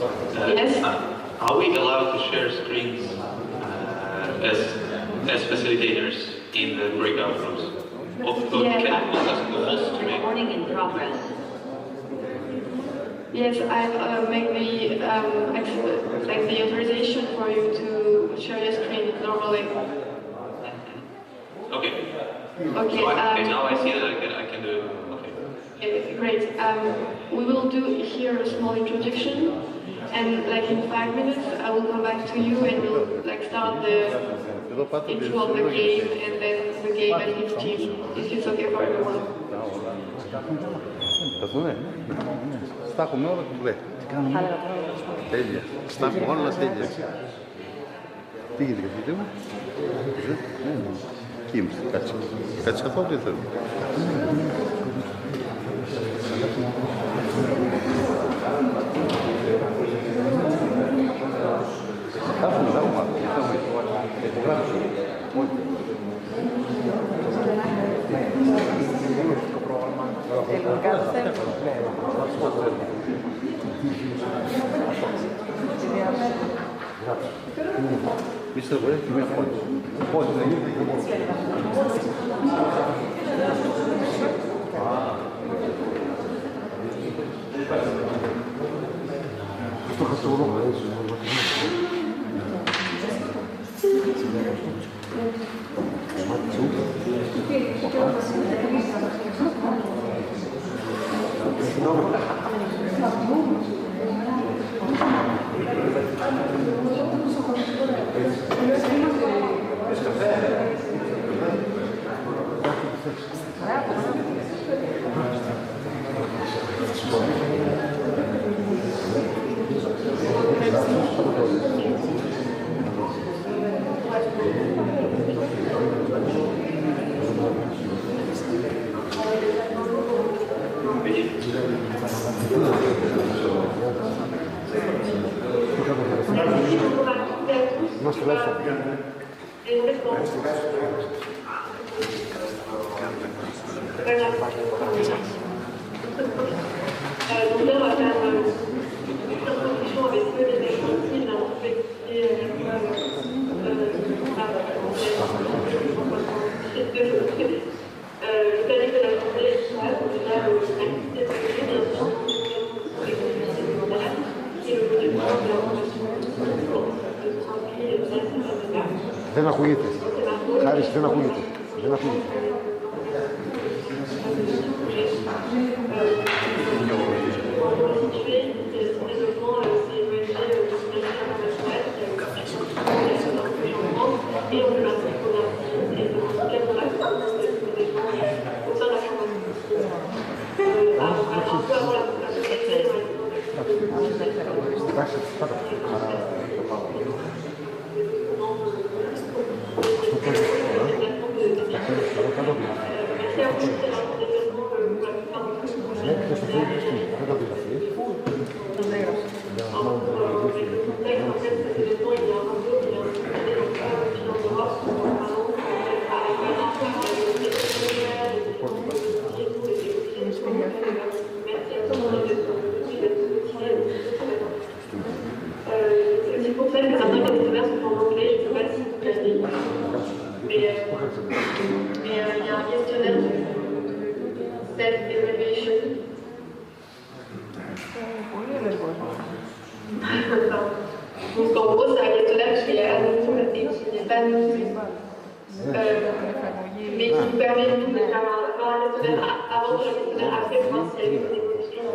Yes. Are we allowed to share screens as facilitators in the breakout rooms? Or can we just the host to make? Recording in progress. Yes, I've made the authorization for you to share your screen normally. Okay. Okay. So now I see that I can do it. Okay. Great. We will do here a small introduction, and like in 5 minutes, I will come back to you and we'll like start the intro of the game and then the game and his team. If it's okay for everyone. Στα έχουμε όλα κουμπλέ. Τέλεια. Στα έχουμε όλα τέλεια. Τι γίνεται καθόλου μου? Κοίμησε, κάτσε. Κάτσε καθόλου τι θέλω. Τα έχουμε. Υπογράψω. Μίστερ, μπορεί και μία φωνή. Πώς δεν είναι. Αυτό χαστογρό. Δεν ακούγεται. Χάρης, δεν ακούγεται. Δεν ακούγεται. Donc en gros, c'est un questionnaire qui est anonyme et qui n'est pas anonymisé. Mais qui nous permet de nous faire un questionnaire avant de le questionnaire après voir s'il y a eu des évolutions en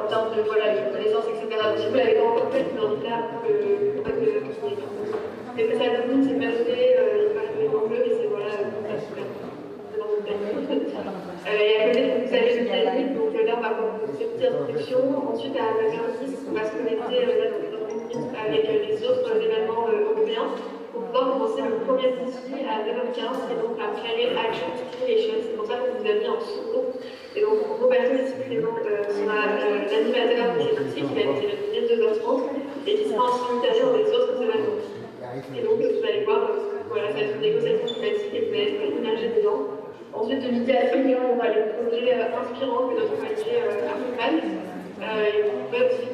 termes de connaissances, etc. Donc si vous l'avez pas encore fait, je vous invite à que ça nous c'est pas fait, il faut arriver dans le jeu, mais c'est voilà, pas super. Et à côté, vous avez le clavier, donc là on va avoir une petite instruction. Ensuite, à la 26, on va se connecter avec les autres événements européens pour pouvoir commencer le premier défi à 9h15 et donc à Career Action Simulation. C'est pour ça qu'on vous a mis en sous. Et donc, pour vos personnes ici présentes, sera l'animateur de cet outil qui va être terminé 2h30 et qui sera en simultané dans les autres événements. Et donc, vous allez voir, voilà, ça va être une négociation climatique et vous allez être immergé dedans. Ensuite, de midi à 13h, on va les projets inspirants que notre ONG accompagne. Et vous pouvez aussi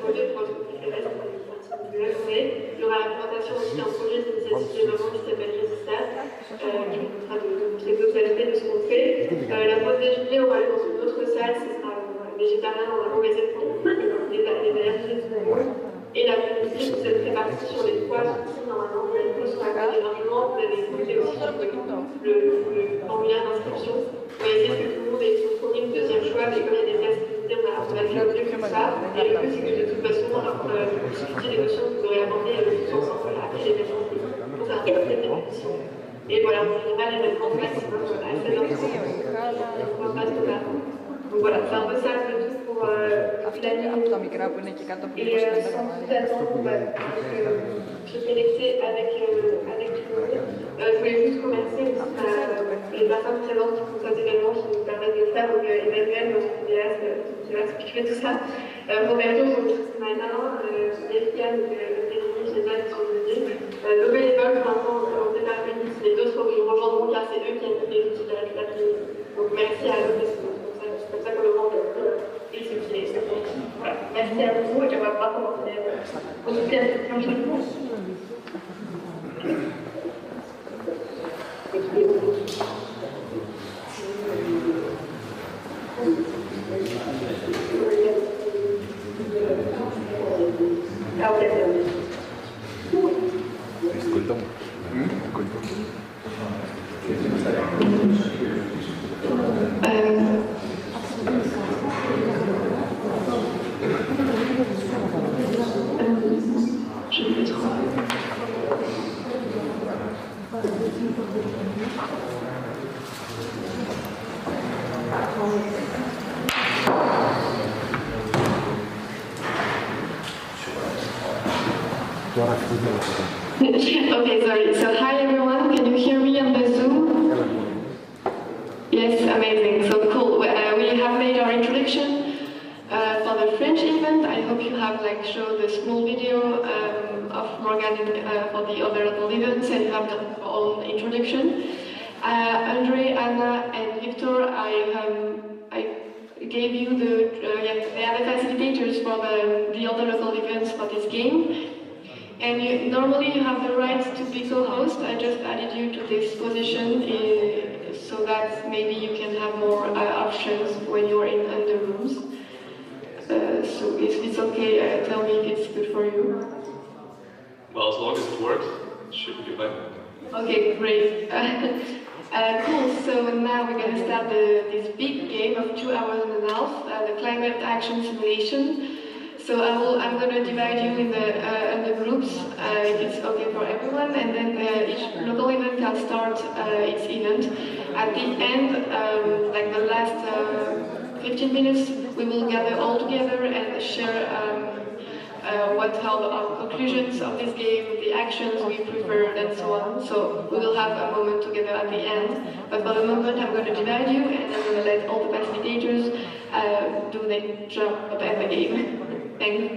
qui permettra de montrer d'autres aspects de ce qu'on fait. La pause déjeuner, on va aller dans une autre salle, ce sera végétarien dans la mauvaise les allergies. Et l'après-midi, vous êtes répartis sur les trois outils. Normalement, vous avez tous sur la page d'élargement, vous avez écouté aussi sur le formulaire d'inscription. On va essayer que tout le monde ait son premier ou deuxième choix, mais comme il y a des tests, on a fait au mieux que ça. Et le but, c'est que de toute façon, il suffit des notions que vous aurez abordées tous ensemble après les événements. Donc, ça va faire des répétitions. Et voilà, en général, les événements maximum à 7 ans. On va pas trop tard. Donc voilà, c'est un peu ça le tout pour l'année. Et sans plus attendre, se connecter avec tout le monde. Je voulais juste remercier les personnes présentes qui font cet événement qui nous permettent de le faire. Donc Emmanuel, notre vidéaste, qui va expliquer tout ça. Roberto, ce matin, Erika, Télévision, Génial, qui sont venus. Nos bénévoles, maintenant, on est parvenus, mais d'autres vous rejoindront car c'est eux qui ont fait les outils de la crise. Donc merci à eux. C'est comme ça que le monde est suffisant. Voilà. Merci à vous et on va pouvoir commencer au soutien de prochaine fois. Okay, sorry. So hi everyone, can you hear me on the Zoom? Yes, amazing. So cool. We have made our introduction for the French event. I hope you have showed the small video of Morgan for the other local events and you have done your own introduction. Andre, Anna, and Victor, I gave you they are the facilitators for the other local events for this game. And normally you have the right to be co-host. I just added you to this position so that maybe you can have more options when you're in the rooms. So if it's okay, tell me if it's good for you. Well, as long as it works, it should be fine. Okay, great. Cool, so now we're going to start this big game of 2 hours and a half, the climate action simulation. So I'm going to divide you in the groups, if it's okay for everyone, and then each local event can start its event. At the end, the last 15 minutes, we will gather all together and share what are our conclusions of this game, the actions we preferred, and so on. So we will have a moment together at the end. But for the moment, I'm going to divide you, and I'm going to let all the facilitators do their job about the game. Thank you.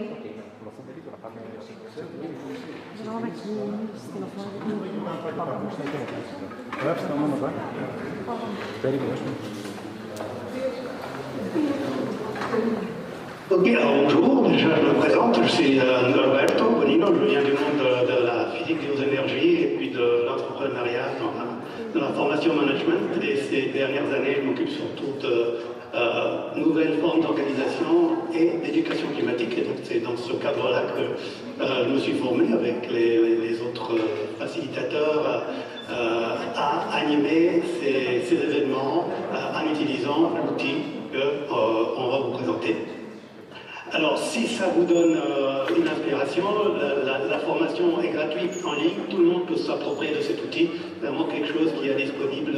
Ok, alors bonjour, déjà je me présente, je suis Roberto Bonino, je viens du monde de la physique des énergies et puis de l'entrepreneuriat dans la formation management, et ces dernières années je m'occupe surtout de nouvelles formes d'organisation et d'éducation climatique, et donc c'est dans ce cadre-là que je me suis formé avec les autres facilitateurs à animer ces événements en utilisant l'outil qu'on va vous présenter. Alors, si ça vous donne une inspiration, la formation est gratuite en ligne, tout le monde peut s'approprier de cet outil, vraiment quelque chose qui est disponible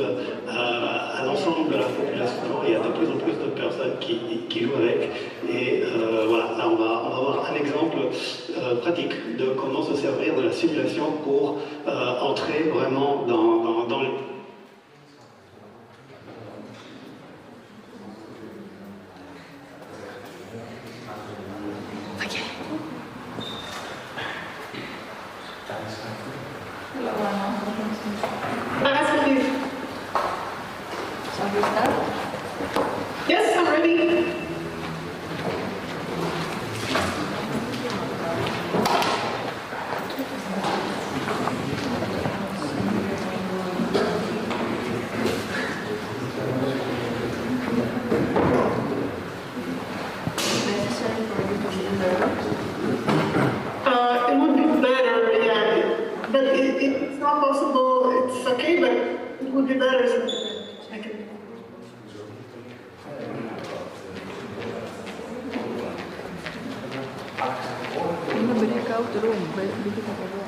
à l'ensemble de la population. Il y a de plus en plus de personnes qui jouent avec. Et voilà, là on va voir un exemple pratique de comment se servir de la simulation pour entrer vraiment dans le... Yes, I'm ready. Είναι breakout room, μπήκε από εδώ.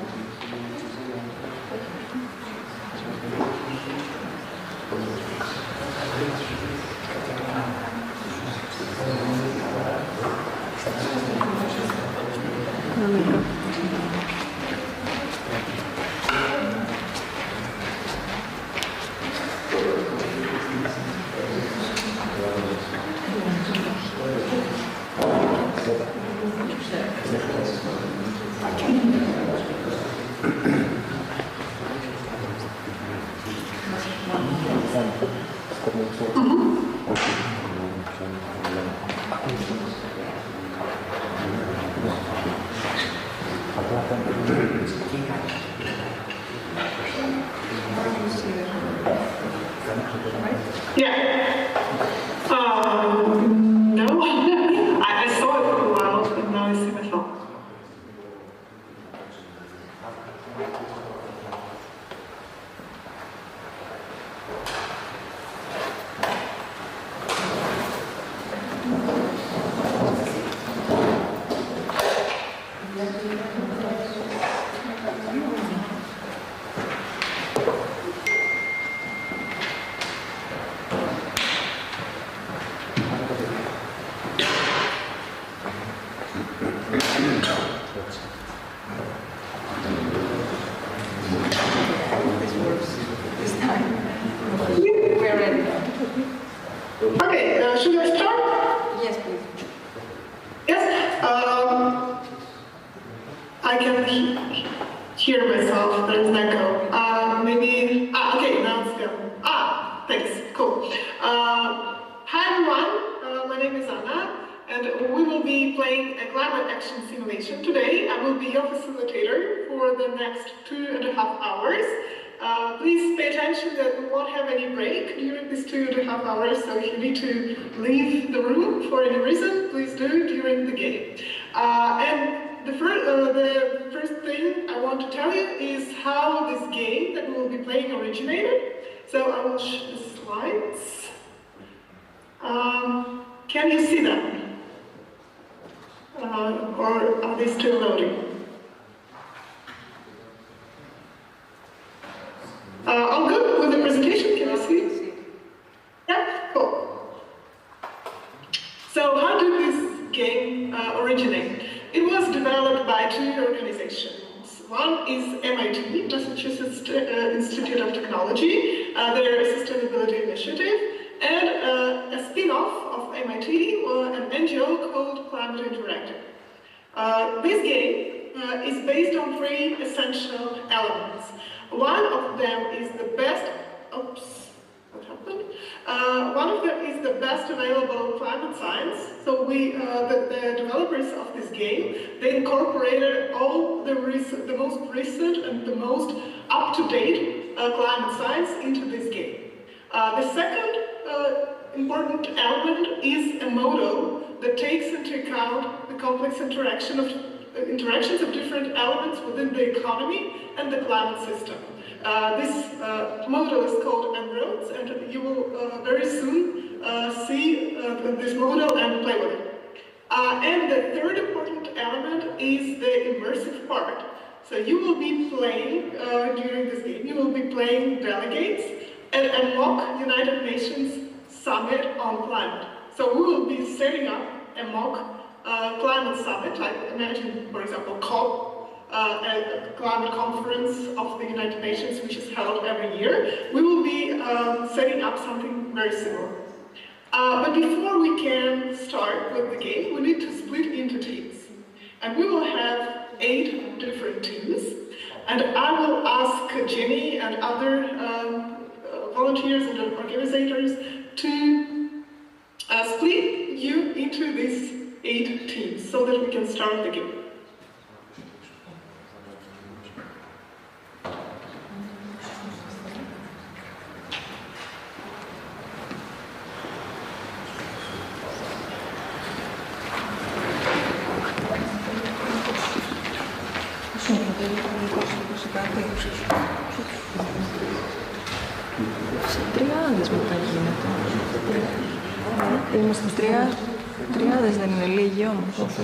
Interactions of different elements within the economy and the climate system. This model is called En-ROADS, and you will very soon see this model and play with it. And the third important element is the immersive part. So you will be playing, during this game, you will be playing delegates at a mock United Nations Summit on Climate. So we will be setting up a mock climate summit, like imagine, for example, COP, a climate conference of the United Nations, which is held every year. We will be setting up something very similar. But before we can start with the game, we need to split into teams. And we will have 8 different teams. And I will ask Jenny and other volunteers and organizers to split you into these 8 teams so that we can start the game. Σε 30 μετά γίνεται. Είμαστε 3. Τριάδες δεν είναι λίγοι όμως. 8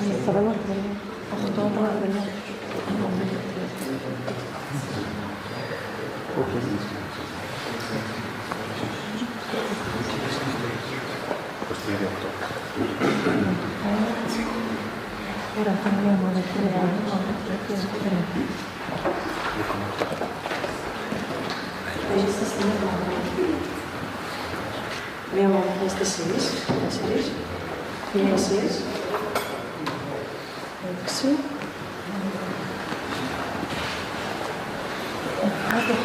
Μία μόνο αυτές 4 φιλασίες, 6,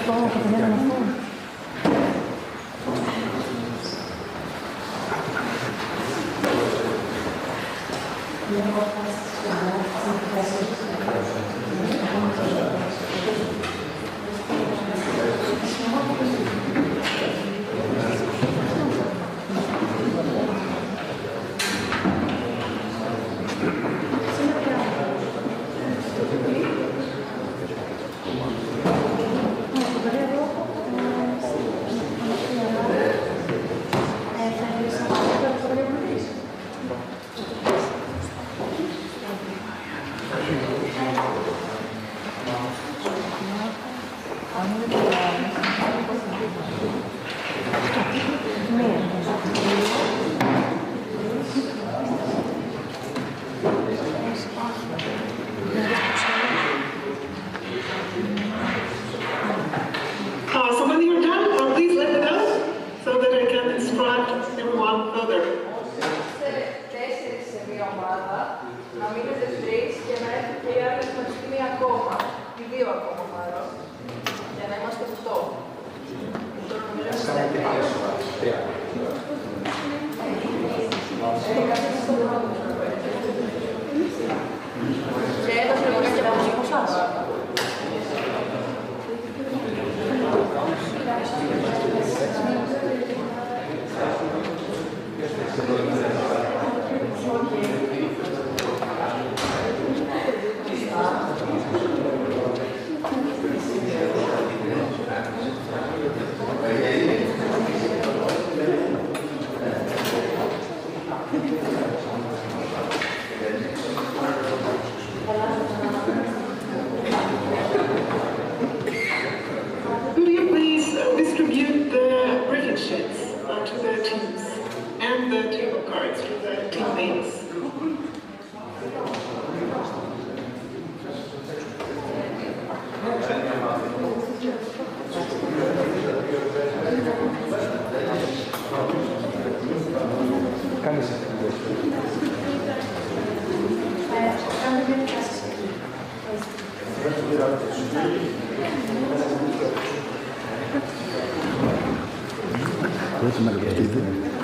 8 από την ένα αυτό.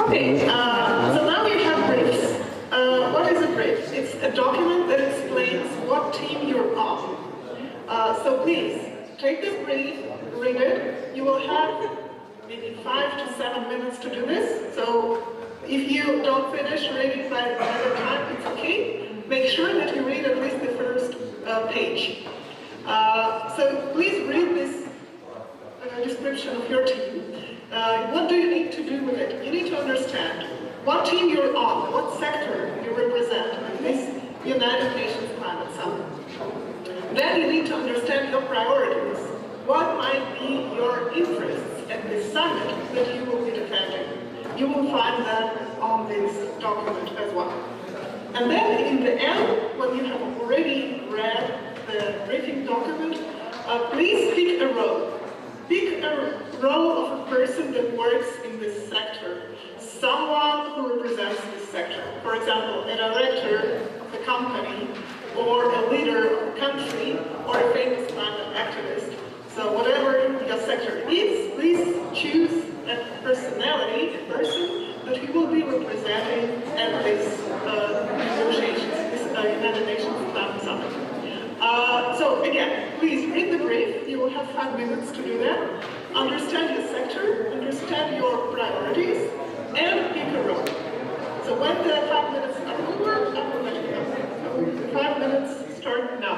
Okay, so now we have briefs. What is a brief? It's a document that explains what team you're on. So please, take this brief, read it. You will have maybe 5 to 7 minutes to do this. So if you don't finish reading by the time, it's okay. Make sure that you read at least the first page. So please read this description of your team. What do you need to do with it? You need to understand what team you're on, what sector you represent in this United Nations Climate Summit. Then you need to understand your priorities. What might be your interests at this summit that you will be defending? You will find that on this document as well. And then in the end, when you have already read the briefing document, please pick a role. Pick a role of a person that works in this sector, someone who represents this sector. For example, a director of a company, or a leader of a country, or a famous climate activist. So whatever your sector is, please choose a personality, a person that you will be representing at this negotiations, this United Nations Climate Summit. So again, please read the brief. You will have 5 minutes to do that. Understand your sector, understand your priorities, and pick a role. So when the 5 minutes are over, I will let you know. So the 5 minutes start now.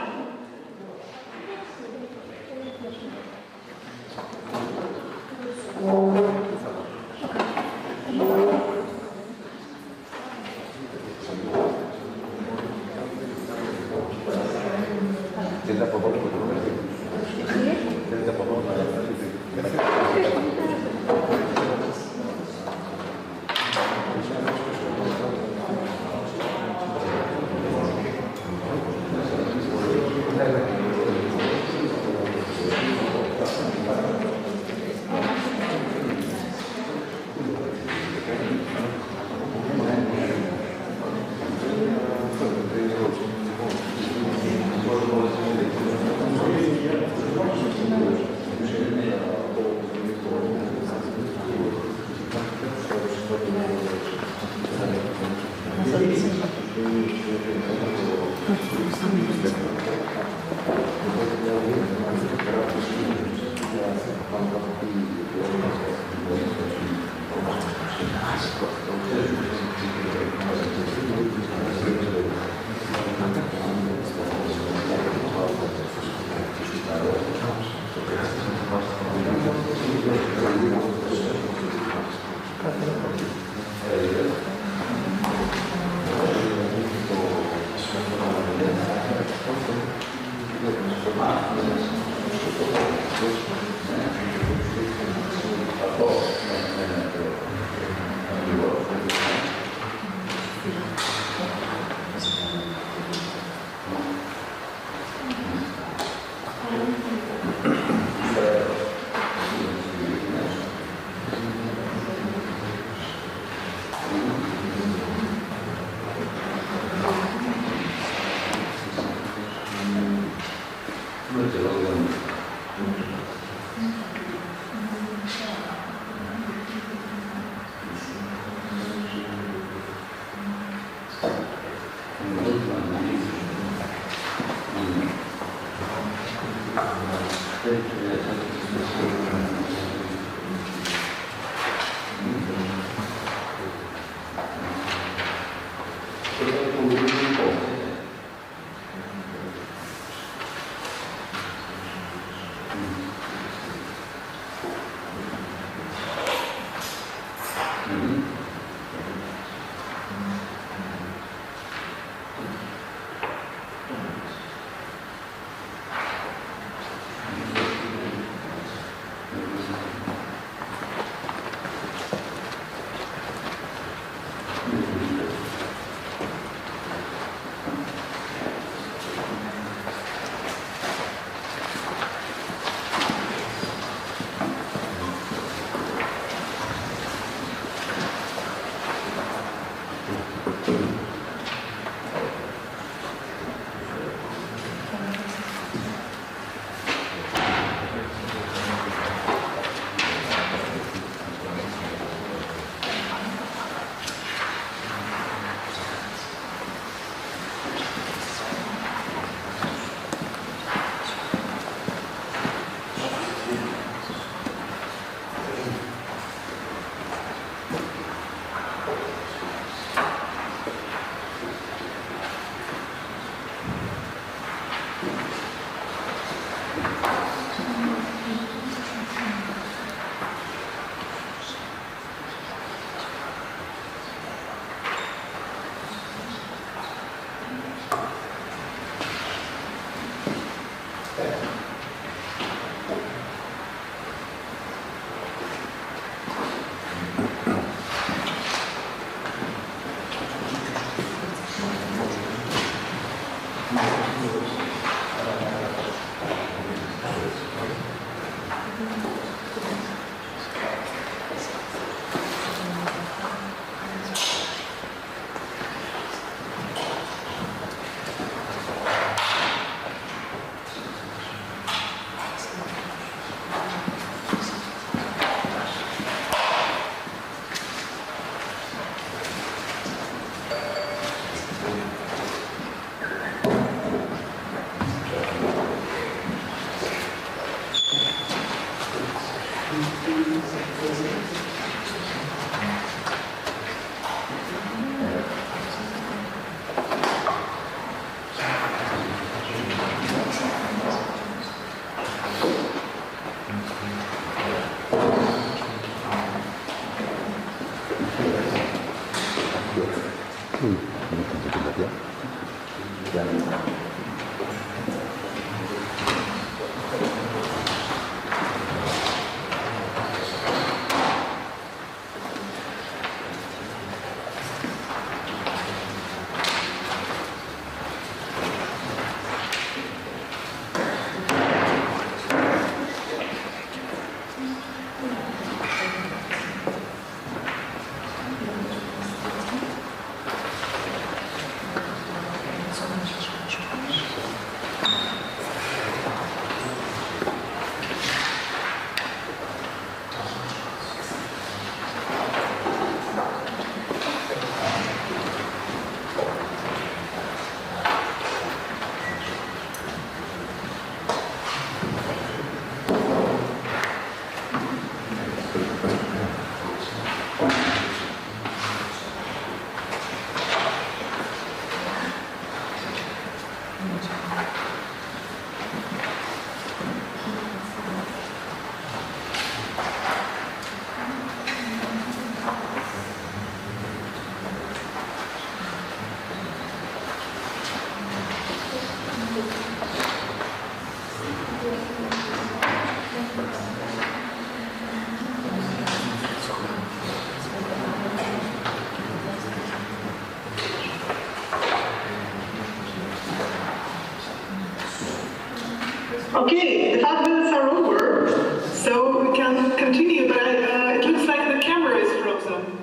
Okay, the 5 minutes are over, so we can continue, but it looks like the camera is frozen.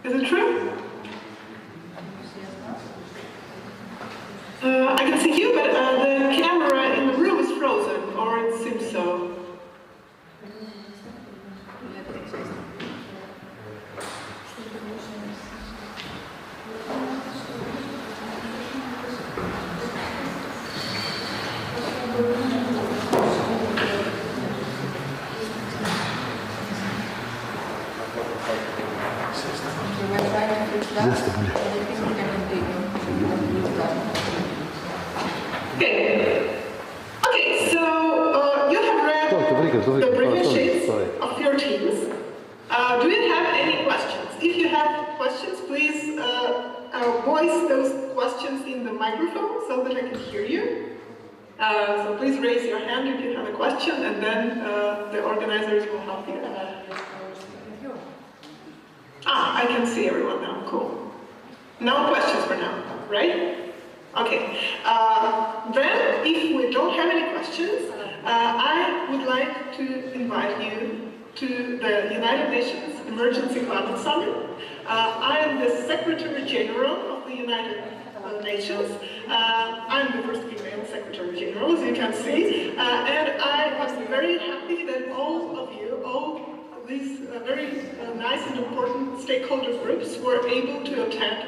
Is it true? I can see you, but the camera in the room is frozen, or it seems so. Okay, so you have read the briefing sheets of your teams. Do you have any questions? If you have questions, please voice those questions in the microphone so that I can hear you. So please raise your hand if you have a question, and then the organizers will help you. I can see everyone now. Cool. No questions for now, right? Okay. Then, if we don't have any questions, I would like to invite you to the United Nations Emergency Climate Summit. I am the Secretary General of the United Nations. I'm the first female Secretary General, as you can see. And I was very happy that all of you, all these very nice and important stakeholder groups were able to attend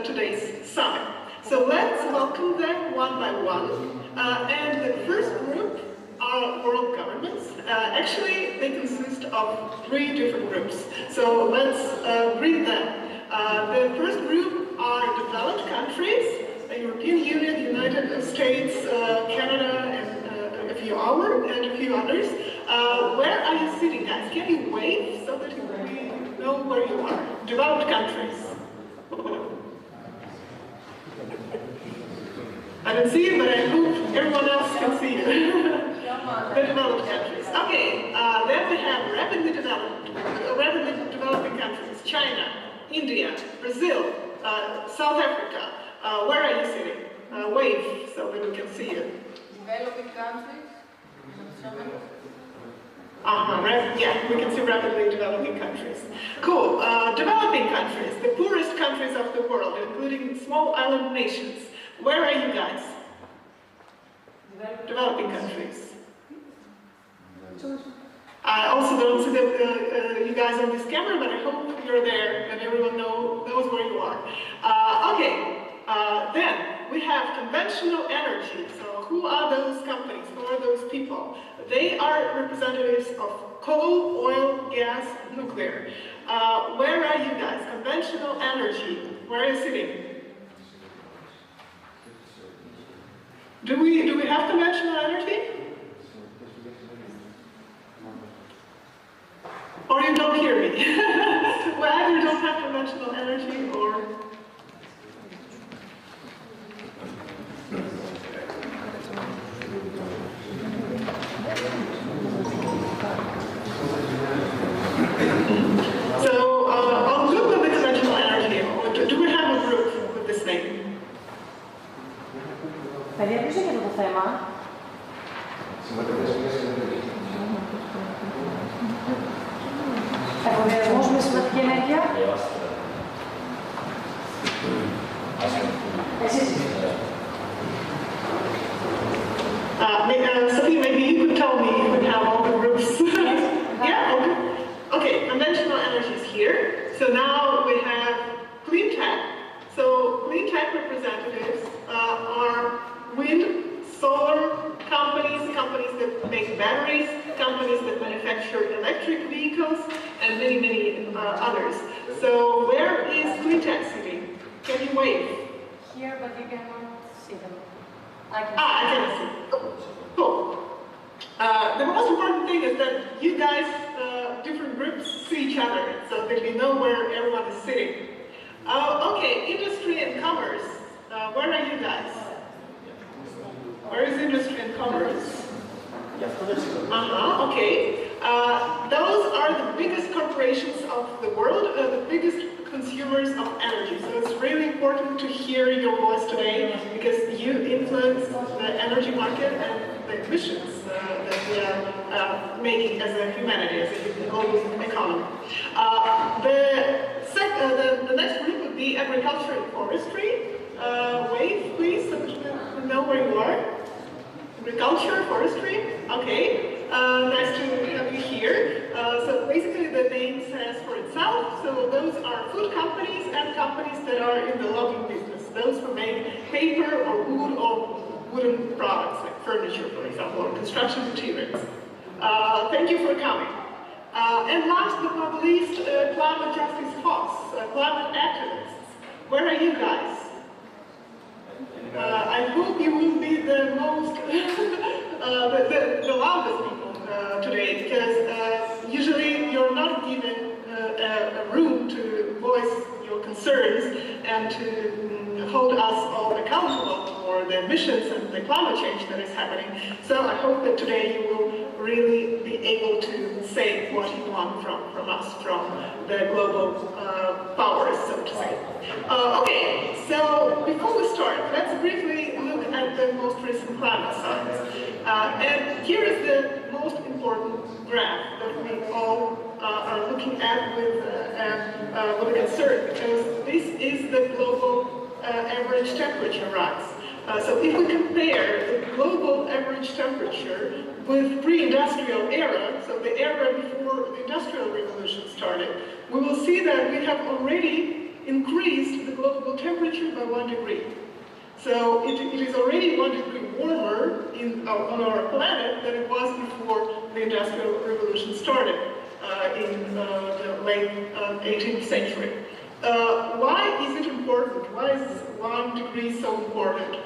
today's summit. So let's welcome them one by one. And the first group are world governments. Actually, they consist of 3 different groups. So let's read them. The first group are developed countries, the European Union, the United States, Canada, and a few others. Where are you sitting, guys? Can you wave so that we know where you are? Developed countries. I don't see you, but I hope everyone else can see you. The developed countries. Okay, then we have rapidly developing countries. China, India, Brazil, South Africa. Where are you sitting? Wave so that we can see you. Developing countries. Yeah, we can see rapidly developing countries. Cool. Developing countries, the poorest countries of the world, including small island nations. Where are you guys? Developing countries. I also don't see you guys on this camera, but I hope you're there and everyone knows where you are. Okay, then we have conventional energy. So who are those companies? Who are those people? They are representatives of coal, oil, gas, nuclear. Where are you guys? Conventional energy. Where are you sitting? Do we have conventional energy? Or you don't hear me? We either don't have conventional energy or... So, on group with the conventional energy, do we have a group with this name? Παιδιά, ποιος έχει αυτό το θέμα? Εφοδιασμός με σημαντική ενέργεια. Εσείς. Sophie, maybe you could tell me if we have all the groups. Yeah, okay. Okay, conventional energy is here. So now we have clean tech. So clean tech representatives are wind, solar companies, companies that make batteries, companies that manufacture electric vehicles, and many, many others. So where is clean tech sitting? Can you wave? Here, but you cannot see them. I can see. Cool. The most important thing is that you guys, different groups, see each other, so that you know where everyone is sitting. Okay, industry and commerce. Where are you guys? Where is industry and commerce? Okay. Those are the biggest corporations of the world, the biggest consumers of energy. So it's really important to hear your voice today because you influence the energy market and the emissions that we are making as a humanity, as a global economy. The next group would be agriculture and forestry. Wave, please, so that you know where you are. Agriculture, forestry, okay. Nice to have you here. So basically the name says for itself. So those are food companies and companies that are in the logging business. Those who make paper or wood or wooden products like furniture, for example, or construction materials. Thank you for coming. And last but not least, climate justice hawks, climate activists. Where are you guys? I hope you will be the most, the loudest people today, because usually you're not given a room to voice your concerns and to hold us all accountable for the emissions and the climate change that is happening. So I hope that today you will really be able to say what you want from us, from the global powers, so to say. Okay, so before we start, let's briefly look at the most recent climate science. And here is the most important graph that we all are looking at with concern, because this is the global average temperature rise. So if we compare the global average temperature with pre-industrial era, so the era before the Industrial Revolution started, we will see that we have already increased the global temperature by 1 degree. So it is already 1 degree warmer on our planet than it was before the Industrial Revolution started in the late 18th century. Why is it important? Why is 1 degree so important?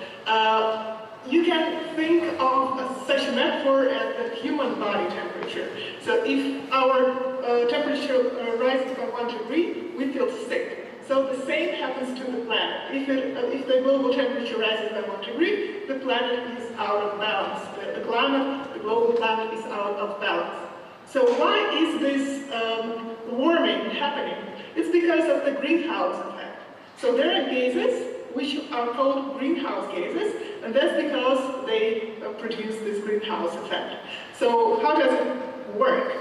You can think of such a metaphor as the human body temperature. So if our temperature rises by 1 degree, we feel sick. So the same happens to the planet. If the global temperature rises by 1 degree, the planet is out of balance. The global climate is out of balance. So why is this warming happening? It's because of the greenhouse effect. So there are gases which are called greenhouse gases, and that's because they produce this greenhouse effect. So how does it work?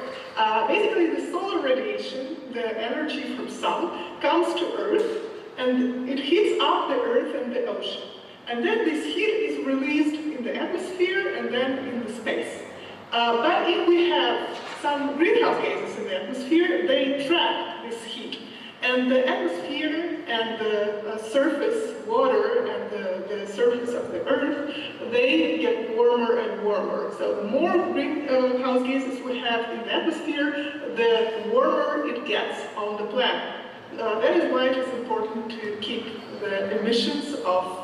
Basically, the solar radiation, the energy from sun, comes to Earth, and it heats up the Earth and the ocean. And then this heat is released in the atmosphere and then in the space. But if we have some greenhouse gases in the atmosphere, they trap this heat. And the atmosphere and the surface water and the surface of the Earth, they get warmer and warmer. So the more greenhouse gases we have in the atmosphere, the warmer it gets on the planet. That is why it is important to keep the emissions of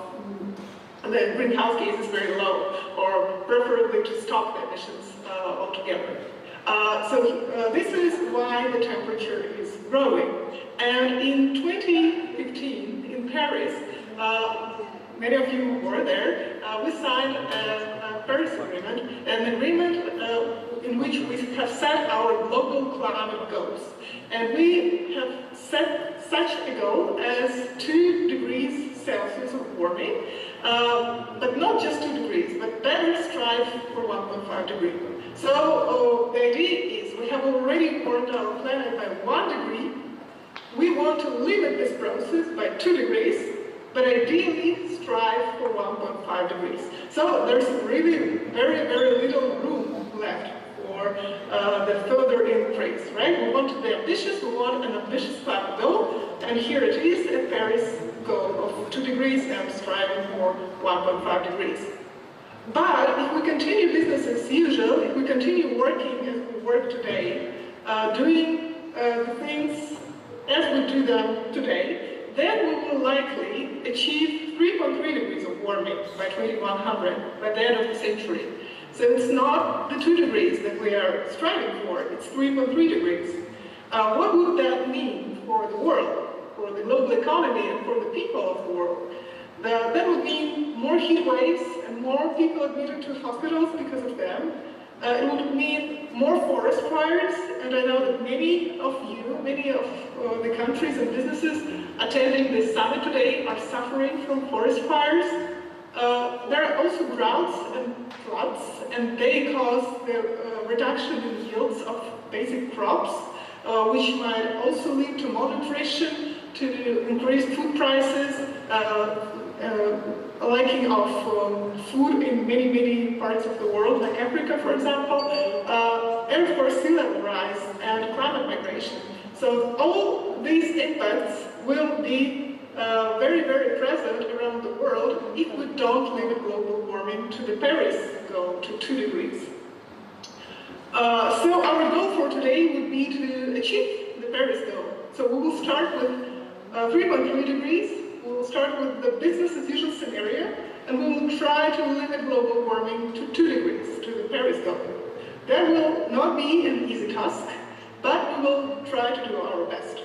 the greenhouse gases very low, or preferably to stop the emissions altogether. This is why the temperature is growing. And in 2015, in Paris, many of you were there, we signed a Paris Agreement, an agreement in which we have set our global climate goals. And we have set such a goal as 2 degrees Celsius of warming, but not just 2 degrees, but better strive for 1.5 degrees. So the idea is we have already warmed our planet by 1 degree. We want to limit this process by 2 degrees, but ideally strive for 1.5 degrees. So there's really very, very little room left for the further increase, right? We want to be ambitious, we want an ambitious climate goal, and here it is, a Paris goal of 2 degrees and striving for 1.5 degrees. But if we continue business as usual, if we continue working as we work today, doing the things as we do them today, then we will likely achieve 3.3 degrees of warming by 2100, by the end of the century. So it's not the 2 degrees that we are striving for, it's 3.3 degrees. What would that mean for the world, for the global economy, and for the people of the world? That would mean more heat waves and more people admitted to hospitals because of them. It would mean more forest fires, and I know that many of you, many of the countries and businesses attending this summit today are suffering from forest fires. There are also droughts and floods, and they cause the reduction in yields of basic crops, which might also lead to malnutrition, to increased food prices, lacking of food in many parts of the world, like Africa, for example, and of course sea level rise and climate migration. So all these impacts will be very present around the world if we don't limit global warming to the Paris goal, to 2 degrees. So our goal for today would be to achieve the Paris goal. So we will start with 3.3 degrees. We will start with the business as usual scenario, and we will try to limit global warming to 2 degrees, to the Paris goal. That will not be an easy task, but we will try to do our best.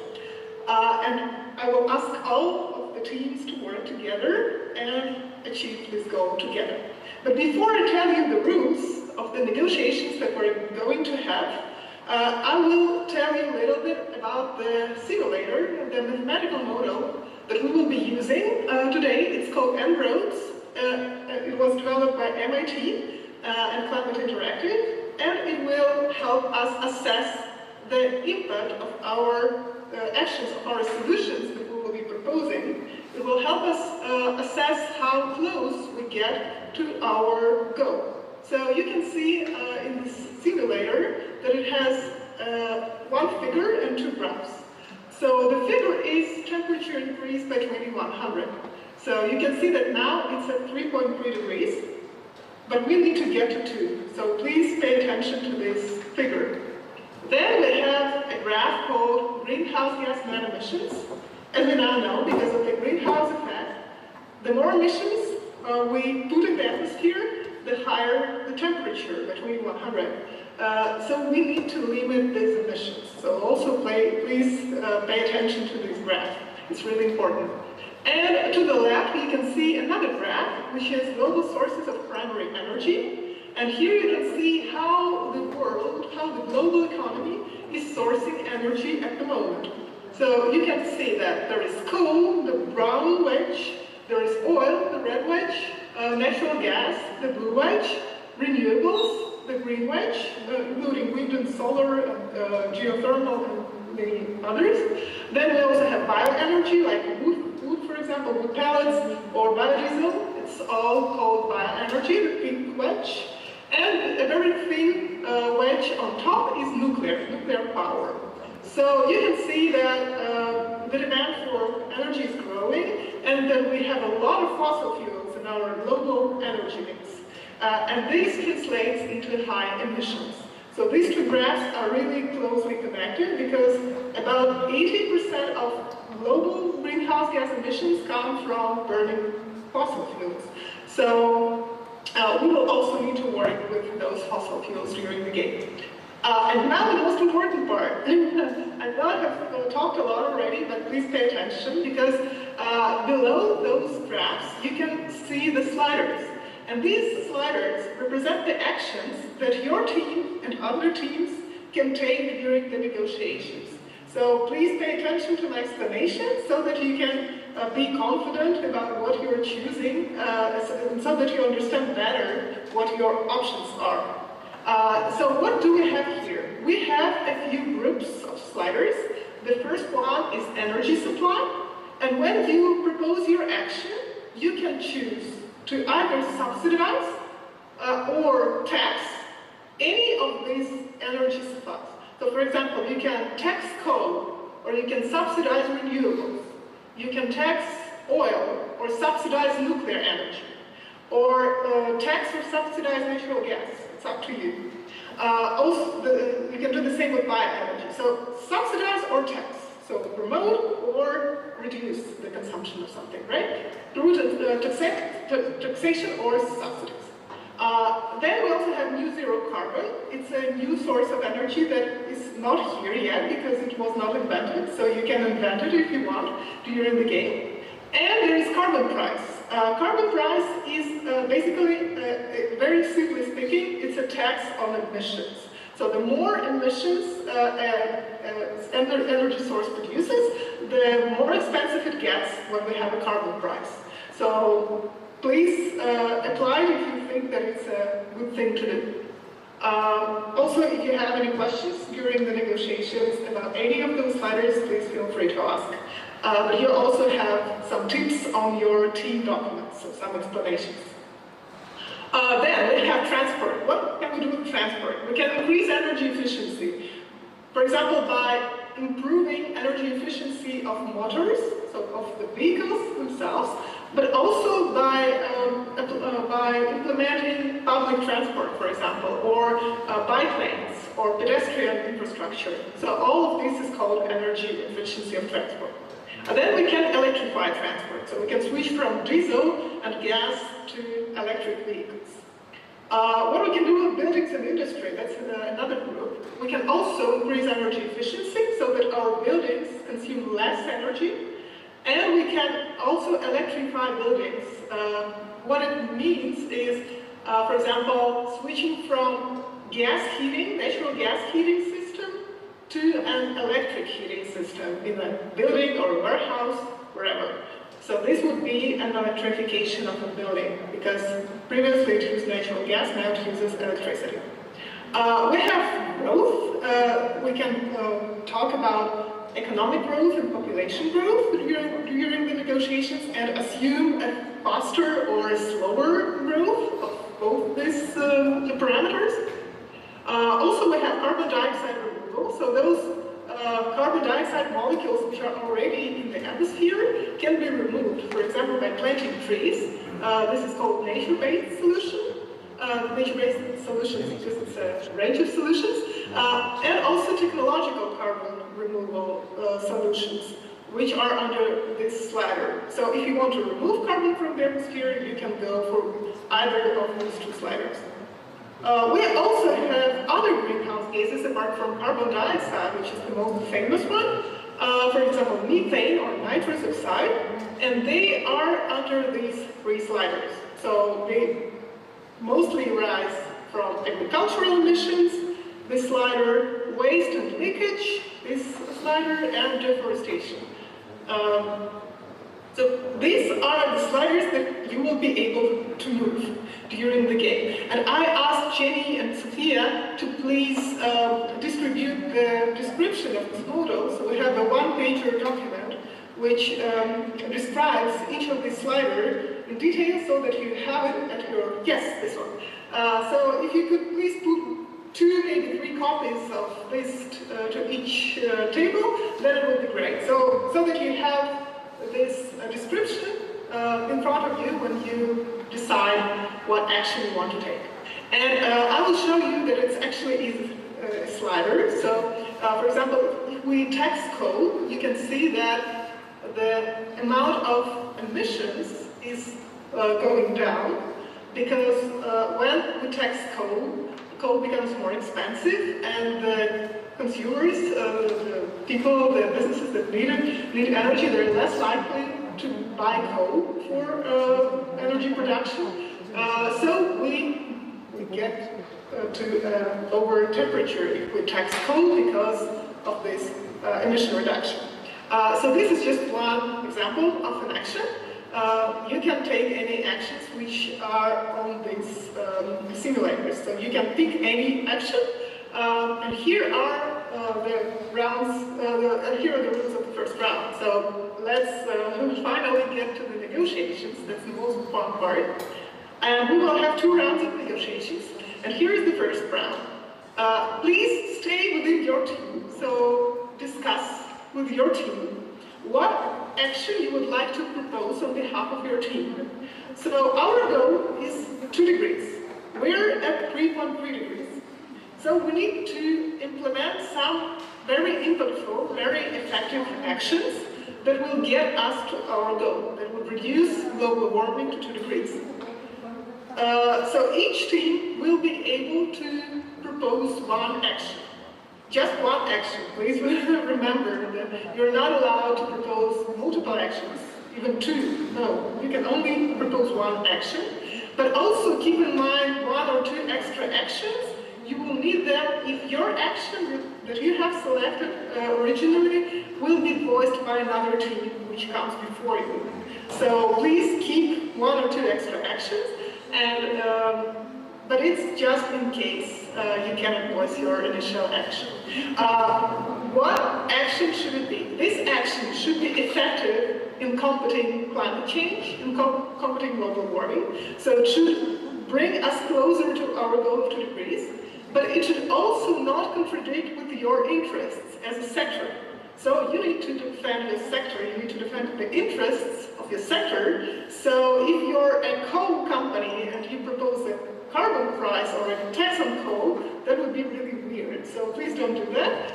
And I will ask all of the teams to work together and achieve this goal together. But before I tell you the rules of the negotiations that we're going to have, I will tell you a little bit about the simulator, the mathematical model that we will be using today. It's called En-ROADS. It was developed by MIT and Climate Interactive, and it will help us assess the impact of our actions, of our solutions that we will be proposing. It will help us assess how close we get to our goal. So you can see in this simulator that it has one figure and 2 graphs. So the figure is temperature increase by 2100. So you can see that now it's at 3.3 degrees, but we need to get to 2. So please pay attention to this figure. Then we have a graph called greenhouse gas net emissions. As we now know, because of the greenhouse effect, the more emissions we put in the atmosphere, the higher the temperature, by 2100. So we need to limit these emissions. So also please pay attention to this graph. It's really important. And to the left, you can see another graph, which is global sources of primary energy. And here you can see how the world, how the global economy is sourcing energy at the moment. So you can see that there is coal, the brown wedge, there is oil, the red wedge, natural gas, the blue wedge, renewables, the green wedge, including wind and solar, and geothermal, and many others. Then we also have bioenergy, like wood, for example, wood pellets or biodiesel. It's all called bioenergy, the pink wedge. And a very thin wedge on top is nuclear power. So you can see that the demand for energy is growing, and that we have a lot of fossil fuels in our global energy mix. And this translates into high emissions. So these 2 graphs are really closely connected, because about 80% of global greenhouse gas emissions come from burning fossil fuels. So we will also need to work with those fossil fuels during the game. And now the most important part. I know I have talked a lot already, but please pay attention, because below those graphs you can see the sliders. And these sliders represent the actions that your team and other teams can take during the negotiations. So please pay attention to my explanation, so that you can be confident about what you're choosing, so that you understand better what your options are. So what do we have here? We have a few groups of sliders. The first one is energy supply. And when you propose your action, you can choose to either subsidize or tax any of these energy supplies. So for example, you can tax coal, or you can subsidize renewables. You can tax oil or subsidize nuclear energy, or tax or subsidize natural gas. It's up to you. Also, you can do the same with bioenergy. So subsidize or tax. So promote or reduce the consumption of something, right? Through taxation or subsidies. Then we also have new zero carbon. It's a new source of energy that is not here yet because it was not invented. So you can invent it if you want during the game. And there is carbon price. Carbon price is basically, very simply speaking, it's a tax on emissions. So the more emissions energy source produces, the more expensive it gets when we have a carbon price. So please apply if you think that it's a good thing to do. Also, if you have any questions during the negotiations about any of those sliders, please feel free to ask. But you also have some tips on your team documents, so some explanations. Then we have transport. What can we do with transport? We can increase energy efficiency. For example, by improving energy efficiency of motors, so of the vehicles themselves, but also by implementing public transport, for example, or bike lanes, or pedestrian infrastructure. So all of this is called energy efficiency of transport. And then we can electrify transport. So we can switch from diesel and gas to electric vehicles. What we can do with buildings and industry, that's another group. We can also increase energy efficiency so that our buildings consume less energy. And we can also electrify buildings. What it means is, for example, switching from gas heating, natural gas heating system, to an electric heating system in a building or a warehouse, wherever. So this would be an electrification of a building, because previously it used natural gas, now it uses electricity. We have growth. We can talk about economic growth and population growth during the negotiations and assume a faster or a slower growth of both these parameters. Also, we have carbon dioxide removal. So those carbon dioxide molecules which are already in the atmosphere can be removed, for example, by planting trees. This is called nature-based solution. Nature-based solutions, because it's a range of solutions. And also technological carbon removal solutions, which are under this slider. So if you want to remove carbon from the atmosphere, you can go for either of these two sliders. We also have other greenhouse gases apart from carbon dioxide, which is the most famous one. For example, methane or nitrous oxide, and they are under these three sliders. So they mostly arise from agricultural emissions, this slider, waste and leakage, this slider, and deforestation. So these are the sliders that you will be able to move during the game. And I asked Jenny and Sophia to please distribute the description of this model. So we have a one-pager document which describes each of these sliders in detail so that you have it at your, yes, this one. So if you could please put 2, maybe 3 copies of this to each table, then it would be great. So that you have this description in front of you when you decide what action you want to take. And I will show you that it's actually a slider. So, for example, if we tax coal, you can see that the amount of emissions is going down, because when we tax coal becomes more expensive, and the consumers, the people, the businesses that need energy, they're less likely to buy coal for energy production. So we get to lower temperature if we tax coal because of this emission reduction. So this is just one example of an action. You can take any actions which are on these simulators. So you can pick any action. And here are the rounds, here are the rules of the first round. So let's finally get to the negotiations. That's the most fun part. And we will have 2 rounds of negotiations. And here is the first round. Please stay within your team. So discuss with your team what action you would like to propose on behalf of your team. So our goal is 2 degrees. We're at 3.3 degrees. So we need to implement some very inputful, very effective actions that will get us to our goal, that will reduce global warming to 2 degrees. So each team will be able to propose one action. Just one action. Please remember that you're not allowed to propose multiple actions, even 2. No, you can only propose one action. But also keep in mind 1 or 2 extra actions. You will need them if your action that you have selected originally will be voiced by another team which comes before you. So please keep 1 or 2 extra actions, and but it's just in case you cannot voice your initial action. What action should it be? This action should be effective in combating climate change, in combating global warming. So it should bring us closer to our goal of 2 degrees, but it should also not contradict with your interests as a sector. So you need to defend your sector, you need to defend the interests of your sector. So if you're a coal company and you propose a carbon price or a tax on coal, that would be really weird. So please don't do that.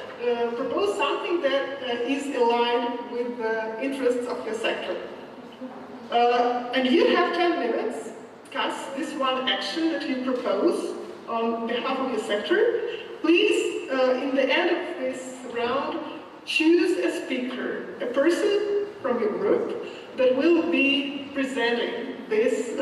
Propose something that is aligned with the interests of your sector. And you have 10 minutes to discuss this one action that you propose on behalf of your sector. Please, in the end of this round, choose a speaker, a person from your group that will be presenting this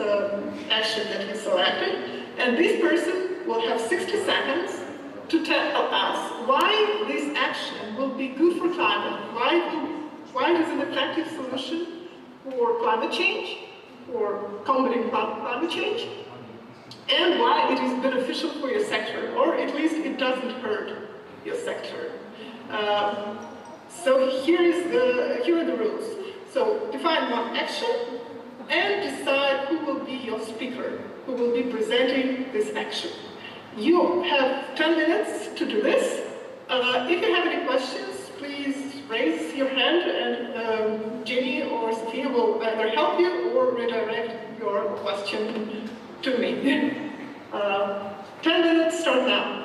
action that you selected. And this person will have 60 seconds to tell us why this action will be good for climate, why it is an effective solution for climate change, for combating climate change, and why it is beneficial for your sector, or at least it doesn't hurt your sector. So here are the rules. So define one action and decide who will be your speaker, who will be presenting this action. You have 10 minutes to do this. If you have any questions, please raise your hand and Jenny or Sophia will either help you or redirect your question to me. 10 minutes start now.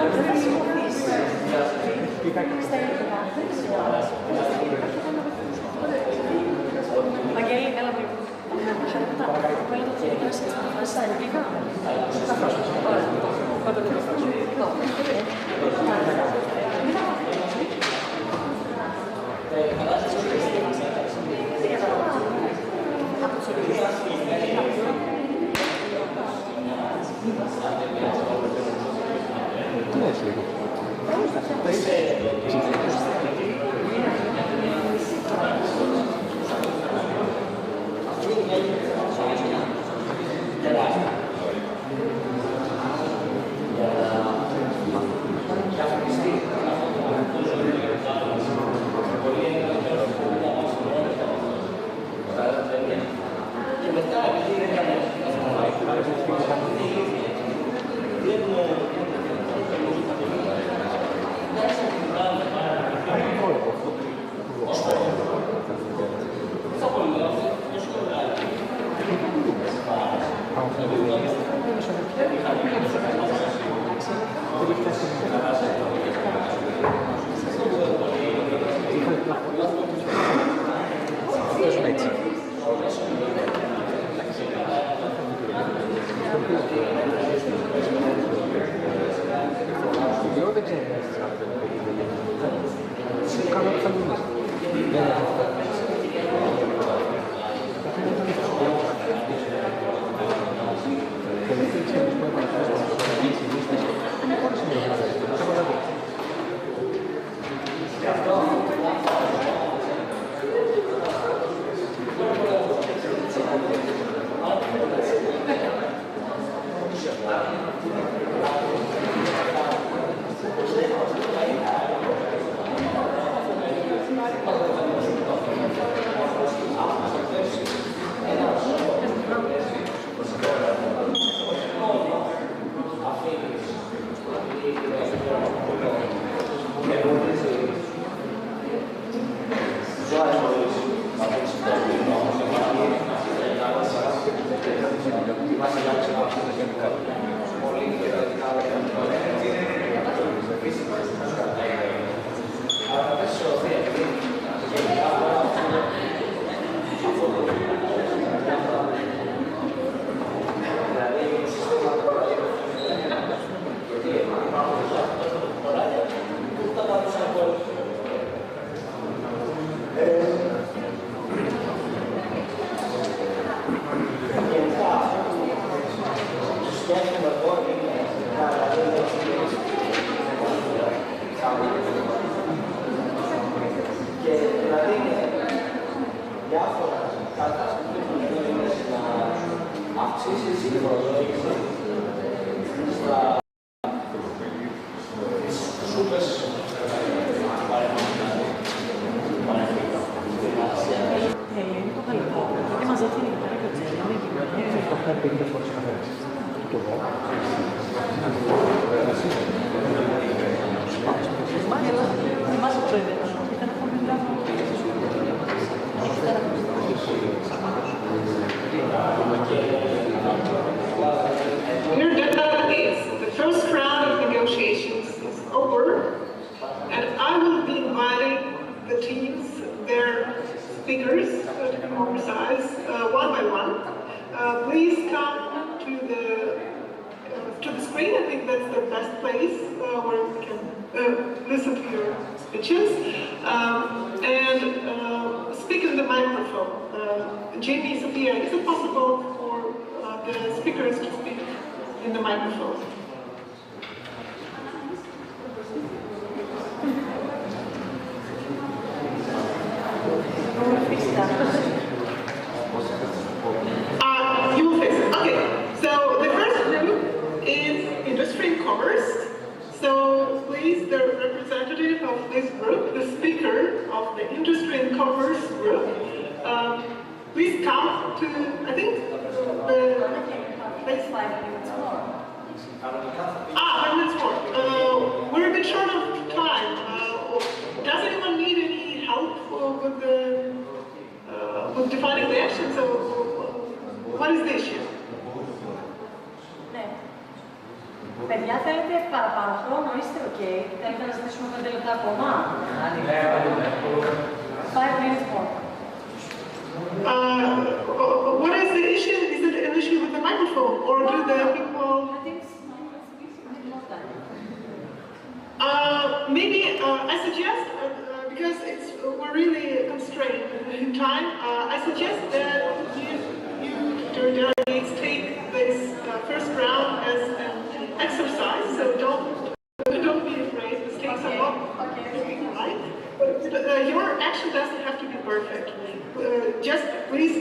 Gracias.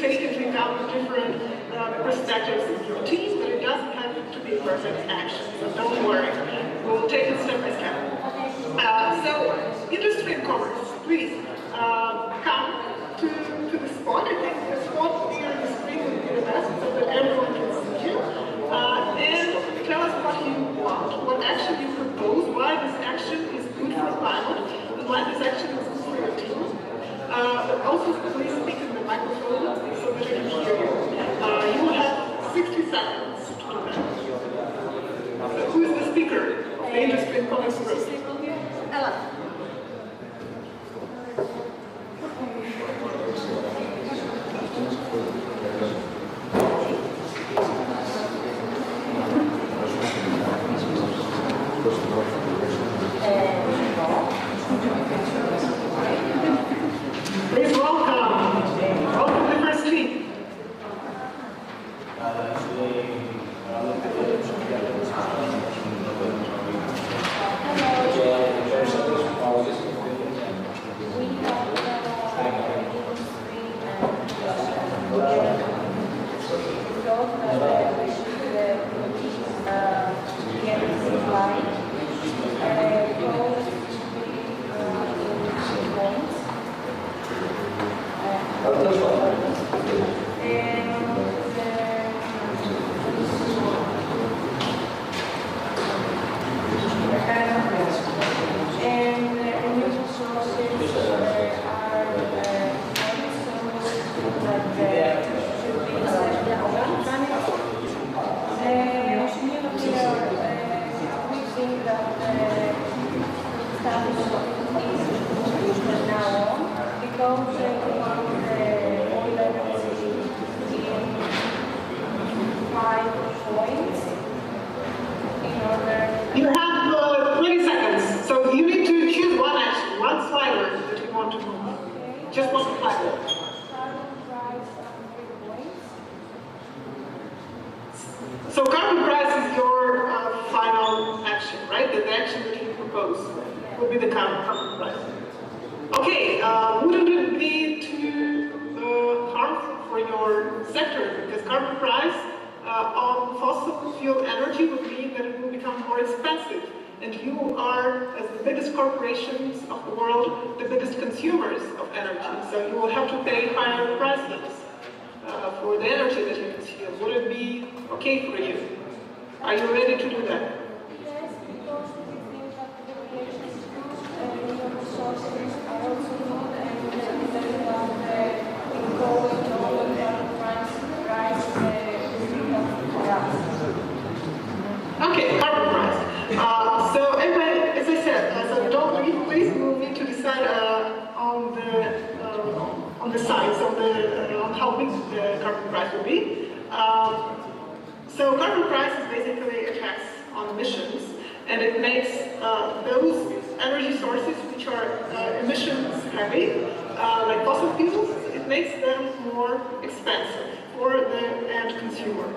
take into account the different perspectives of your team, but it doesn't have to be perfect action. So don't worry, we'll take it step by step. So, industry and commerce, please come to the spot. I think the spot near the screen would be the best so that everyone can see you. And tell us what you want, what action you propose, why this action is good for the climate, and why this action is good for your team. Also, please speak in the microphone so that I can hear you. You will have 60 seconds to do that. Who is the speaker of the industry and commerce group? Ella. Please welcome the first team. You have 20 seconds, so you need to choose one action, one slider that you want to move. Just one slider. So carbon price is your final action, right? The action that you propose would be the carbon price. Okay, wouldn't it be too harmful for your sector? Because carbon price on fossil fuel energy would mean that it will become more expensive. And you are, as the biggest corporations of the world, the biggest consumers of energy. So you will have to pay higher prices for the energy that you consume. Would it be okay for you? Are you ready to do that? Yes, because we think that the populations use resources are also good and that going on the price for us. Okay, carbon price. So anyway, as I said, so don't leave, please. We'll need to decide on the size of on how big the carbon price will be. So carbon price is basically a tax on emissions, and it makes those energy sources which are emissions heavy, like fossil fuels, it makes them more expensive for the end consumer.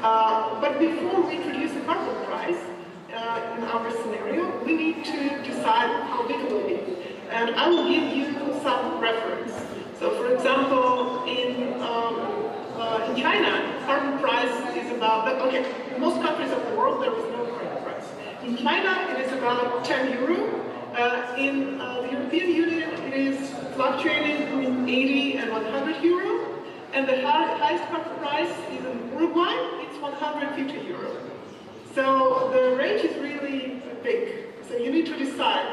But before we introduce a carbon price, in our scenario, we need to decide how big it will be. And I will give you some reference. So for example, in China, carbon price is about, okay, in most countries of the world there is no carbon price. In China, it is about 10 euro. In the European Union, it is fluctuating between 80 and 100 euro. And the highest carbon price is in Uruguay, it's 150 euro. So the range is really big. So you need to decide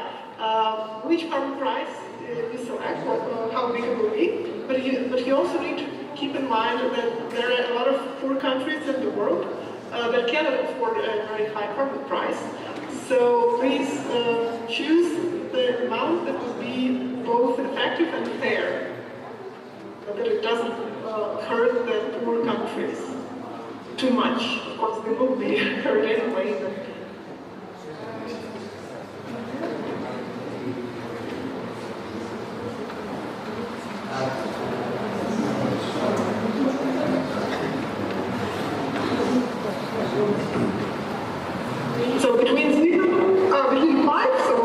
which carbon price you select, or how big it will be. But you also need to keep in mind that there are a lot of poor countries in the world that cannot afford a very high carbon price. So please choose the amount that will be both effective and fair, so that it doesn't hurt the poor countries too much. Of course, they will be hurt anyway. So between 5, so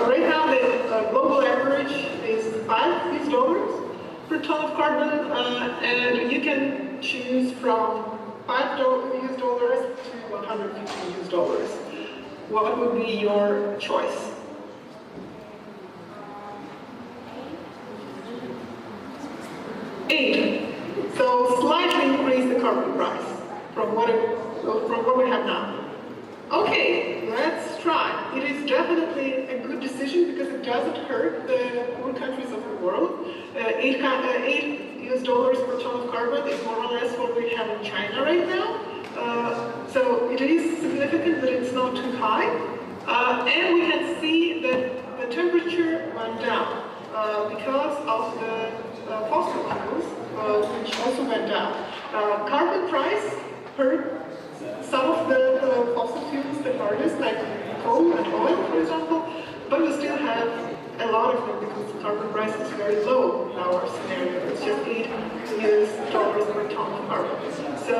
right now the global average is $5 per ton of carbon, and choose from $5 US dollars to $150 US dollars. What would be your choice? $8. So slightly increase the carbon price from what we have now. Okay, let's try. It is definitely a good decision because it doesn't hurt the poor countries of the world. $8 US dollars per ton of carbon is more or less what we have in China right now. So it is significant, but it's not too high. And we can see that the temperature went down because of the fossil fuels, which also went down. Carbon price hurt some of the fossil fuels the hardest, like coal and oil, for example, but we still have a lot of them because the carbon price is very low in our scenario. It's just $8 US dollars per ton of carbon. So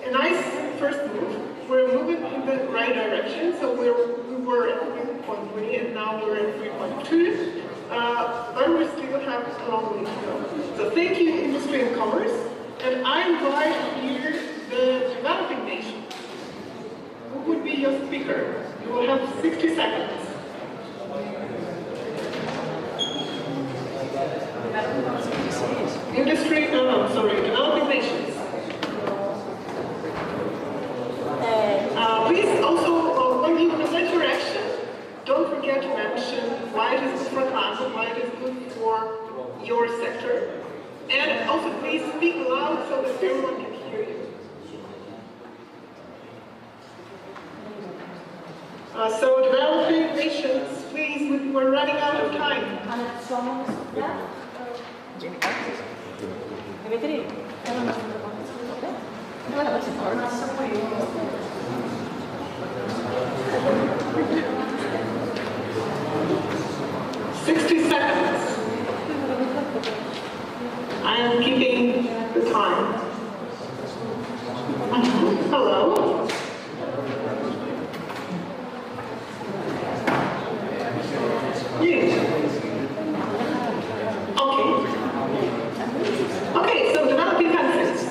a nice first move. We're moving in the right direction. So we were at 3.3 and now we're at 3.2. But we still have a long way to go. So thank you, industry and commerce. And I invite here the developing nations. Who would be your speaker? You will have 60 seconds. Industry, developing nations. Please also, when you present your action, don't forget to mention why it is good for climate, why it is good for your sector. And also please speak loud so that everyone can hear you. So developing nations, please, we're running out of time. Δημήτρη, θέλω να σου $60 seconds. I am keeping the time. Hello. Yes. Okay, so developing countries.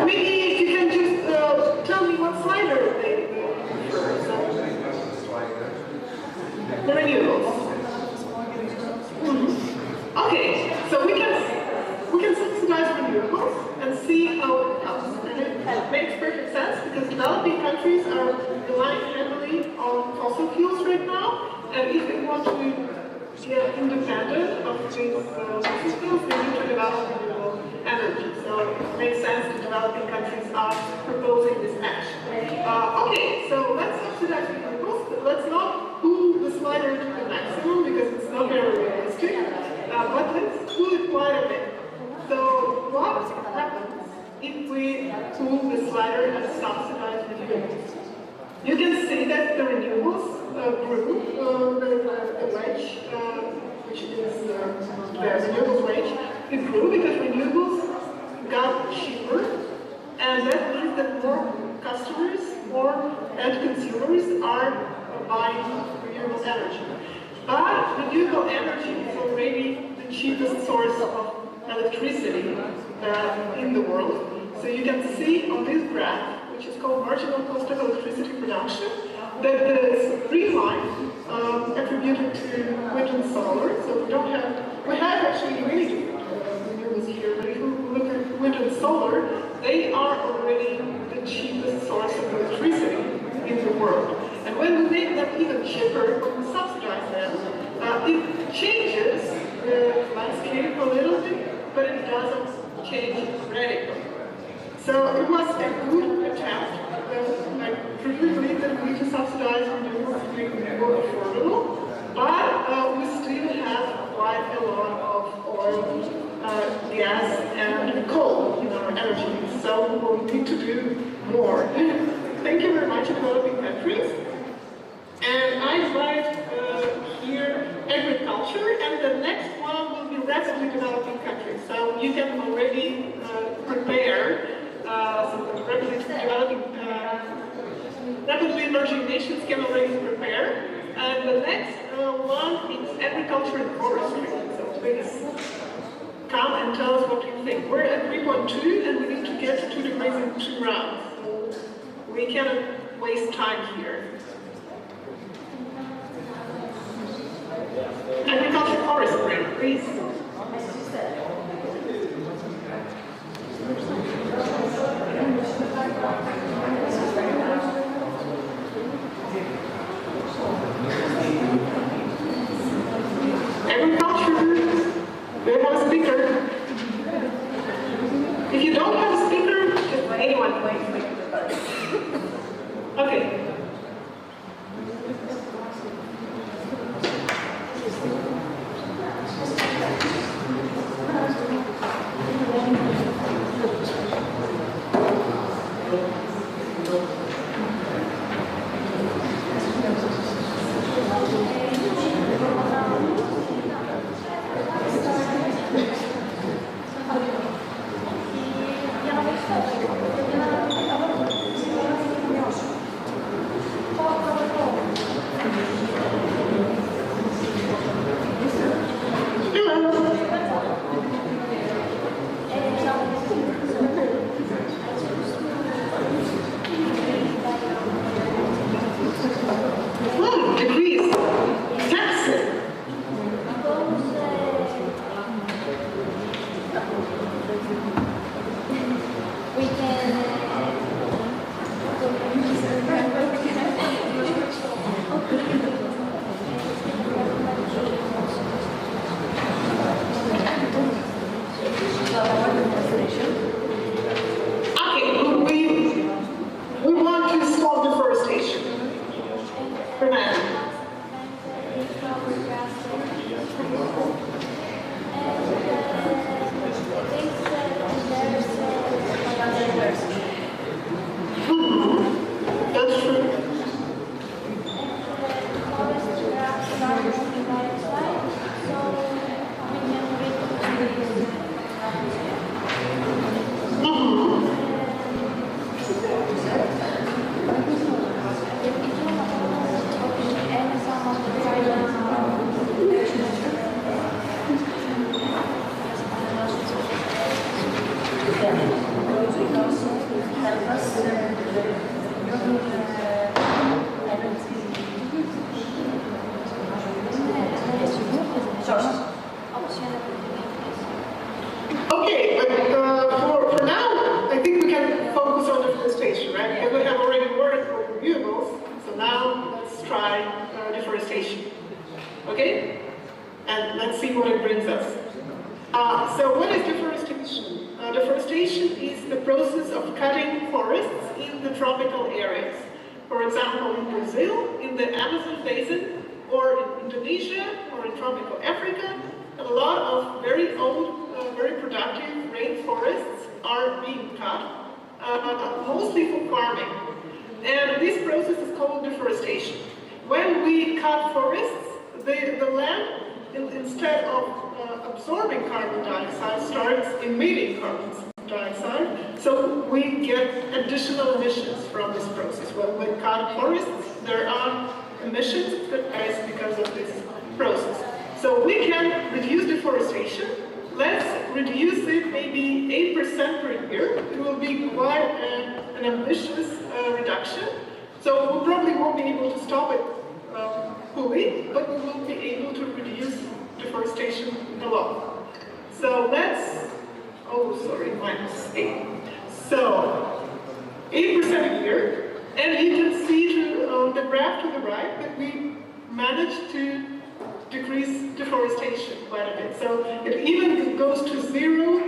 Maybe you can just tell me what slider they prefer. The renewables. Okay, so we can subsidize renewables and see how it comes. And it makes perfect sense because developing countries are relying heavily on fossil fuels right now, and if they want to get independent of these fossil fuels, they need to develop renewable energy. So it makes sense that developing countries are proposing this action. Okay, so let's subsidize renewables. Let's not pull the slider to the maximum because it's not very realistic. But let's pull it quite a bit. So what happens if we pull the slider and subsidize renewables? You can see that the renewables grew, the wage, which is the renewables wage, it grew because renewables got cheaper, and that means that more customers, more end consumers are buying renewable energy. But renewable energy is already the cheapest source of electricity in the world. So you can see on this graph, which is called marginal cost of electricity production, that the green line attributed to wind and solar. So we have actually really different renewables here, but if you look at wind and solar, they are already the cheapest source of electricity in the world. And when we make them even cheaper, when we subsidize them, it changes the landscape a little bit, but it doesn't change radically. So it was a good attempt. I truly believe that we need to subsidize renewables to make them more affordable, but we still have quite a lot of oil, gas, and coal in our energy mix. So we need to do more. Thank you very much, developing countries. And I invite here agriculture, and the next one will be rapidly developing countries. So you can already prepare some rapidly emerging nations can already prepare. And the next one is agriculture and forestry. So please come and tell us what you think. We're at 3.2 and we need to get to 2 degrees in 2 rounds. So we cannot waste time here. Agriculture forestry, please. Agriculture, do you have a speaker? If you don't have a speaker, just anyone can speak. Okay. Okay, but for now, I think we can focus on deforestation, right? Because we have already worked with renewables, so now let's try deforestation. Okay? And let's see what it brings us. So what is deforestation? Deforestation is the process of cutting forests in the tropical areas. For example, in Brazil, in the Amazon basin, or in Indonesia, or in tropical Africa, a lot of very old, very productive rainforests are being cut, mostly for farming. And this process is called deforestation. When we cut forests, the land, instead of absorbing carbon dioxide, starts emitting carbon dioxide. So we get additional emissions from this process. When we cut forests, there are emissions that arise because of this process. So we can reduce deforestation. Let's reduce it maybe 8% per year. It will be quite an ambitious reduction. So we probably won't be able to stop it fully, but we will be able to reduce deforestation a lot. So let's, -8. So 8% a year, and you can see on the graph to the right that we managed to decrease deforestation quite a bit. So it even goes to 0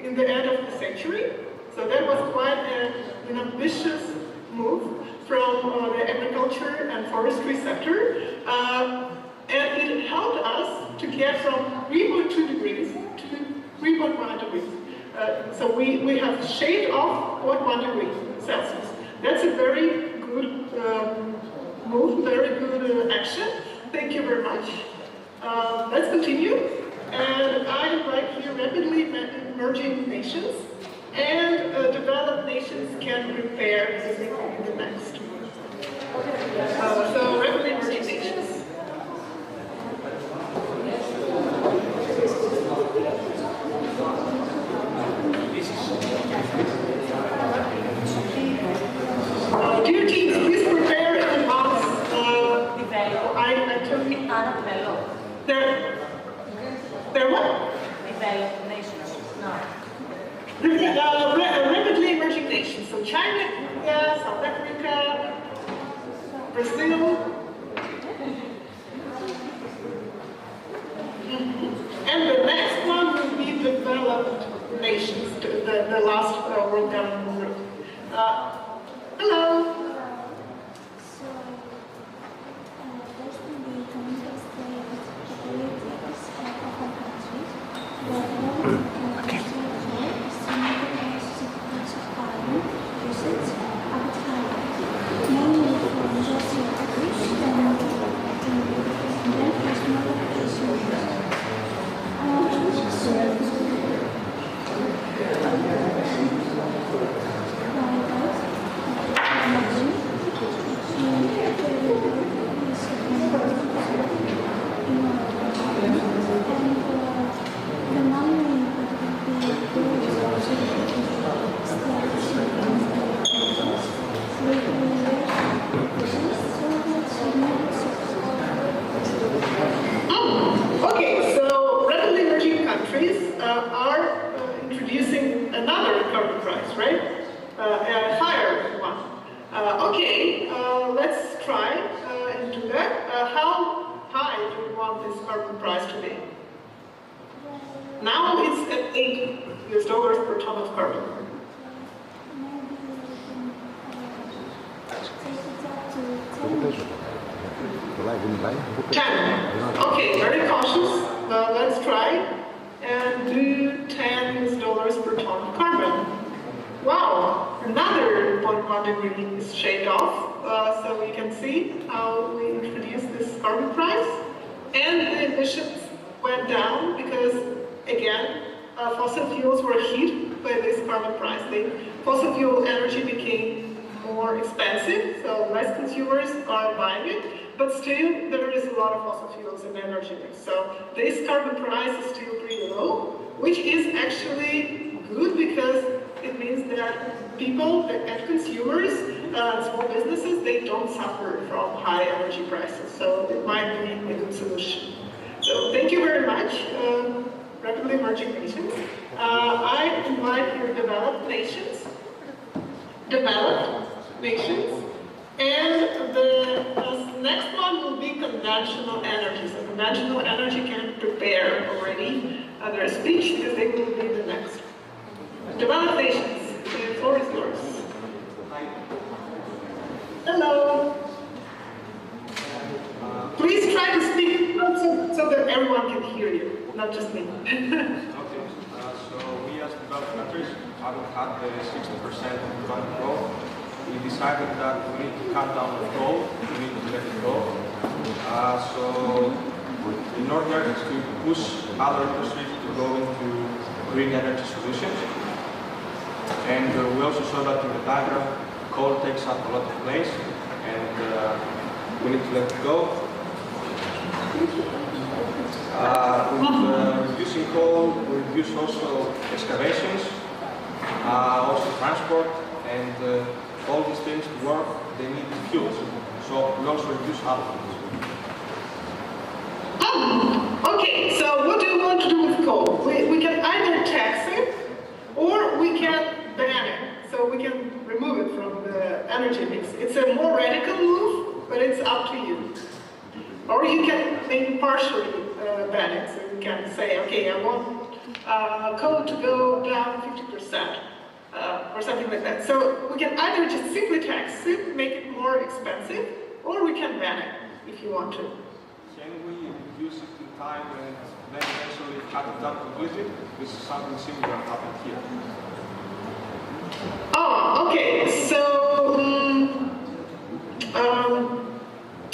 in the end of the century. So that was quite an ambitious move from the agriculture and forestry sector. And it helped us to get from 3.2 degrees to 3.1 degrees. So we have shaved off 0.1 degree Celsius. That's a very good move, very good action. Thank you very much. Let's continue. And I invite here rapidly emerging nations, and developed nations can prepare in the next one. Brazil. And the next one will be developed nations, the last World Government Group. Hello. Fossil fuel energy became more expensive, so less consumers are buying it, but still there is a lot of fossil fuels in energy mix. So this carbon price is still pretty low, which is actually good because it means that people and consumers, small businesses, they don't suffer from high energy prices. So it might be a good solution. So thank you very much, rapidly emerging nations. I invite your developed nations, and the next one will be conventional energy. So conventional energy can prepare already their speech because they will be the next. Developed nations, the floor is yours. Hello. Please try to speak so that everyone can hear you, not just me. So we as developed countries haven't had the 60% economic growth. We decided that we need to cut down the coal, we need to let it go. So in order to push other industries to go into green energy solutions. And we also saw that in the diagram, coal takes up a lot of place and we need to let it go. With reducing coal, we reduce also excavations, also transport, and all these things to work, they need fuels. So we also reduce other things. Okay, so what do you want to do with coal? We can either tax it, or we can ban it. So we can remove it from the energy mix. It's a more radical move, but it's up to you. Or you can maybe partially ban it. So you can say, okay, I want coal to go down 50%, or something like that. So we can either just simply tax it, make it more expensive, or we can ban it if you want to. Can we reduce it in time and then eventually cut it down completely? This is something similar happened here. Oh, okay. So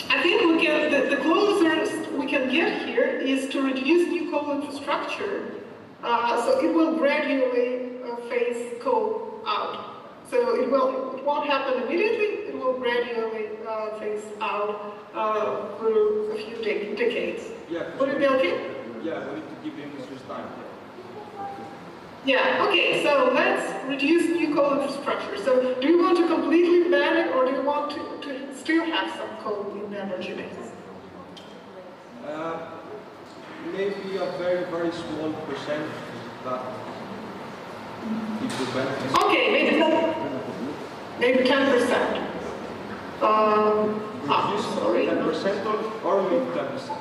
I think we can. The closest we can get here is to reduce new coal infrastructure. So it will gradually phase coal out. So it won't happen immediately. It will gradually phase out through a few decades. Yeah. Would it be okay? Yeah, we need to give the industries time. Yeah, okay, so let's reduce new coal infrastructure. So do you want to completely ban it, or do you want to still have some coal in the energy mix? Maybe a very, very small percent that it will benefit. Okay, maybe 10%. sorry. 10% or leave 10%?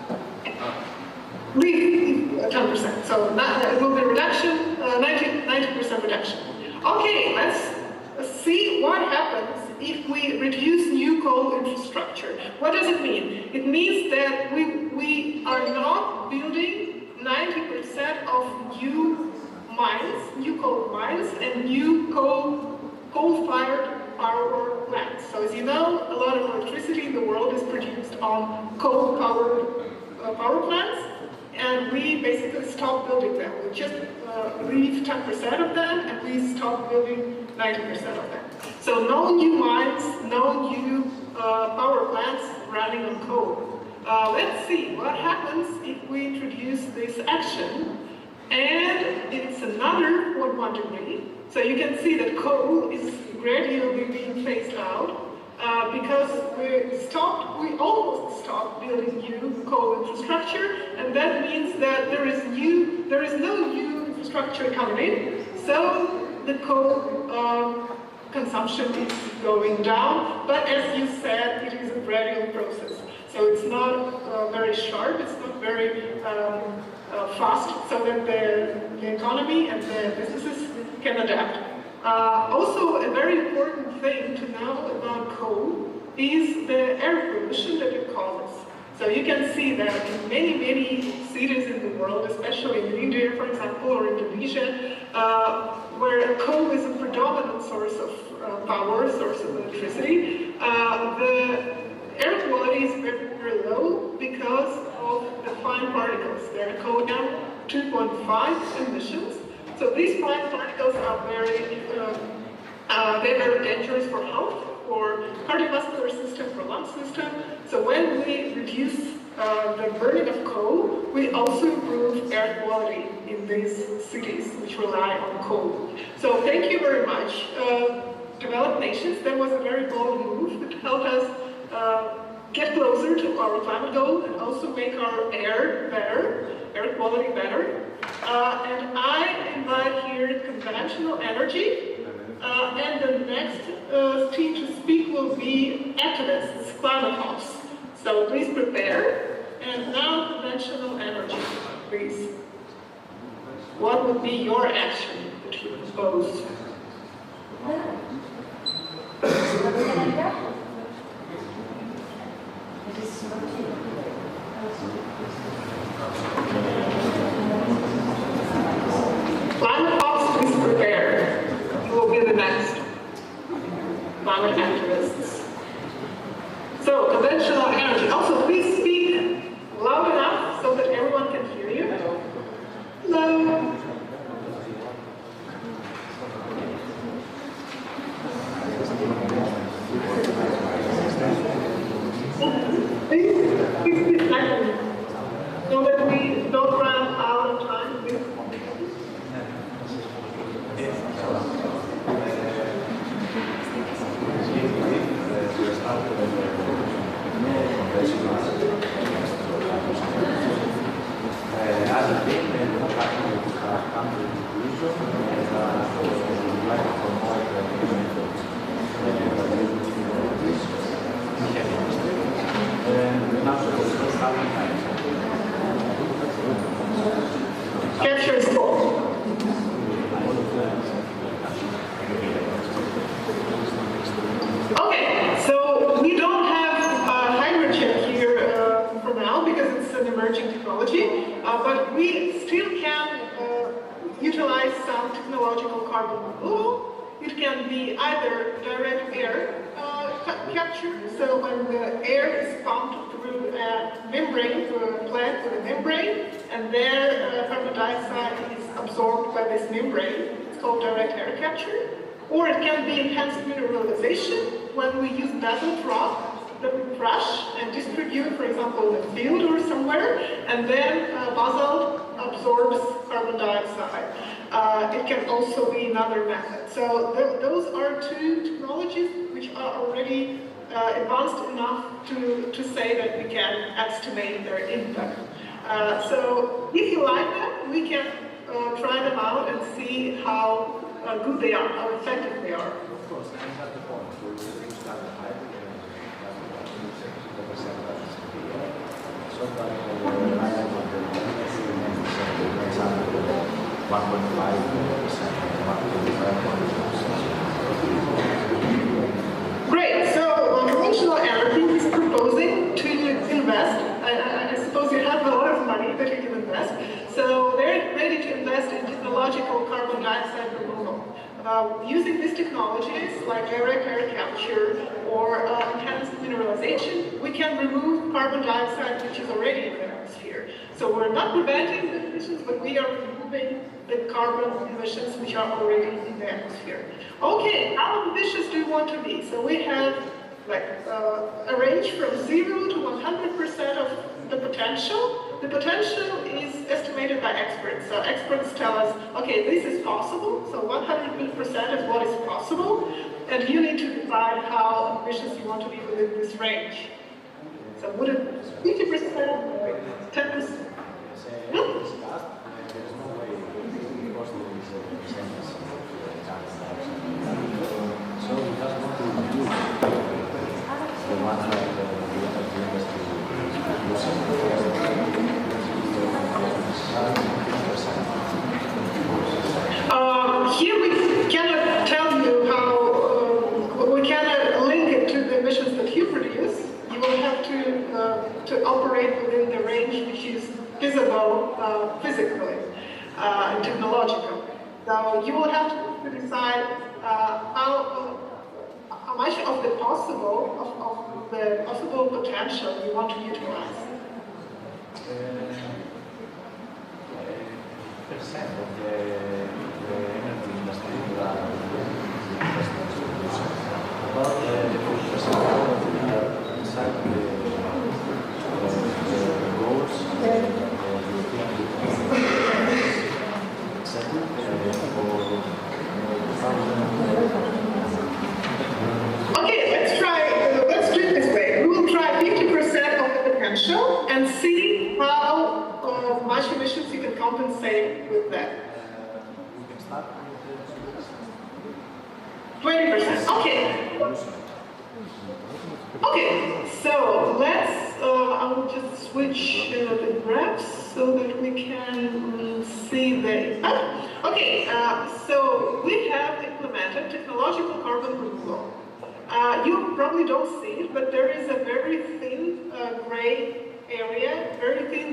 Leave 10%. So it will be reduction, 90% reduction. Okay, let's see what happens if we reduce new coal infrastructure. What does it mean? It means that we are not building 90% of new mines, new coal mines, and new coal-fired power plants. So as you know, a lot of electricity in the world is produced on coal-powered power plants, and we basically stop building them. We just leave 10% of them, and we stop building 90% of them. So no new mines, no new power plants running on coal. Let's see what happens if we introduce this action. And it's another 1 degree. So you can see that coal is gradually being phased out because we almost stopped building new coal infrastructure, and that means that there is no new infrastructure coming in. So the coal consumption is going down, but as you said, it is a gradual process. So it's not very sharp, it's not very fast, so that the economy and the businesses can adapt. Also, a very important thing to know about coal is the air pollution that it causes. So you can see that in many, many cities in the world, especially in India, for example, or Indonesia, where coal is a predominant source of power, source of electricity, the air quality is very, very low because of the fine particles. They're called now 2.5 emissions. So these fine particles are they're very dangerous for health, for cardiovascular system, for lung system. So when we reduce the burning of coal, we also improve air quality in these cities which rely on coal. So thank you very much. Developed nations, that was a very bold move. It helped us get closer to our climate goal and also make our air better, air quality better. And I invite here conventional energy. And the next team to speak will be activists, climate hops. So please prepare. And now conventional energy, please. What would be your action that you propose? Climate hops, please prepare. You will be the next climate activists. So, conventional energy. Also, please speak loud enough so that everyone can hear you. Hello. Please speak nicely so that we don't run out of time. Please. Capture score. Okay, so we don't have hydrogen here for now because it's an emerging technology, but we still can utilize some technological carbon removal. It can be either direct air capture, so when the air is pumped through a membrane, through a plant with a membrane, and there carbon dioxide is absorbed by this membrane. It's called direct air capture. Or it can be enhanced mineralization when we use basalt rock that we crush and distribute, for example, in a field or somewhere, and then basalt absorbs carbon dioxide. It can also be another method. So those are two technologies which are already advanced enough to say that we can estimate their impact. So if you like them, we can try them out and see how good they are, how effective they are. Of course, and at the point where we start the hydrogen, Great. So conventional energy is proposing to invest. I suppose you have a lot of money that you can invest. So they're ready to invest in technological carbon dioxide removal. Using these technologies like direct air capture or enhanced mineralization, we can remove carbon dioxide which is already in the atmosphere. So we're not preventing the emissions, but we are removing the carbon emissions which are already in the atmosphere. Okay, how ambitious do you want to be? So we have like a range from 0 to 100% of the potential. The potential is estimated by experts. So experts tell us, okay, this is possible. So 100% is what is possible. And you need to decide how ambitious you want to be within this range. So would it 50%, 10%? So we just want to reduce the one that the industry Here we cannot tell you how, we cannot link it to the emissions that you produce. You will have to operate within the range which is feasible physically and technological. So you will have to decide how much of the possible potential you want to utilize. Percent of the energy industry that investments produce. About 50% of the inside the goals and the European settled for 2000. Okay, let's do it this way. We will try 50% of the potential and see how much emissions you can compensate with that. 20%, okay. Okay, so let's, I will just switch the graphs so that we can see the impact. Okay, so we have implemented technological carbon removal. You probably don't see it, but there is a very thin gray area, very thin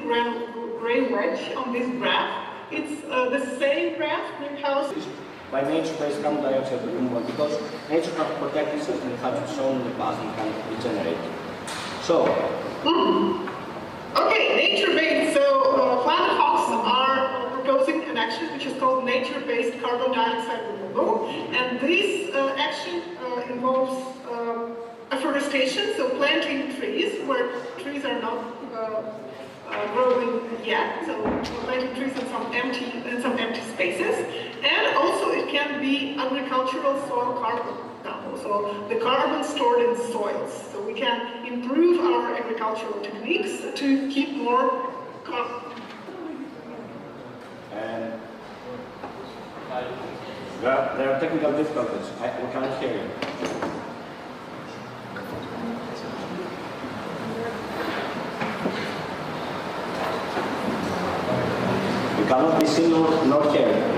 gray wedge on this graph. It's the same graph, greenhouse. By nature-based carbon dioxide removal, because nature can protect itself and has shown in the past and can regenerate. So, okay, nature-based. So, Planet Hawks are proposing an action which is called nature-based carbon dioxide removal, and this action involves afforestation, so planting trees where trees are not growing yet, so planting trees in some empty spaces, and also it can be agricultural soil carbon. So the carbon stored in soils. So we can improve our agricultural techniques to keep more carbon. There are technical difficulties. We cannot hear you. You cannot be seen nor heard.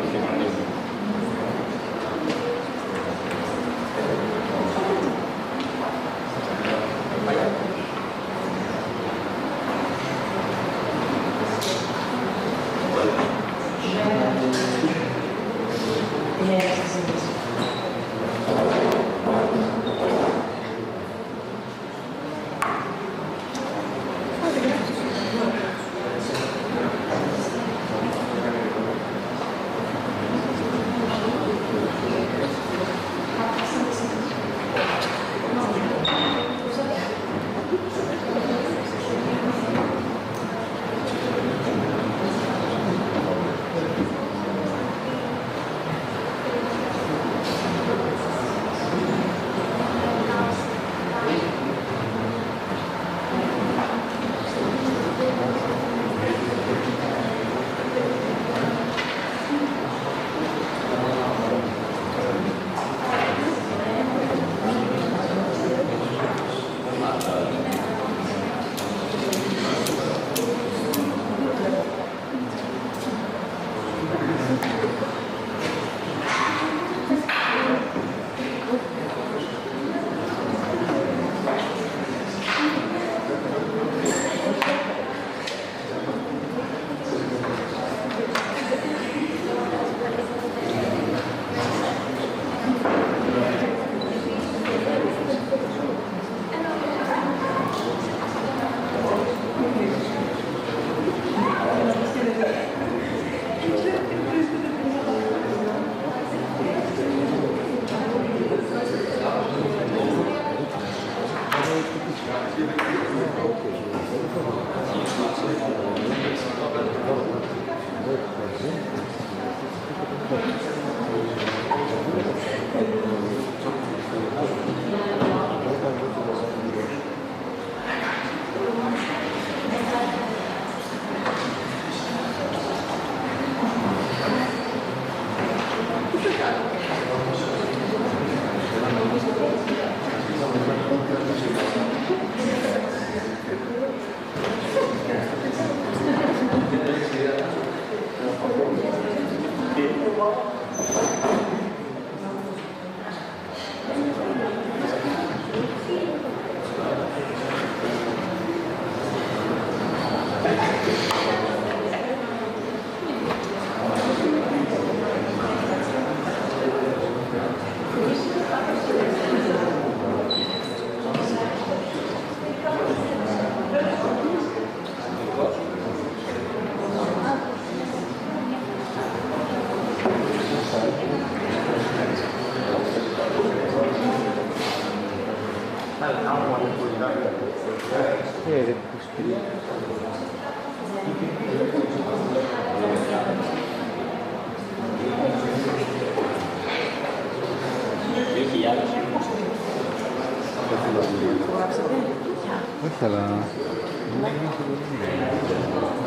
Όχι, αλλά...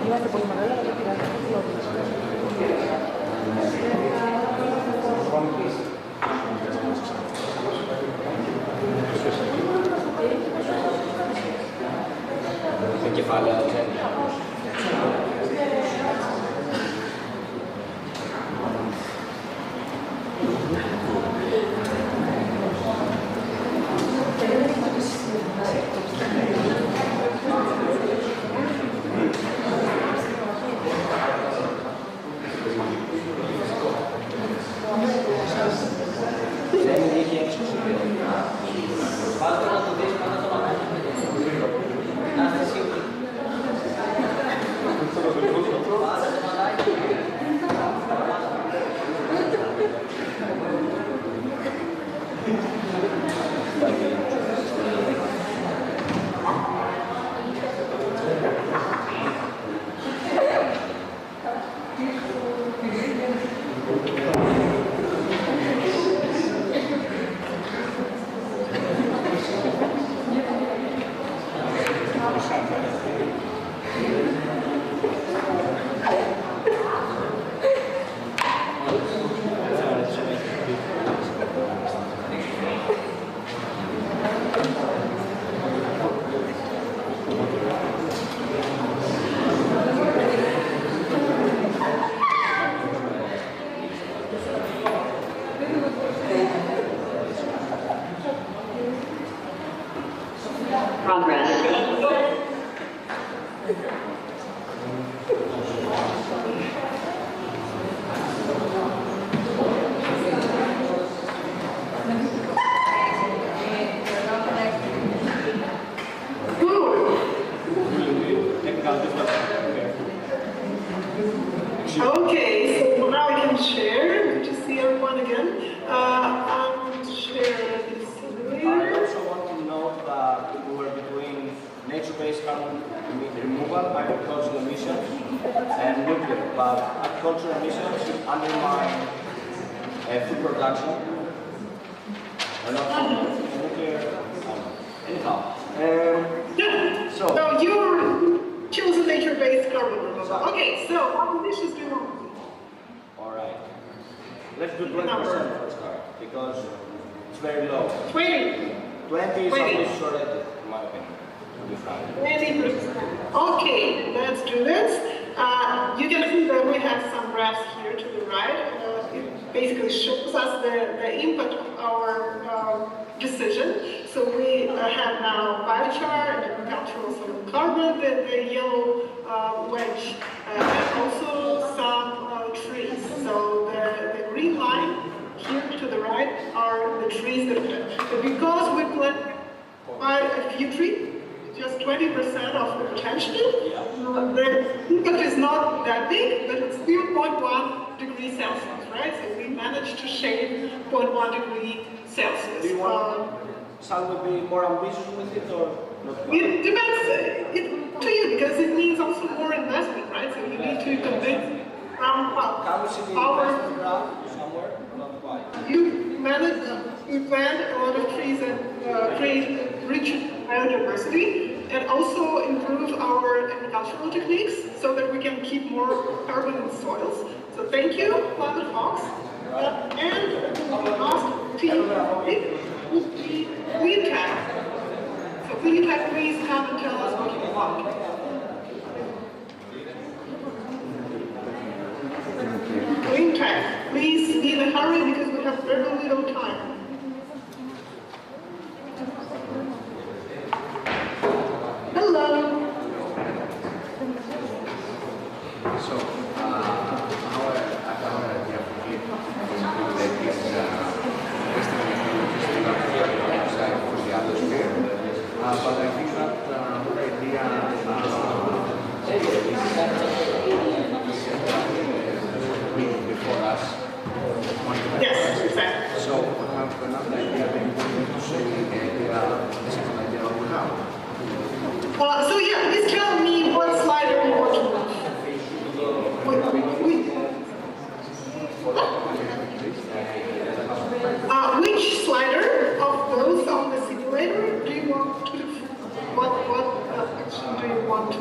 Είμαστε πολύ μεγάλα, αλλά δεν πειράζει. Το κεφάλαιο του Τζένι. Okay, so now I can share. Good to see everyone again. And share this here. I also want to note that we were between nature-based carbon removal, agricultural emissions, and nuclear. But agricultural emissions undermine food production. Or not nuclear. Anyhow. So you choose a nature-based carbon removal. Okay, so how ambitious do you want to be? Alright. Let's do 20% for a start, because it's very low. 20. 20 is ambitious already, in my opinion. 20%. Okay, let's do this. You can see that we have some graphs here to the right. It basically shows us the impact of our decision. So we have now biochar and agricultural soil carbon, the yellow wedge, and also some trees. So the green line here to the right are the trees that we have. But because we planted quite a few trees, just 20% of the potential, the impact is not that big, but it's still 0.1 degrees Celsius, right? So we managed to shave 0.1 degree Celsius. Do you want, shall we be more ambitious with it, or It depends to you, because it means also more investment, right? So you need to convince Can we see the investment graph somewhere? Not quite. You plant a lot of trees and create rich biodiversity, and also improve our agricultural techniques so that we can keep more carbon in soils. So thank you, Climate Fox. And the last team would be Green Tech. So Green Tech, please come and tell us what you want. Green Tech, please be in a hurry because we have very little time. Hello. So, our idea for it is testing technologies to outside from the atmosphere. But I think that our idea before us. Yes, exactly. So, we have another idea that we want to say the second idea that we have. So yeah, please tell me what slider you want to move. Which slider of those on the simulator do you want to? What action do you want to?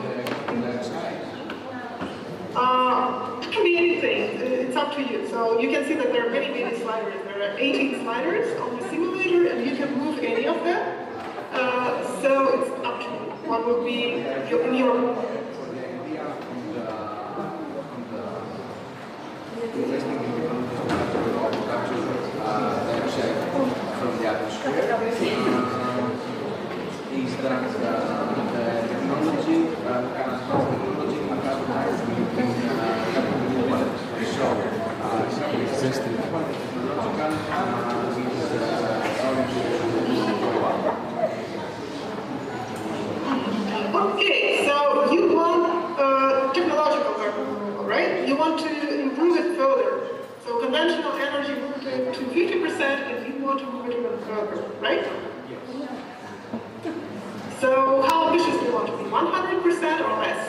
It can be anything. It's up to you. So you can see that there are many sliders. There are 18 sliders on the simulator, and you can move any of them. So it's up to you. What would be your Investing in technologies to capture dioxide from the atmosphere is that the technology can enhance technology and capitalize in renewable. So, okay, so you want technological carbon removal, right? You want to improve it further. So conventional energy moved it to 50%, and you want to move it even further, right? So how ambitious do you want to be? 100% or less?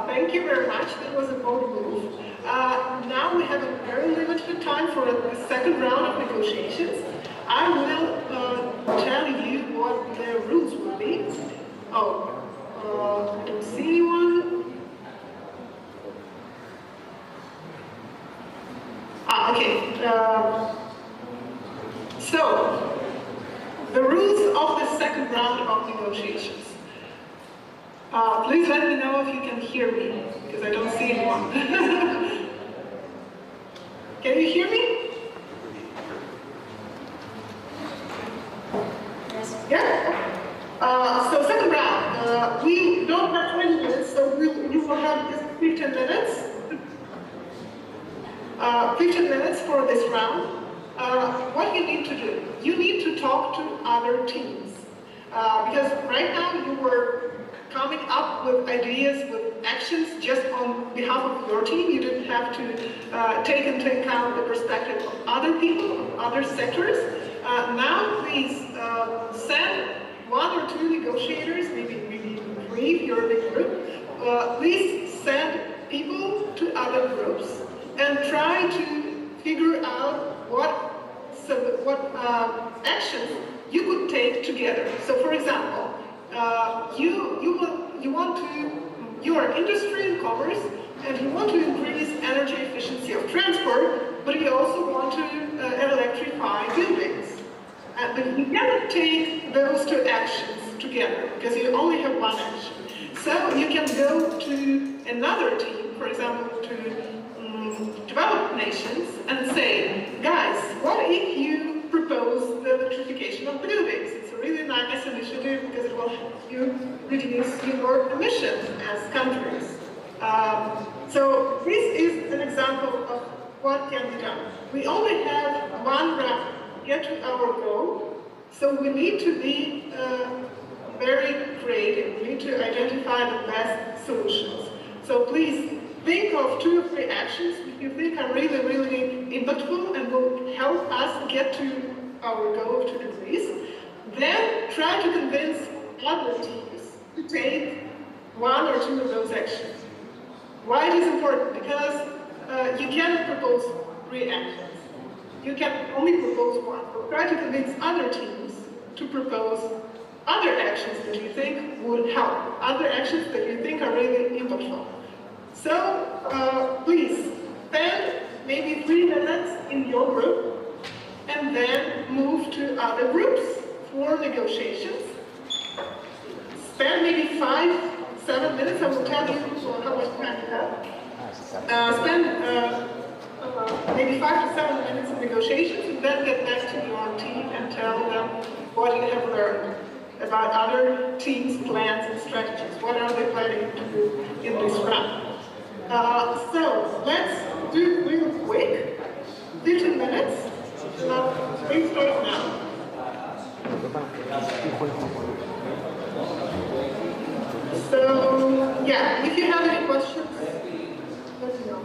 Thank you very much. That was a bold move. Now we have a very limited time for the second round of negotiations. I will tell you what the rules will be. I don't see anyone. Okay. So, the rules of the second round of negotiations. Please let me know if you can hear me, because I don't see anyone. Can you hear me? Yeah? So second round, we don't have 20 minutes, so you will have just 15 minutes. 15 minutes for this round. What you need to do, you need to talk to other teams. Because right now you were coming up with ideas, with actions just on behalf of your team. You didn't have to take into account the perspective of other people, other sectors. Now please send one or two negotiators, maybe three if you're a big group. Please send people to other groups and try to figure out what actions you could take together. So, for example, you are industry and commerce, and you want to increase energy efficiency of transport, but you also want to electrify buildings. But you cannot take those two actions together because you only have one action. So you can go to another team, for example, to developed nations, and say, guys, what if you propose the electrification of buildings? It's a really nice initiative because it will help you reduce your emissions as countries. So this is an example of what can be done. We only have one round to get to our goal, so we need to be very creative. We need to identify the best solutions. So please think of 2 or 3 actions which you think are really, really impactful and will help us get to our goal of 2 degrees. Then try to convince other teams to take 1 or 2 of those actions. Why it is important? Because you cannot propose 3 actions. You can only propose 1. So try to convince other teams to propose other actions that you think would help, other actions that you think are really impactful. So please spend maybe 3 minutes in your group and then move to other groups for negotiations. Spend maybe 5-7 minutes, I will tell you how much time you have. Spend maybe 5 to 7 minutes in negotiations, and then get back to your team and tell them what you have learned about other teams' plans and strategies. What are they planning to do in this round? So let's do real quick, 15 minutes. Please start now. So, yeah, if you have any questions, let me know.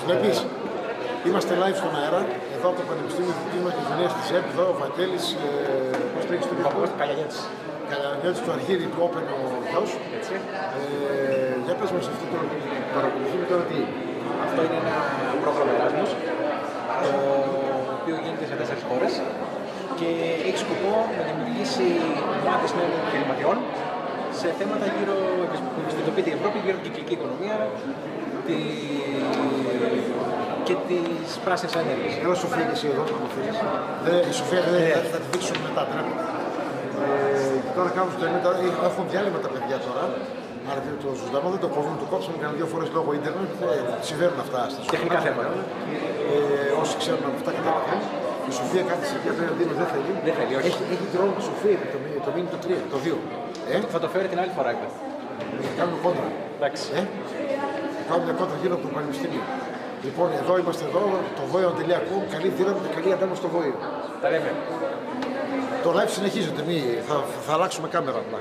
Βλέπεις, είμαστε live στον αέρα, εδώ από το Πανεπιστήμιο Δυτήμα και Κοινωνίας της ΕΠ, εδώ ο Βαγγέλης, πώς λέγεις το Παππούς, Καλιανιώτης του Αρχίδη του Open House. Για πες μας αυτό το παρακολουθούμε τώρα τι. Αυτό είναι ένα πρόγραμμα Erasmus, το οποίο γίνεται σε 4 χώρες και έχει σκοπό να δημιουργήσει ομάδες νέων επιχειρηματιών σε θέματα γύρω που ευαισθητοποιείται η Ευρώπη, γύρω από την κυκλική οικονομία και τις πράσινες ενέργειες. Έλα Σοφία και εσύ εδώ, αν θέλεις. Η Σοφία θα τη δείξουμε μετά, τρέπεται. Τώρα κάνουμε στο ίντερνετ, έχουν διάλειμμα τα παιδιά τώρα. Άρα το ζωντανό δεν το κόβουν, το κόψαμε κανένα 2 φορές λόγω ίντερνετ. Συμβαίνουν αυτά στα σχολεία. Τεχνικά θέματα. Όσοι ξέρουν από αυτά καταλαβαίνουν. Η Σοφία κάτι σε ποια πέρα δίνει, δεν θέλει. Δεν θέλει, όχι. Έχει τρόπο η Σοφία, το μείνει το 3, το 2. Θα το φέρει την άλλη φορά. Κάνουμε κόντρα. Εντάξει. Κάνουμε μια κόντρα γύρω από το Πανεπιστήμιο. Λοιπόν, εδώ είμαστε εδώ, το voion.com, καλή δύναμη και καλή αντάμωση στο Voion. Τα λέμε. Το live συνεχίζεται, θα αλλάξουμε κάμερα απλά.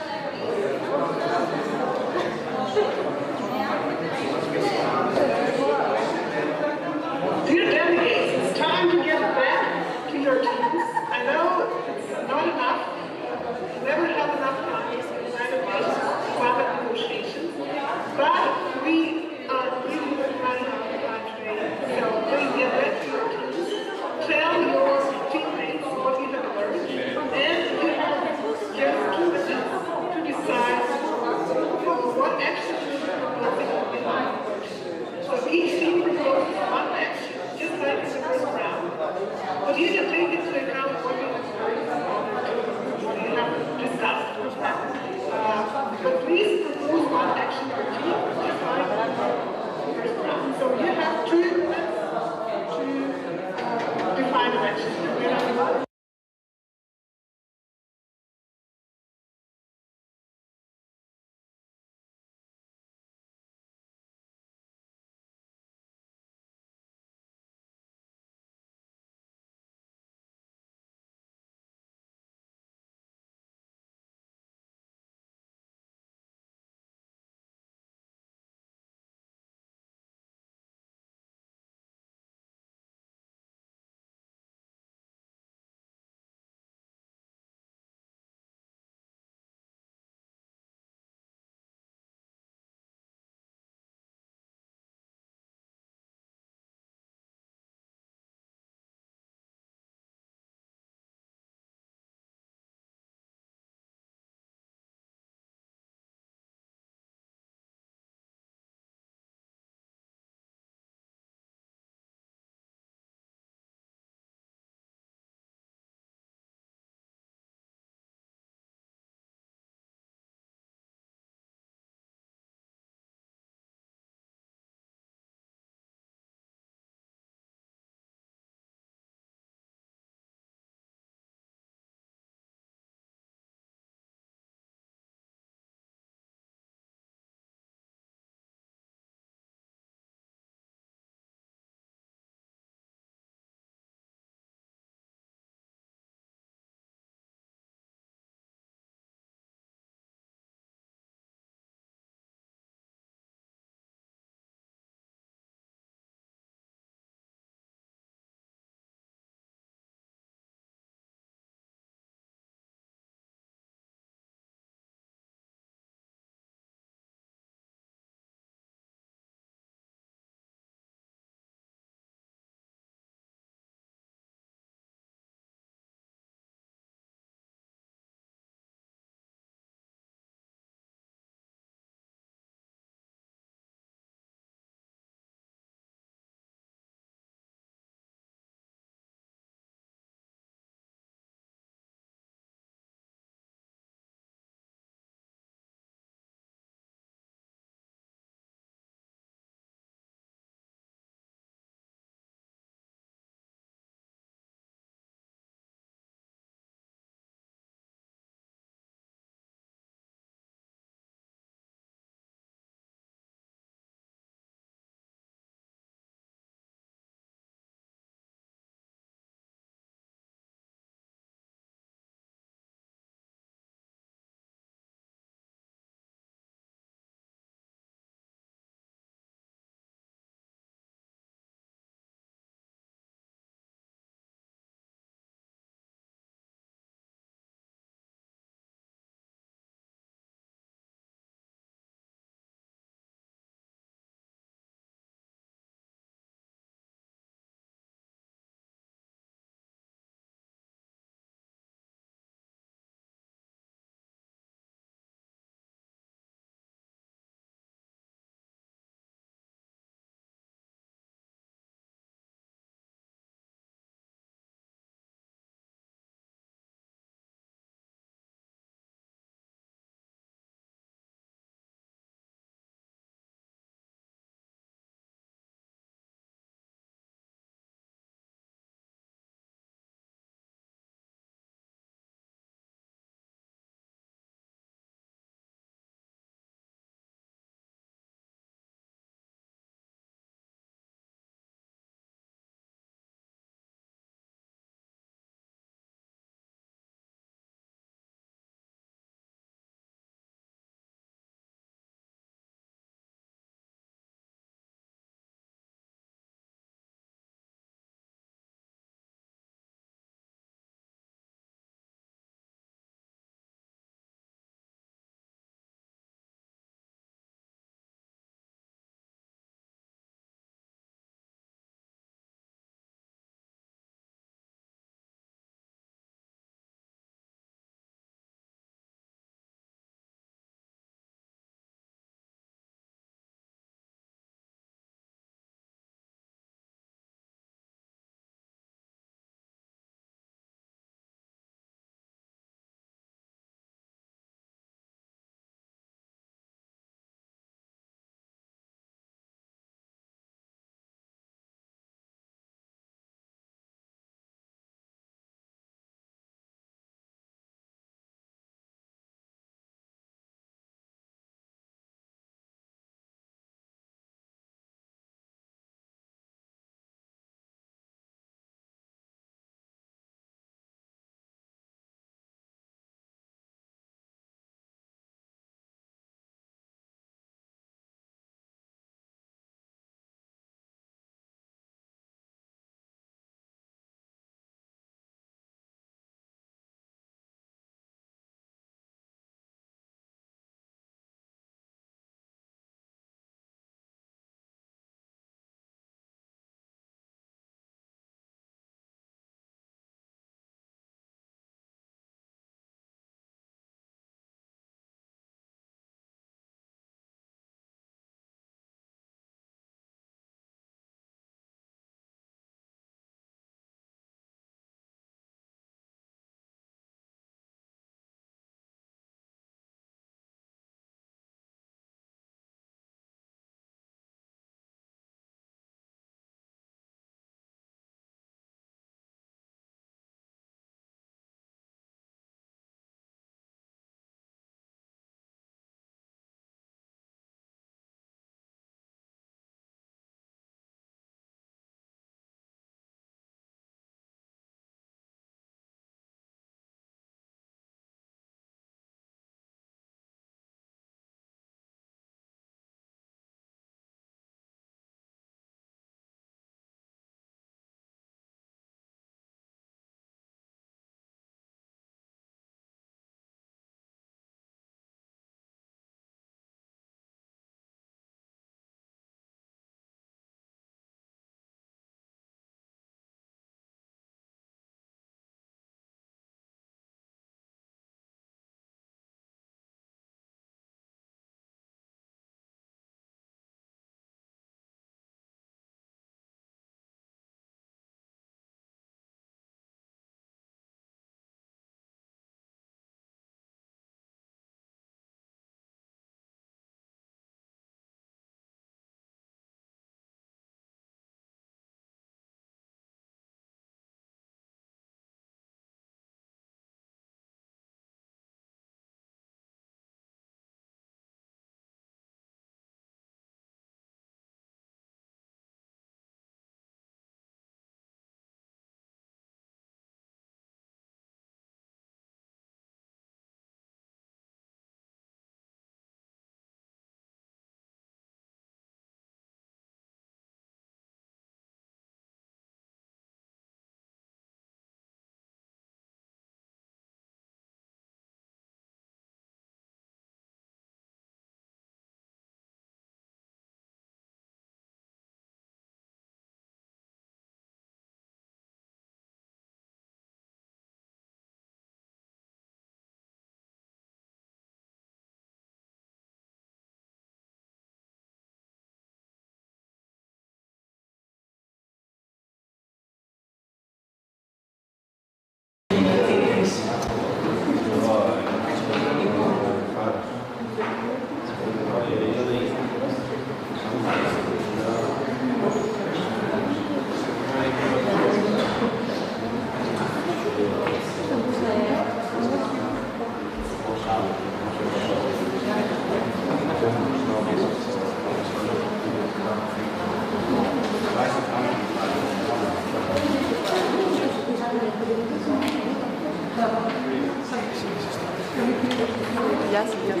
Γεια σου, γεια σου.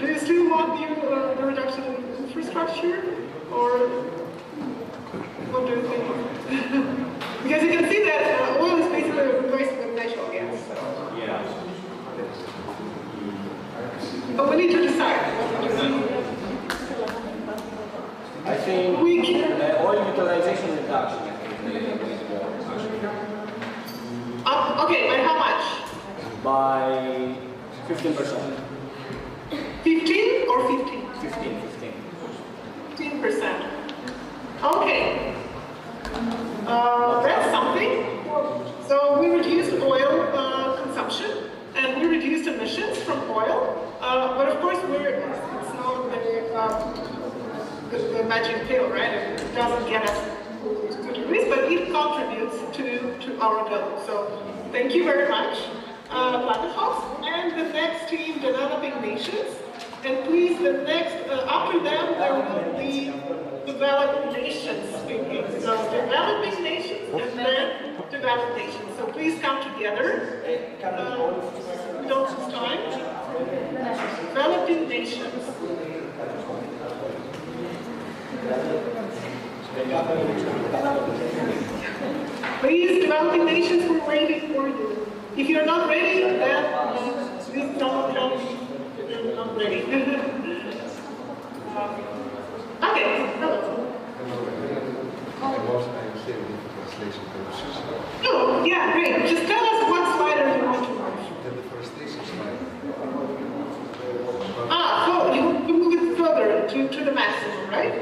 Do you still want the reduction in infrastructure, or what do you think? Because you can see that oil is basically replaced with natural gas. So. Yeah. But we need to decide what to do. I think oil utilization reduction okay, by how much? By 15%. 15 or 15? 15%. 15%. Okay. That's something. So we reduced oil consumption and we reduced emissions from oil. But of course, it's not the magic pill, right? It doesn't get us to degrees, but it contributes to our goal. So thank you very much, Plattenhouse. And the next team, Developing Nations. And please, the next, after them, there will be Developed Nations speaking. So Developing Nations and then Developed Nations. So please come together. We don't lose time. Developing Nations. Please, Developing Nations, we're waiting for you. If you're not ready, then please don't tell me you're not ready. Okay, hello. Oh, yeah, great. Just tell us what slider you want to watch. So you move it further to the maximum, right?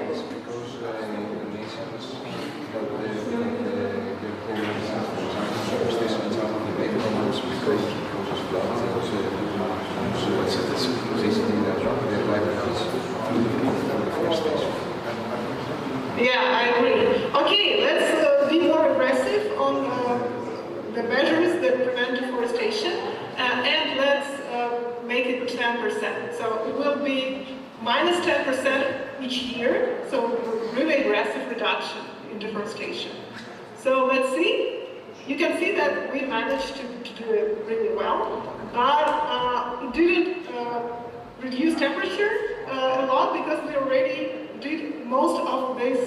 Yeah, I agree. Okay, let's be more aggressive on the measures that prevent deforestation, and let's make it 10%. So it will be minus 10% each year, so really aggressive reduction in deforestation. So let's see. You can see that we managed to do it really well, but it didn't reduce temperature a lot because we already did most of this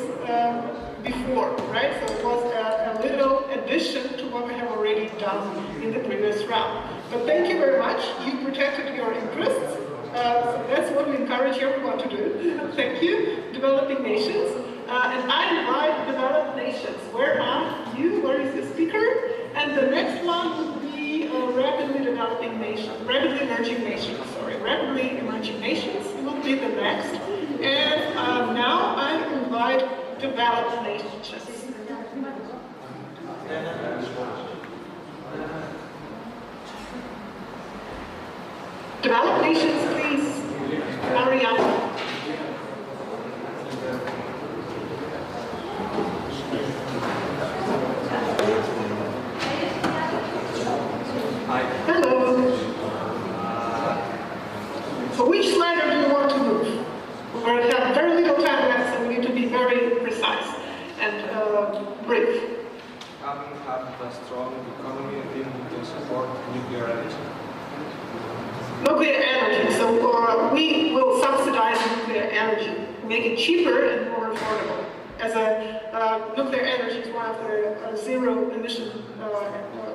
before, right? So it was a little addition to what we have already done in the previous round. But thank you very much. You protected your interests. That's what we encourage everyone to do. Thank you, Developing Nations. And I invite Developed Nations. Where are you? Where is the speaker? And the next one would be Rapidly Developing Nations, Rapidly Emerging Nations, sorry. Rapidly Emerging Nations will be the next. And now I invite Developed Nations. Developed Nations, please hurry up. Hello. So which slider do you want to move? We have very little time left, so we need to be very precise and brief. Having had a strong economy, I think we can support nuclear energy. Nuclear energy. So we will subsidize nuclear energy, make it cheaper and more affordable. As nuclear energy is one of the zero-emission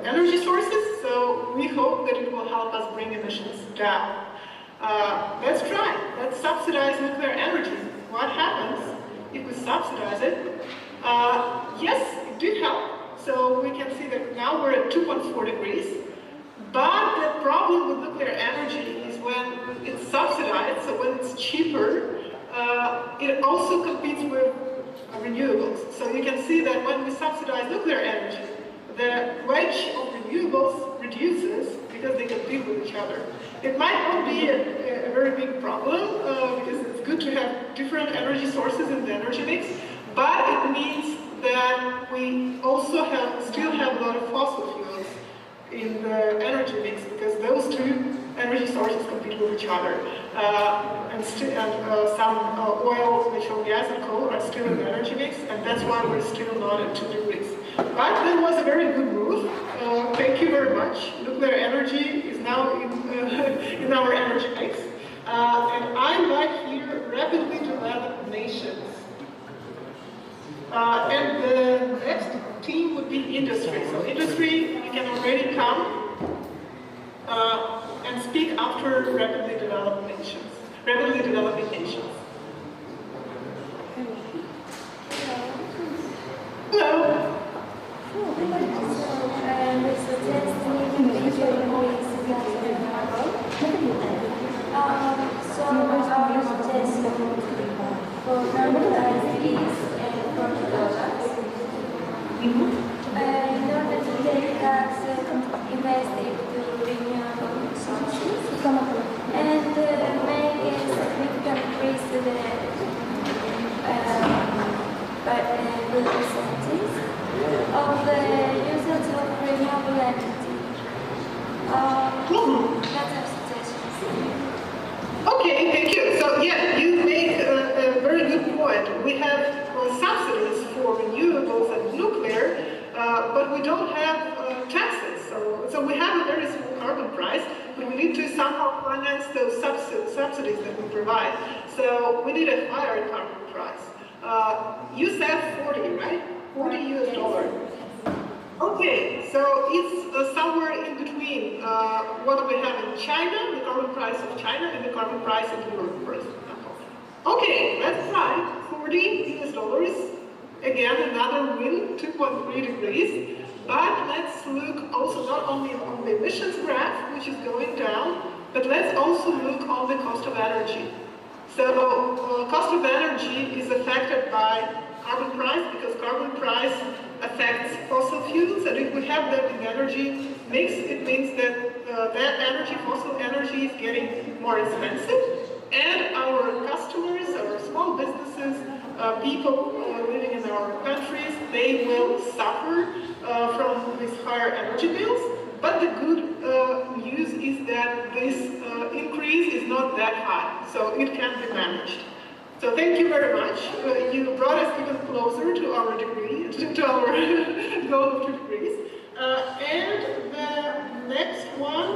energy sources, so we hope that it will help us bring emissions down. Let's try. Let's subsidize nuclear energy. What happens if we subsidize it? Yes, it did help. So we can see that now we're at 2.4 degrees. But the problem with nuclear energy is when it's subsidized, so when it's cheaper, it also competes with renewables. So you can see that when we subsidize nuclear energy, the wedge of renewables reduces because they compete with each other. It might not be a very big problem because it's good to have different energy sources in the energy mix, but it means that we also still have a lot of fossil fuels in the energy mix because those two energy sources compete with each other. And some oil, natural gas, and coal are still in the energy mix, and that's why we're still not at 2 degrees. But that was a very good move. Thank you very much. Nuclear energy is now in our energy mix. And I like here rapidly developed nations. And the next team would be industry. So industry, you can already come and speak after rapidly developing nations. Hello. In order to take tax invested to renewable sources and make a significant increase to the percentages of the usage of renewable energy. That's our suggestions. Okay, thank you. So yeah, you make a very good point. We have subsidies for renewables and nuclear, but we don't have taxes. So we have a very small carbon price, but we need to somehow finance those subsidies that we provide. So we need a higher carbon price. You said 40, right? $40 US. Okay, so it's somewhere in between what we have in China, the carbon price of China, and the carbon price of Europe, for example. Okay, let's try $40 US. Again, another win, 2.3 degrees. But let's look also not only on the emissions graph, which is going down, but let's also look on the cost of energy. So cost of energy is affected by carbon price because carbon price affects fossil fuels, and if we have them in the energy mix, it means that that energy, fossil energy, is getting more expensive, and our customers, our small businesses, people living in our countries, they will suffer from these higher energy bills. But the good news is that this increase is not that high, so it can be managed. So thank you very much. You brought us even closer to our degree, to our goal of 2 degrees. And the next one,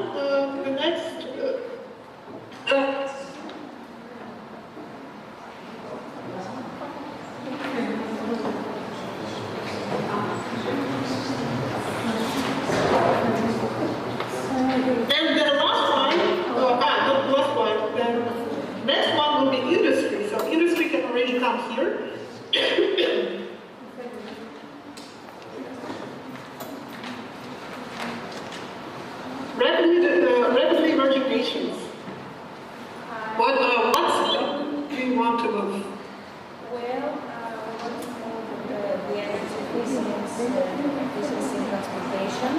and the last one, the next one will be industry. So industry can already come here. Rapidly emerging nations. What do you want to move? Well, what is called the energy efficiency in transportation.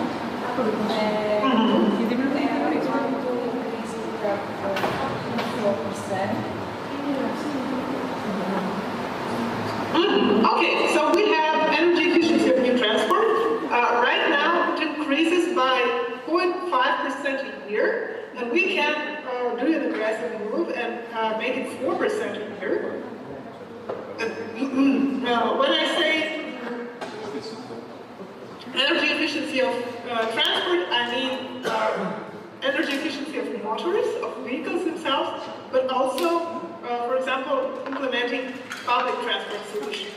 We want to increase it up 4%. Okay, so we have energy efficiency of new transport. Right now, it increases by 0.5% a year, and we can do an aggressive move and make it 4% a year. When I say energy efficiency of transport, I mean energy efficiency of motors, of vehicles themselves, but also, for example, implementing public transport solutions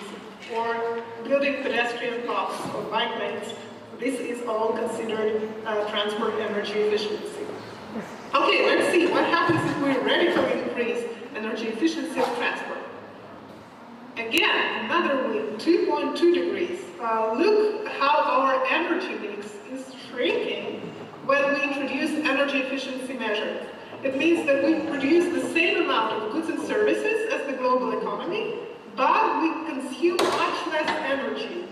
or building pedestrian paths or bike lanes. This is all considered transport energy efficiency. Okay, let's see what happens if we radically increase energy efficiency of transport. Again, another win, 2.2 degrees. Look how our energy mix is shrinking when we introduce energy efficiency measures. It means that we produce the same amount of goods and services as the global economy, but we consume much less energy,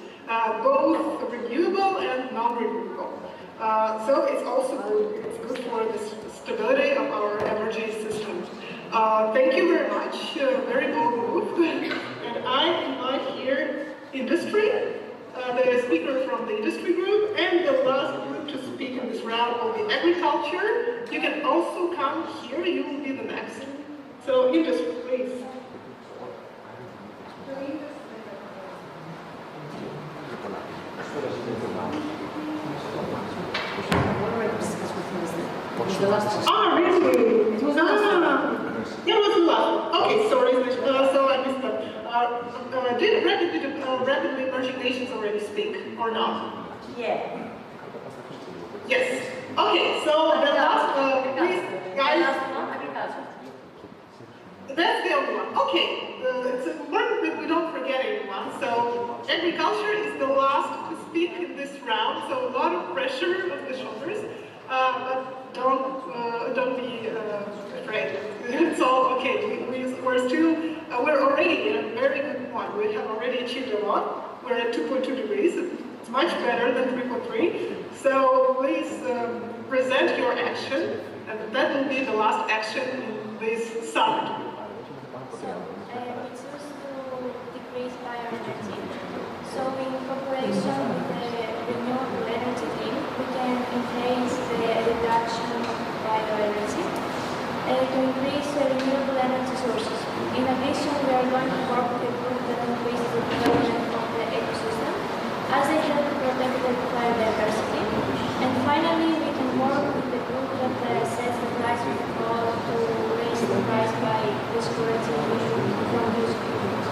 both renewable and non-renewable. So it's also good. It's good for the stability of our energy system. Thank you very much. Very bold move. And I invite here industry, the speaker from the industry group, and the last group to speak in this round will be agriculture. You can also come here. You will be the next. So industry, please. Really? It was the last. It was the last. Okay, sorry. So I missed that. Did rapidly emerging nations already speak or not? Yeah. Yes. Okay, so the last, please, guys. That's the only one. Okay, it's important that we don't forget anyone. So agriculture is the last to speak in this round, so a lot of pressure on the shoulders. But don't be afraid. It's all okay. We're already at a very good point. We have already achieved a lot. We're at 2.2 degrees. It's much better than 3.3. So please present your action, and that will be the last action in this summit. So, we choose to decrease bioenergy. So, in cooperation with the renewable energy team, we can enhance the reduction of bioenergy to increase renewable energy sources. In addition, we are going to work with a group that increases the development of the ecosystem as they help protect the biodiversity. And finally, we can work with the group that sets the price of the coal to raise the price by discouraging from using fuels.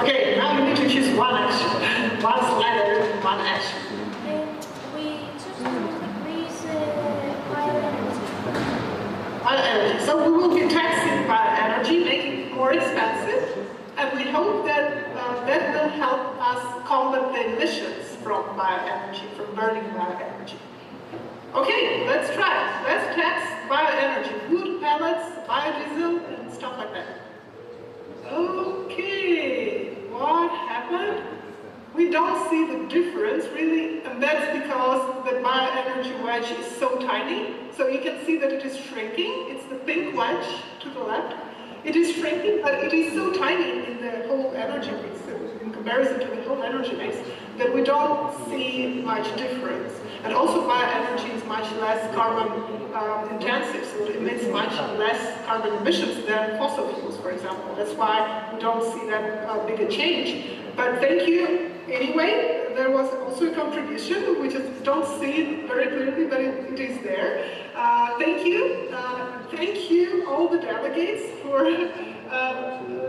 Okay, now you need to choose one action. One slider, one action. We choose to decrease bioenergy. Bioenergy. So we will be taxing bioenergy, making it more expensive, and we hope that that will help us combat the emissions from bioenergy, from burning bioenergy. Okay, let's try it. Let's tax bioenergy, wood pellets, biodiesel, and stuff like that. Okay, what happened? We don't see the difference really, and that's because the bioenergy wedge is so tiny. So you can see that it is shrinking. It's the pink wedge to the left. It is shrinking, but it is so tiny in the whole energy mix, in comparison to the whole energy mix, that we don't see much difference. And also bioenergy is much less carbon intensive, so it emits much less carbon emissions than fossil fuels, for example. That's why we don't see that big a change. But thank you anyway. There was also a contribution. We just don't see it very clearly, but it is there. Thank you. Thank you, all the delegates, for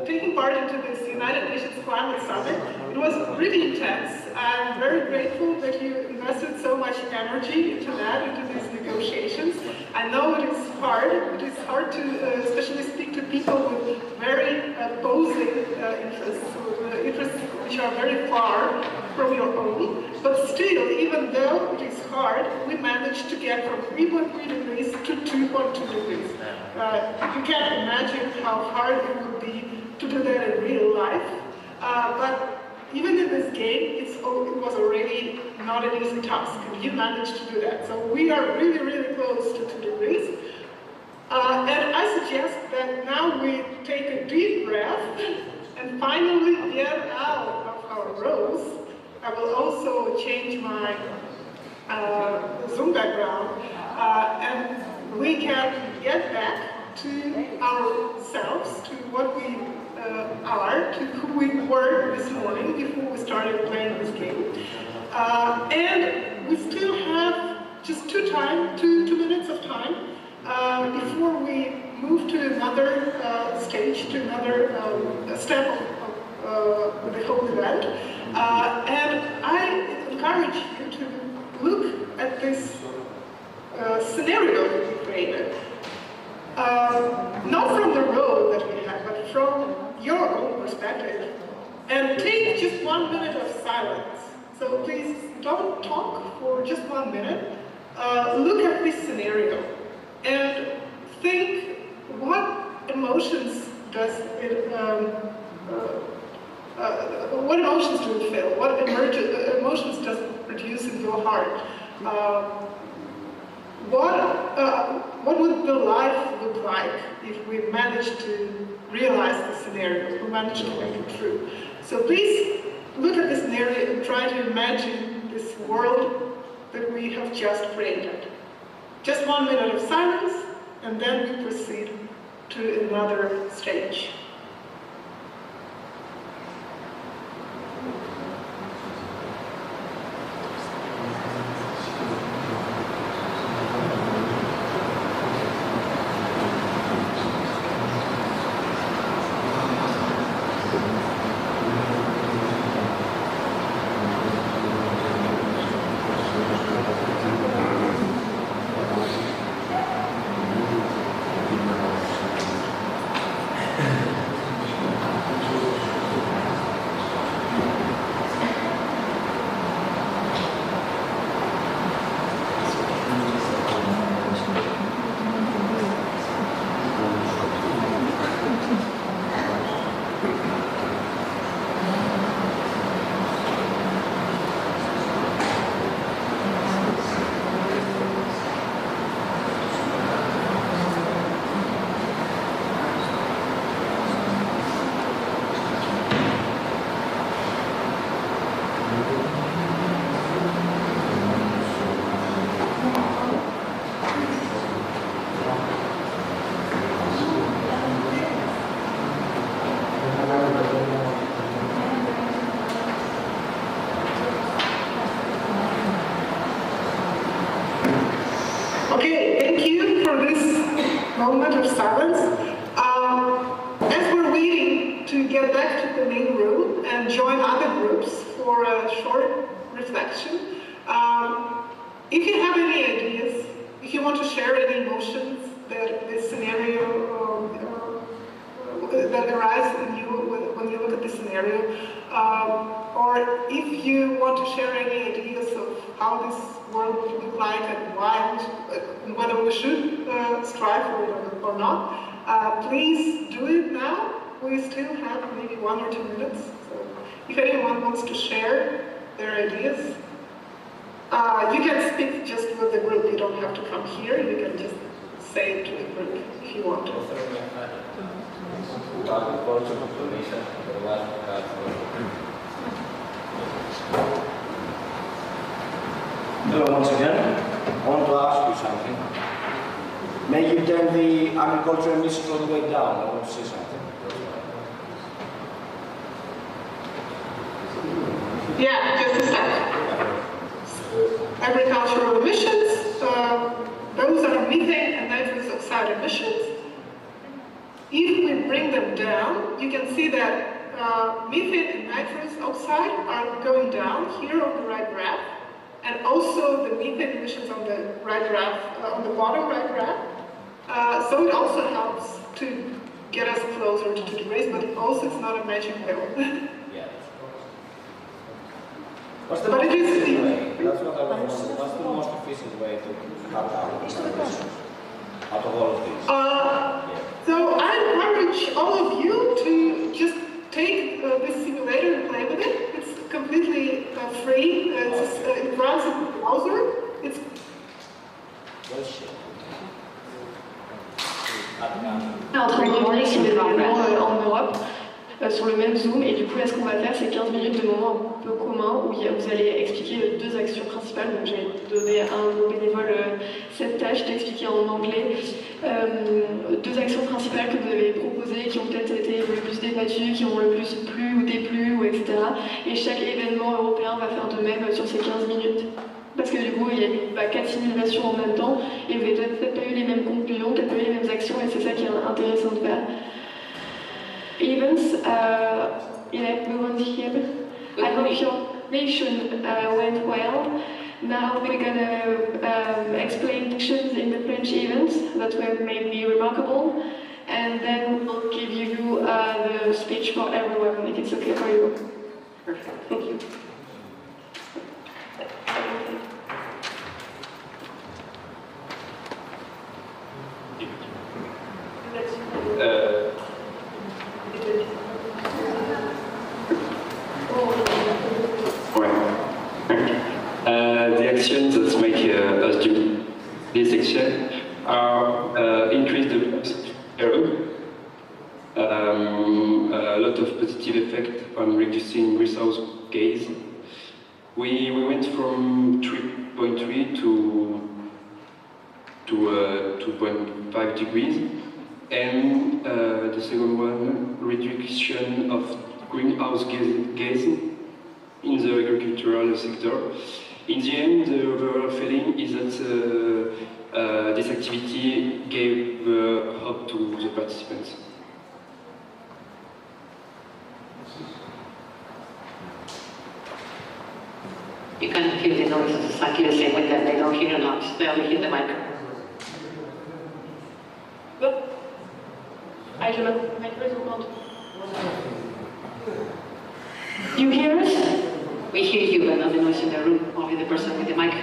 taking part into this United Nations Climate Summit. It was really intense. I'm very grateful that you invested so much energy into that, into these negotiations. I know it is hard. It is hard to especially speak to people with very opposing interests, interests which are very far from your own. But still, even though it is hard, we managed to get from 3.3 degrees to 2.2 degrees. You can't imagine how hard it would be to do that in real life. But even in this game, it was already not an easy task, and you managed to do that. So we are really, really close to 2 degrees. And I suggest that now we take a deep breath and finally get out of our rows. I will also change my Zoom background, and we can get back to ourselves, to what we are, to who we were this morning before we started playing this game. And we still have just two minutes of time before we move to another stage, to another step of the whole event. And I encourage you to look at this scenario that we created. Not from the road that we have, but from your own perspective. And take just 1 minute of silence. So please don't talk for just 1 minute. Look at this scenario and think, what emotions does it, what emotions do it feel? What emotions does it produce in your heart. What would the life look like if we managed to realize the scenario, if we managed to make it true? So please look at the scenario and try to imagine this world that we have just created. Just 1 minute of silence, and then we proceed to another stage. Okay, thank you for this moment of silence. As we're waiting to get back to the main room and join other groups for a short reflection, if you have any ideas, if you want to share any emotions that this scenario that arise in you when you look at this scenario, or if you want to share any ideas of how this world would look like and why, whether we should strive for it or not, please do it now. We still have maybe 1 or 2 minutes. So if anyone wants to share their ideas, you can speak just with the group. You don't have to come here. You can just say it to the group if you want to. Hello once again. I want to ask you something. May you turn the agricultural emissions all the way down. I want to say something. Yeah, just a sec. Agricultural emissions, those are methane and nitrous oxide emissions. If we bring them down, you can see that methane and nitrous oxide are going down here on the right graph, and also the methane emissions on the right graph, on the bottom right graph. So it also helps to get us closer to the race, but also it's not a magic pill. What's the most efficient way? That's what I was wondering. What's the most efficient way to cut down emissions out of all of these? So I encourage all of you to just take this simulator and play with it. It's completely free. It runs in the browser. It's en train de demander si les événements en Europe sur le même Zoom, et du coup là ce qu'on va faire c'est 15 minutes de moments un peu communs où vous allez expliquer 2 actions principales. Donc j'ai donné à un de nos bénévoles cette tâche d'expliquer en anglais 2 actions principales que vous avez proposées, qui ont peut-être été le plus débattues, qui ont le plus plu ou déplu, ou etc. Et chaque événement européen va faire de même sur ces 15 minutes. Parce que du coup, il y a eu 4 simulations en même temps, et vous n'avez peut-être pas eu les mêmes conclusions, peut-être pas eu les mêmes actions, et c'est ça qui est intéressant de faire. Events, we want to hear. I hope your mission went well. Now we're going to explain actions in the French events that were maybe remarkable, and then we'll give you the speech for everyone, if it's okay for you. Perfect, thank you. The this section are increase the error, a lot of positive effect on reducing greenhouse gas. We went from 3.3 to 2.5 degrees, and the second one, reduction of greenhouse gas in the agricultural sector. In the end, the overall feeling is that this activity gave hope to the participants. You can hear the noises exactly the same way that they don't hear noise. They only hear the mic. You hear us? We hear you, but not the noise in the room, only the person with the mic.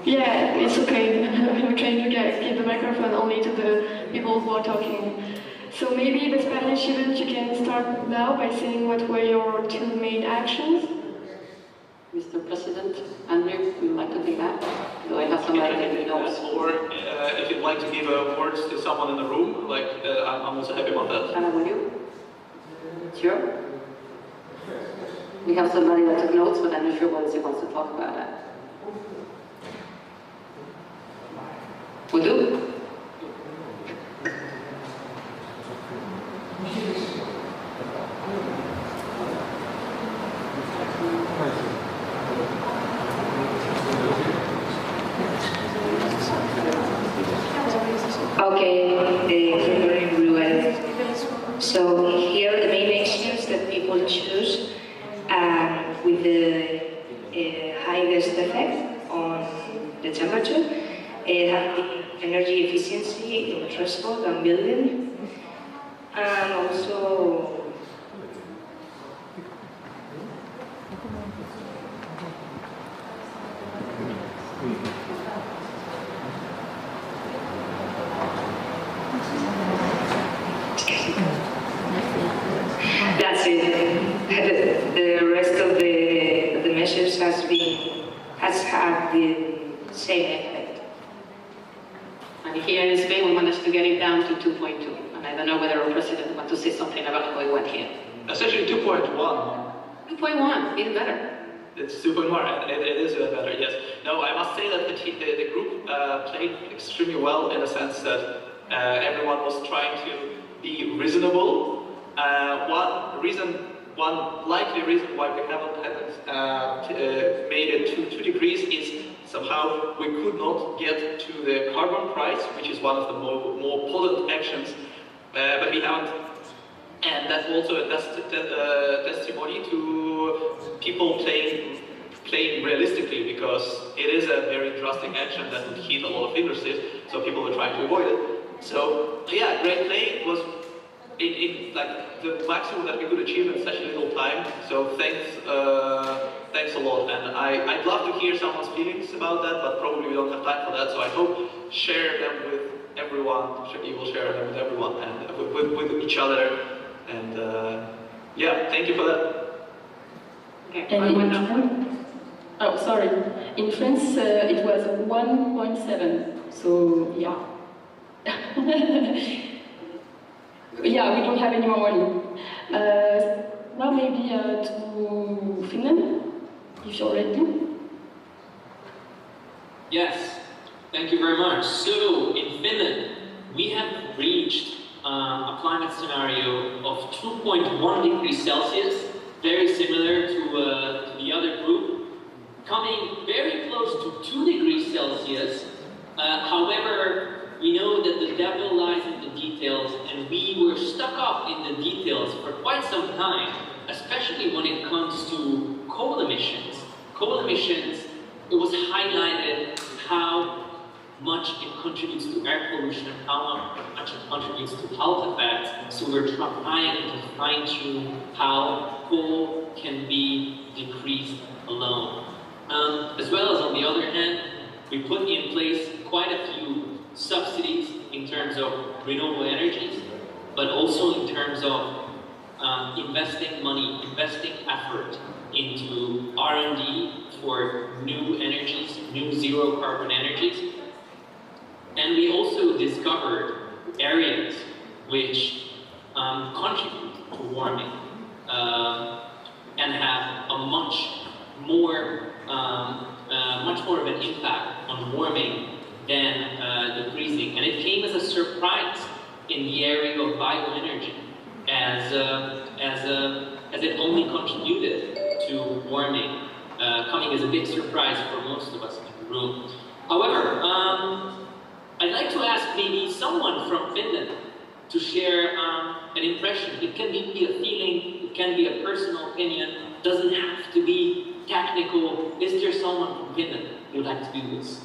Yeah, it's okay. I'm trying to give the microphone only to the people who are talking. So maybe the Spanish event, you can start now by saying what were your two main actions. Mr. President, Andrew, would you like to take that? Do I have somebody that knows? Or if you'd like to give words to someone in the room, like I'm also happy about that. Anna, will you? Sure. We have somebody that took notes, but I'm not sure what he wants to talk about that. Will do? Okay, everyone. So here are the main actions that people choose with the highest effect on the temperature. Have the energy efficiency in transport and building, and also that's it. The rest of the measures has had the same effect. And here in Spain, we managed to get it down to 2.2. And I don't know whether our president wants to say something about how it went here. It's actually 2.1. 2.1, even better. It's 2.1, it is better, yes. No, I must say that the group played extremely well in the sense that everyone was trying to be reasonable. One likely reason why we haven't made it to 2 degrees is somehow we could not get to the carbon price, which is one of the more potent actions, but we haven't. And that's also a testimony to people playing realistically, because it is a very drastic action that would hit a lot of industries, so people were trying to avoid it. So yeah, great play. It was like the maximum that we could achieve in such a little time. So thanks a lot. And I'd love to hear someone's feelings about that, but probably we don't have time for that. So I hope share them with everyone. You will share them with everyone and with each other. And yeah, thank you for that. Okay. Oh, sorry. In France, it was 1.7. So yeah. Yeah, we don't have any more money. Now maybe to Finland, if you're ready. Yes, thank you very much. So in Finland, we have reached a climate scenario of 2.1 degrees Celsius, very similar to the other group, coming very close to 2 degrees Celsius. However, we know that the devil lies in the details, and we were stuck up in the details for quite some time, especially when it comes to coal emissions. Coal emissions, it was highlighted how much it contributes to air pollution, how much it contributes to health effects. So we're trying to fine-tune how coal can be decreased alone. As well as on the other hand, we put in place quite a few subsidies in terms of renewable energies, but also in terms of investing money, investing effort into R&D for new energies, new zero carbon energies. And we also discovered areas which contribute to warming and have a much more of an impact on warming than decreasing. And it came as a surprise in the area of bioenergy, as it only contributed to warming, coming as a big surprise for most of us in the room. However, I'd like to ask maybe someone from Finland to share an impression. It can be a feeling, it can be a personal opinion, it doesn't have to be technical. Is there someone from Finland who would like to do this?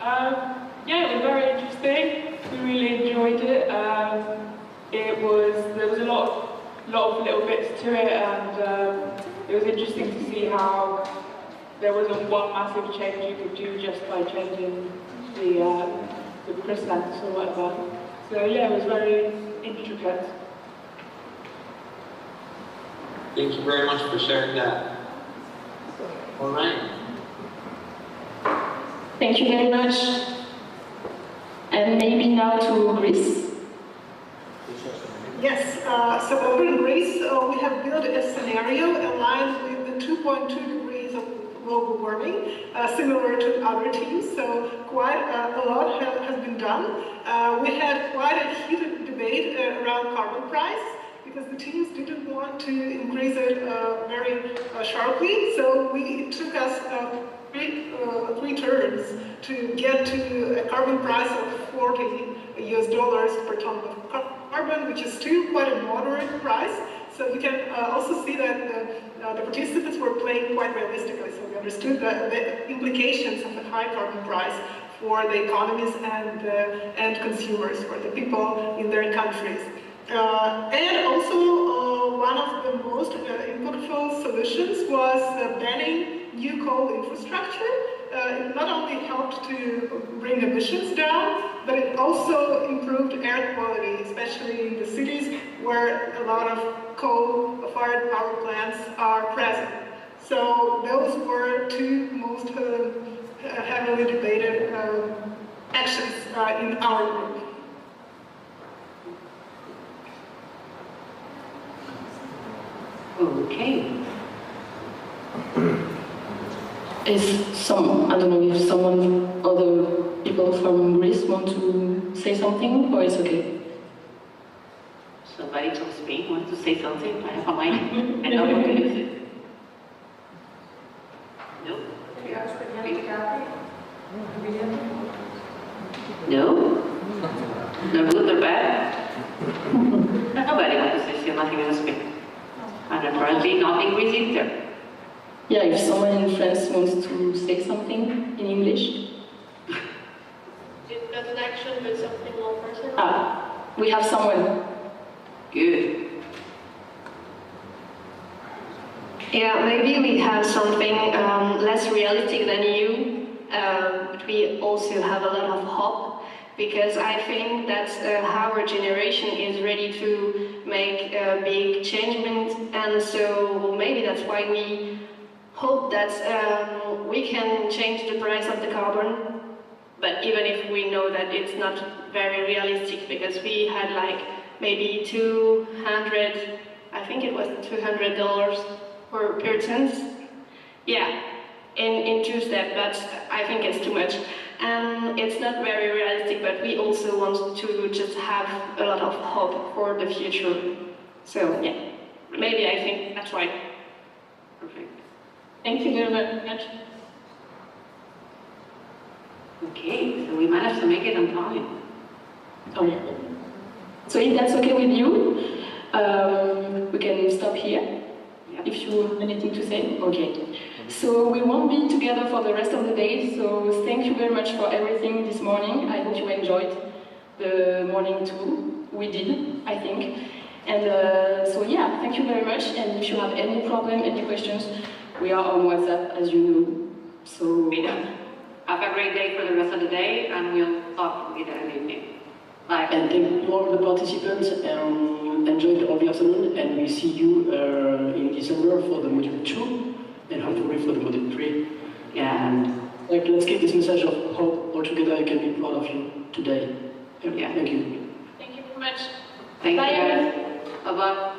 Yeah, it was very interesting. We really enjoyed it. There was a lot of little bits to it, and it was interesting to see how there wasn't one massive change you could do just by changing the percents or whatever. So yeah, it was very intricate. Thank you very much for sharing that. All right. Thank you very much. And maybe now to Greece. Yes, so over in Greece, we have built a scenario aligned with the 2.2 degrees of global warming, similar to other teams, so quite a lot has been done. We had quite a heated debate around carbon price, because the teams didn't want to increase it very sharply, so it took us three turns to get to a carbon price of $40 per ton of carbon, which is still quite a moderate price. So you can also see that the participants were playing quite realistically, so we understood the implications of a high carbon price for the economies and consumers, for the people in their countries. And also, one of the most impactful solutions was banning new coal infrastructure. It not only helped to bring emissions down, but it also improved air quality, especially in the cities where a lot of coal-fired power plants are present. So those were two most heavily debated actions in our group. Okay. I don't know if other people from Greece want to say something, or it's okay? Somebody from Spain wants to say something? I have a mic. I don't want to use it. No? No? No good or bad? Nobody wants to say nothing in Spain. And apparently not in Greece either. Yeah, if someone in France wants to say something in English. It's not an action, but something more personal. We have someone. Good. Yeah, maybe we have something less realistic than you, but we also have a lot of hope, because I think that our generation is ready to make a big change, and so maybe that's why we hope that we can change the price of the carbon, but even if we know that it's not very realistic, because we had like maybe $200, I think it was $200 per ton. Yeah, in 2 steps, but I think it's too much. And it's not very realistic, but we also want to just have a lot of hope for the future. So yeah, maybe I think that's right. Perfect. Thank you very much. Okay, so we managed to make it on time. Oh. So if that's okay with you, we can stop here. Yep. If you have anything to say, okay. So we won't be together for the rest of the day, so thank you very much for everything this morning. I hope you enjoyed the morning too. We did, I think. And so yeah, thank you very much, and if you have any problem, any questions, we are on WhatsApp, as you know. So have a great day for the rest of the day, and we'll talk later in the evening. Bye. And thank you all the participants, and enjoy the whole afternoon, and we see you in December for the module 2, and hopefully for the module 3. Yeah. And let's keep this message of hope altogether I can be proud of you today. Yeah. Thank you. Thank you very much. Thank Bye. you. Bye-bye.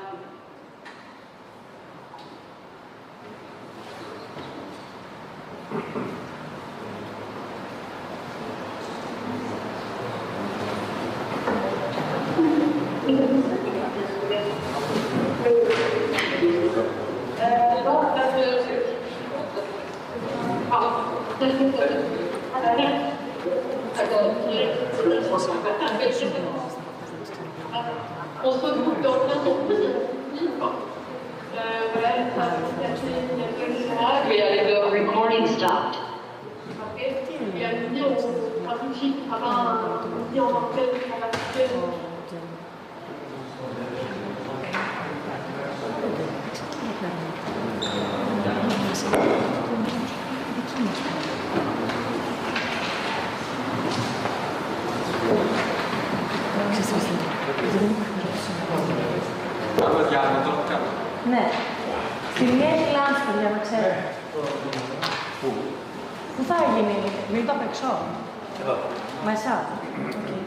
Recording stopped. Ναι. Στη μία έχει λάνς, παιδιά, να ξέρετε. Πού? Πού θα γίνει, μην το απ' έξω. Εδώ. Μέσα. Okay.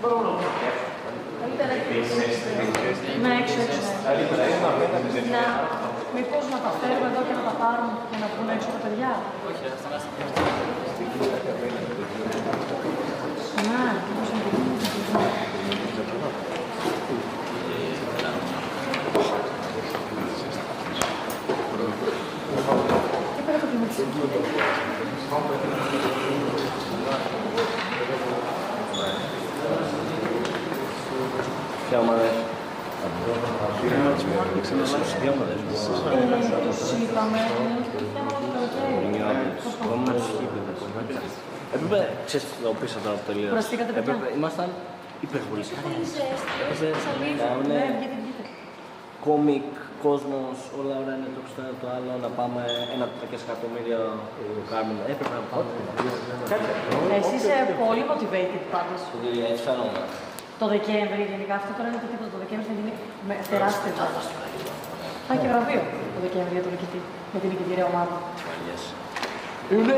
Μπορούμε να πούμε. Καλύτερα ναι, έξω. Να, μήπως να τα φέρουμε εδώ και να τα πάρουμε και να πούνε έξω τα παιδιά. Όχι, θα είμαστε. Να, πώς να το πούμε. Και πέρα το κλιματικό. Ποια ομάδα έχει? Ποια ομάδα έχει? Τους είπαμε, το θέμα του καλοκαίρι. Έπρεπε, ξέρεις, το πίσω τώρα που τελείωσε. Κουραστήκατε παιδιά. Ήμασταν υπερβολικά. Ναι, βγείτε. Κόμικ, κόσμος, όλα ωραία είναι το ξέρω το άλλο, να πάμε 1,4 εκατομμύρια κάνουμε. Έπρεπε να πάμε. Εσύ είσαι πολύ motivated πάντως. Έτσι φαίνομαι. Το Δεκέμβρη, γενικά αυτό τώρα είναι το τίποτα. Το Δεκέμβρη θα γίνει με τεράστια βάση. Θα έχει βραβείο το Δεκέμβρη για τον νικητή, με την νικητήρια ομάδα. Είναι.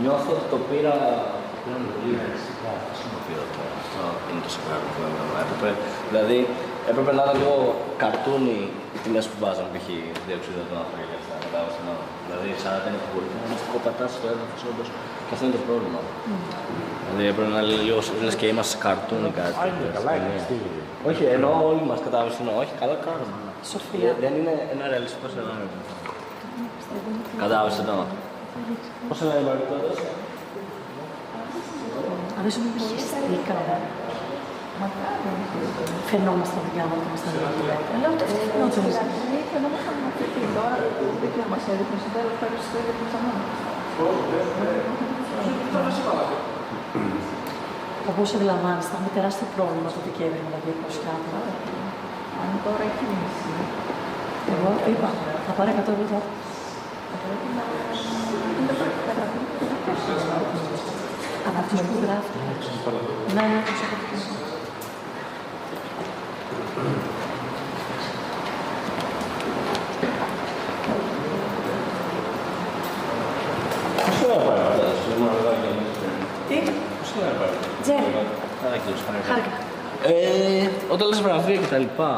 Νιώθω ότι το πήρα πλέον λίγο εξικά. Το πήρα τώρα. Αυτό είναι το σοκάρι που έπρεπε. Δηλαδή, έπρεπε να είναι λίγο καρτούνι οι τιμές που βάζαν, π.χ. διοξείδιο των άνθρωπων και αυτά. Δηλαδή, σαν να δεν είναι πολύ. Να μας κοπατάς στο έδαφος, όντως. Και αυτό είναι το πρόβλημα. Δηλαδή, έπρεπε να είναι λίγο λες και είμαστε καρτούνι κάτι. Καλά είναι. Όχι, ενώ όλοι μας κατάλαβες, όχι, καλά κάνουμε. Σοφία. Δεν είναι ένα ρεαλιστικό σενάριο. Κατάλαβες το νόημα. Πώς είναι η Μαρικότας? Αρέσουν οι πιεστήκαμε. Φαινόμαστε παιδιά μας και μας τα λέμε. Αλλά ούτε αυτή φαινόταν. Φαινόμαστε αυτή τώρα, δεν μας έδειχνε στο τέλος, πέρα στο ίδιο που Όπως αντιλαμβάνεστε, θα έχουμε τεράστιο πρόβλημα το Δεκέμβρη με τα 200 άτομα. Αν τώρα έχει μισή. Εγώ είπα, θα πάρει 100 ευρώ. Από αυτούς που γράφει. Ναι, τους έχω πει. Πώς είναι να πάρει αυτά, στο μαγαζάκι? Τι? Πώς είναι να πάρει? Τζέρι. Χάρηκα. Όταν λες βραβεία και τα λοιπά.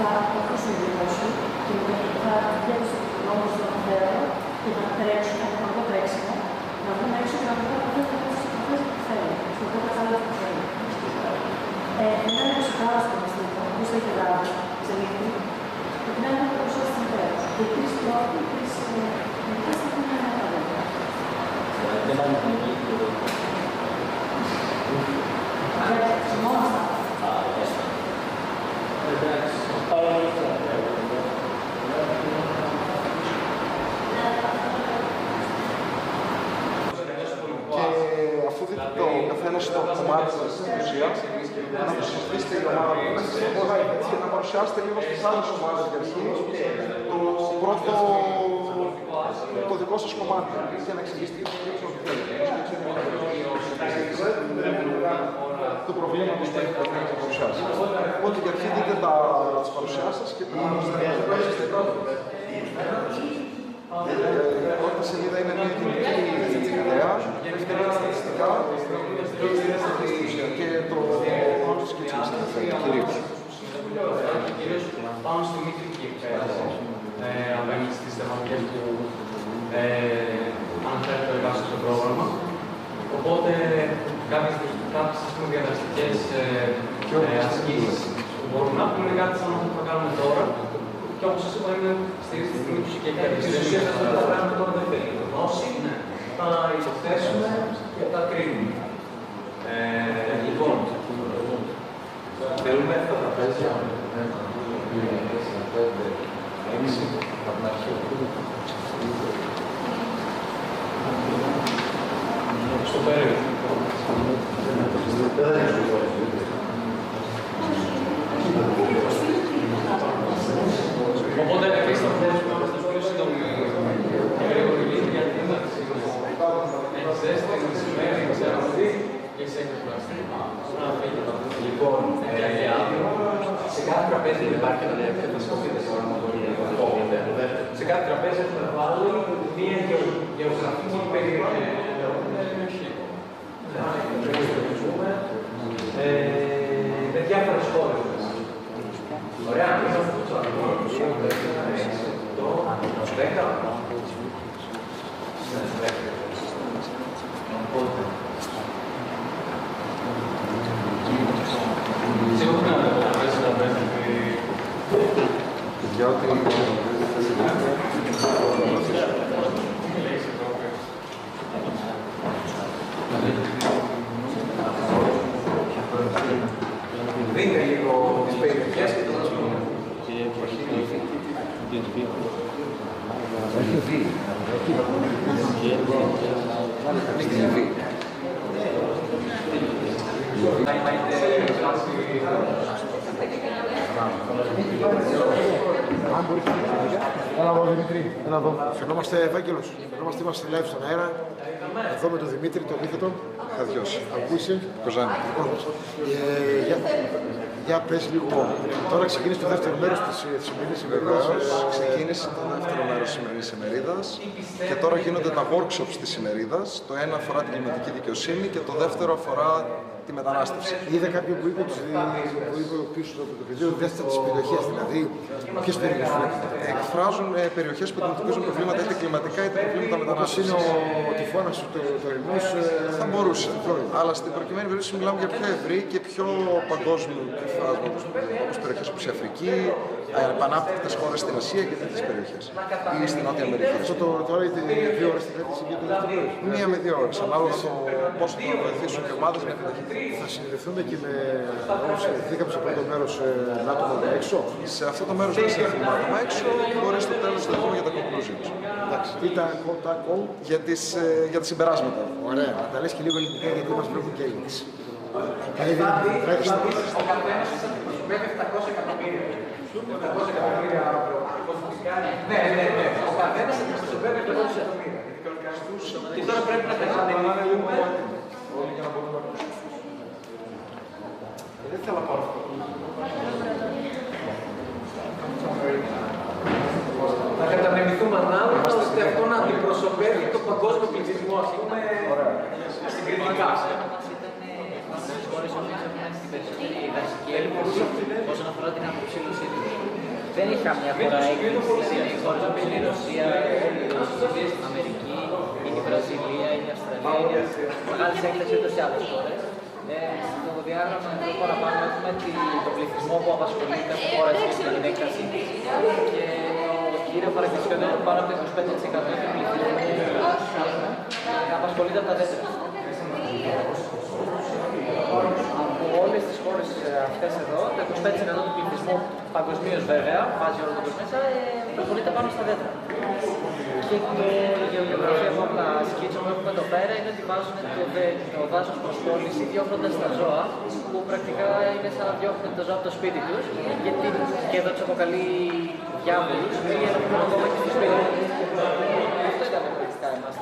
Θα αποφύγουν δημόσιο και θα βγαίνουν στο δρόμο στο θέατρο και θα τρέξουν, θα έχουν αργό τρέξιμο, να βγουν έξω και να βγουν από αυτό που θέλουν, στο οποίο κατάλαβα που θέλουν. Ένα είναι το σηκάρα στο μαστικό, που θα έχει γράφει, ξελίγνει, και την άλλη είναι το προσώπη στην πέρα. Και οι τρεις τρόποι, οι τρεις μερικές θα έχουν ένα παράδειγμα. Δεν είναι μαγική. Θυμόμαστε. Εντάξει. Και αφού δείτε το καθένας στο κομμάτι της ουσίας, να το συζητήσετε η ομάδα και να παρουσιάσετε λίγο στις άλλες ομάδες για αρχή το πρώτο, το δικό σας κομμάτι για να εξηγήσετε το προβλήματος που έχετε να παρουσιάσετε. Οπότε για αρχή δείτε τις παρουσιάσεις σας και τα η πρώτη σελίδα είναι μια γενική ιδέα, δεύτερη είναι στατιστικά και το πρώτο σκέψη κυρίως. Πάνω στη μητρική εκπαίδευση, απέναντι στις θεματικές που αναφέρεται βάσει στο πρόγραμμα. Οπότε κάποιες διαδραστικές ασκήσεις που μπορούμε να πούμε είναι κάτι σαν αυτό που θα κάνουμε τώρα. Και όπως σας είπα, είναι στη στιγμή του και εκπαίδευση. Αυτό που θα κάνουμε τώρα δεν θέλει γνώση, θα υποθέσουμε και θα κρίνουμε. Λοιπόν, θέλουμε τα τραπέζια. Από την αρχή. Στο περίπου. Οπότε εμείς θα μπορούσαμε να είμαστε πιο σύντομοι και γρήγοροι γιατί δεν έχει ζέστη, μεσημέρι, ξέρω τι και σε έχει κουραστεί. Λοιπόν, σε κάθε τραπέζι δεν υπάρχει ένα νέο και θα σκοπείτε σε όνομα του σε κάθε τραπέζι έχουμε βάλει μία γεωγραφική περιοχή. Με διάφορες χώρες. Ωραία, είμαστε στο αγώνα του 10. Οπότε. Σίγουρα να πέσει να πέσει για ό,τι δείτε λίγο τις περιοχές και το θα πούμε. Αν μπορείτε να έλα εδώ Δημήτρη, έλα εδώ. Φαινόμαστε Ευάγγελος, είμαστε live στον αέρα. Εδώ με τον Δημήτρη, τον επίθετο. Χαδιός. Πού είσαι? Κοζάνη. Για πες λίγο, τώρα ξεκίνησε το δεύτερο μέρος της σημερινής ημερίδας. Ξεκίνησε το δεύτερο μέρος της σημερινής ημερίδας και τώρα γίνονται τα workshops της ημερίδας. Το ένα αφορά την κλιματική δικαιοσύνη και το δεύτερο αφορά τη μετανάστευση. Είδα κάποιον που είπε πίσω από το πεδίο, δέστε τις περιοχές, δηλαδή ποιες περιοχές βλέπετε. Εκφράζουν περιοχές που αντιμετωπίζουν προβλήματα είτε κλιματικά είτε προβλήματα μετανάστευσης. Όπως είναι ο τυφώνας του Ελληνός. Θα μπορούσε. Αλλά στην προκειμένη περίπτωση μιλάμε για πιο ευρύ και πιο παγκόσμιο φάσματος, όπως περιοχές όπως η Αφρική, επανάπτυκτες χώρες στην Ασία και τέτοιες περιοχές. Ή στην Νότια Αμερική. Αυτό τώρα είναι 2 ώρες στην κρατήση και το δεύτερο. 1 με 2 ώρες, ανάλογα το πόσο θα βοηθήσουν οι ομάδες με την ταχύτητα. Θα συνδεθούμε και με όσοι συνδεθήκαμε στο πρώτο μέρος με άτομα έξω. Σε αυτό το μέρος δεν συνδεθούμε με άτομα έξω, χωρίς το τέλος να δούμε για τα conclusions. Εντάξει, τι τα call? Για τα συμπεράσματα. Ωραία, τα λες και λίγο ελληνικά γιατί μας βλέπουν και Έλληνες. Ο καθένας προσωπεύει 700 εκατομμύρια. 700 εκατομμύρια προσωπικά. Ναι. Ο καθένας προσωπεύει 700 εκατομμύρια. Και τώρα πρέπει να κατανεμηθούμε. Όλοι για να μπορούμε να ακούσουμε. Δεν θέλω να πάρω αυτό. Να κατανεμηθούμε ανάλογα ώστε αυτό να αντιπροσωπεύει το παγκόσμιο πληθυσμό, ας πούμε, συγκριτικά. Όσον αφορά την αποψήλωσή του, δεν έχει καμιά χώρα έκκληση. Οι χώρες όπως είναι η Ρωσία, η Αμερική, η Βραζιλία, η Αυστραλία, είναι μεγάλες έκκλησεις ούτως ή άλλες χώρες. Στο διάγραμμα εδώ παραπάνω έχουμε τον πληθυσμό που απασχολεί κάθε χώρα και την έκταση και το κύριο χαρακτηριστικό είναι ότι πάνω από το 25% του πληθυσμού απασχολείται από τα δέντρα. Από όλες τις χώρες αυτές εδώ, το 25% του πληθυσμού παγκοσμίως βέβαια, βάζει όλο τον κόσμο μέσα, απασχολείται πάνω στα δέντρα. Και η γεωγραφία που θα σκίτσουμε, που βλέπουμε εδώ πέρα είναι ότι βάζουν το δάσος προσπόληση διώχνοντας τα ζώα, που πρακτικά είναι σαν να διώχνουν τα ζώα από το σπίτι τους, γιατί και εδώ τους αποκαλεί διάβολους, ή έρχονται ακόμα και στο σπίτι τους. Αυτό ήταν πρακτικά εμάς.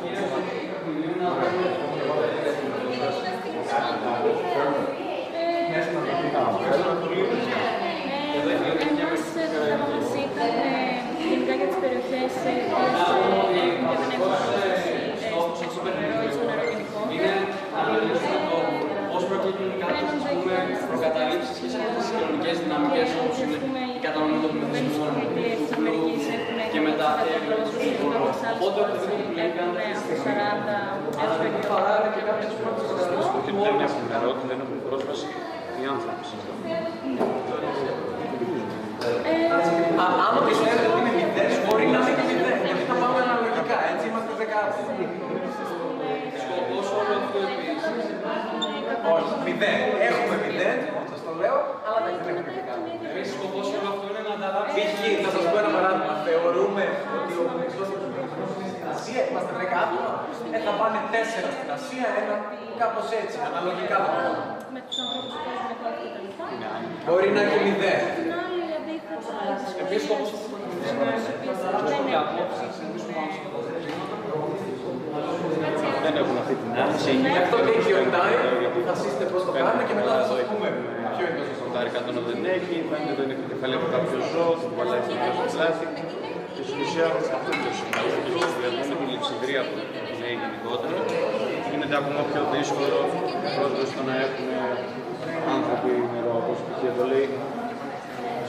Γενικά για τις περιοχές που δεν έχουν πρόσβαση στο νερό ή στο νερό γενικό. Πώς προκύπτουν κάποιες προκαταλήψεις και σε αυτές τις κοινωνικές δυναμικές όπως είναι η κατανομή των πληθυσμών και μετά οπότε οποιοδήποτε πλέον παράλληλα και κάποιες πρώτες καταστάσεις που έχουν μια νερό και δεν έχουν πρόσβαση οι άνθρωποι. Άμα πιστεύετε ότι είναι μηδέν, μπορεί να είναι και μηδέν, γιατί θα πάμε αναλογικά, έτσι είμαστε 10 Σκοπός όλο αυτό επίσης. Όχι, μηδέν. Έχουμε μηδέν, σας το λέω, αλλά δεν έχουμε κάτι. Επίσης, σκοπός όλο αυτό είναι να ανταλλάξουμε. Θα σας πω ένα παράδειγμα. Θεωρούμε ότι ο μισθός στην Ασία, είμαστε 10 άτομα, θα πάνε 4 στην Ασία, ένα κάπως έτσι, αναλογικά το πράγμα. Με τους ανθρώπους που παίζουν κάτω και τα λοιπά. Μπορεί να έχει μηδέν. Επίσης, σκοπός αυτό δεν έχουν αυτή την άφηση. Γι' αυτό λέει και ο Time, γιατί θα σύστε πώς το κάνουμε και μετά θα σας πούμε ποιο είναι το σωστό. Το αρικατόνο δεν έχει, φαίνεται εδώ είναι η κεφαλή από κάποιο ζώο, την κουβαλάει στην πλάτη. Και στην ουσία αυτό είναι το σημείο. Με τη λειψιδρία που λέει γενικότερα, γίνεται ακόμα πιο δύσκολο πρόσβαση στο να έχουν άνθρωποι νερό. Όπως εδώ λέει,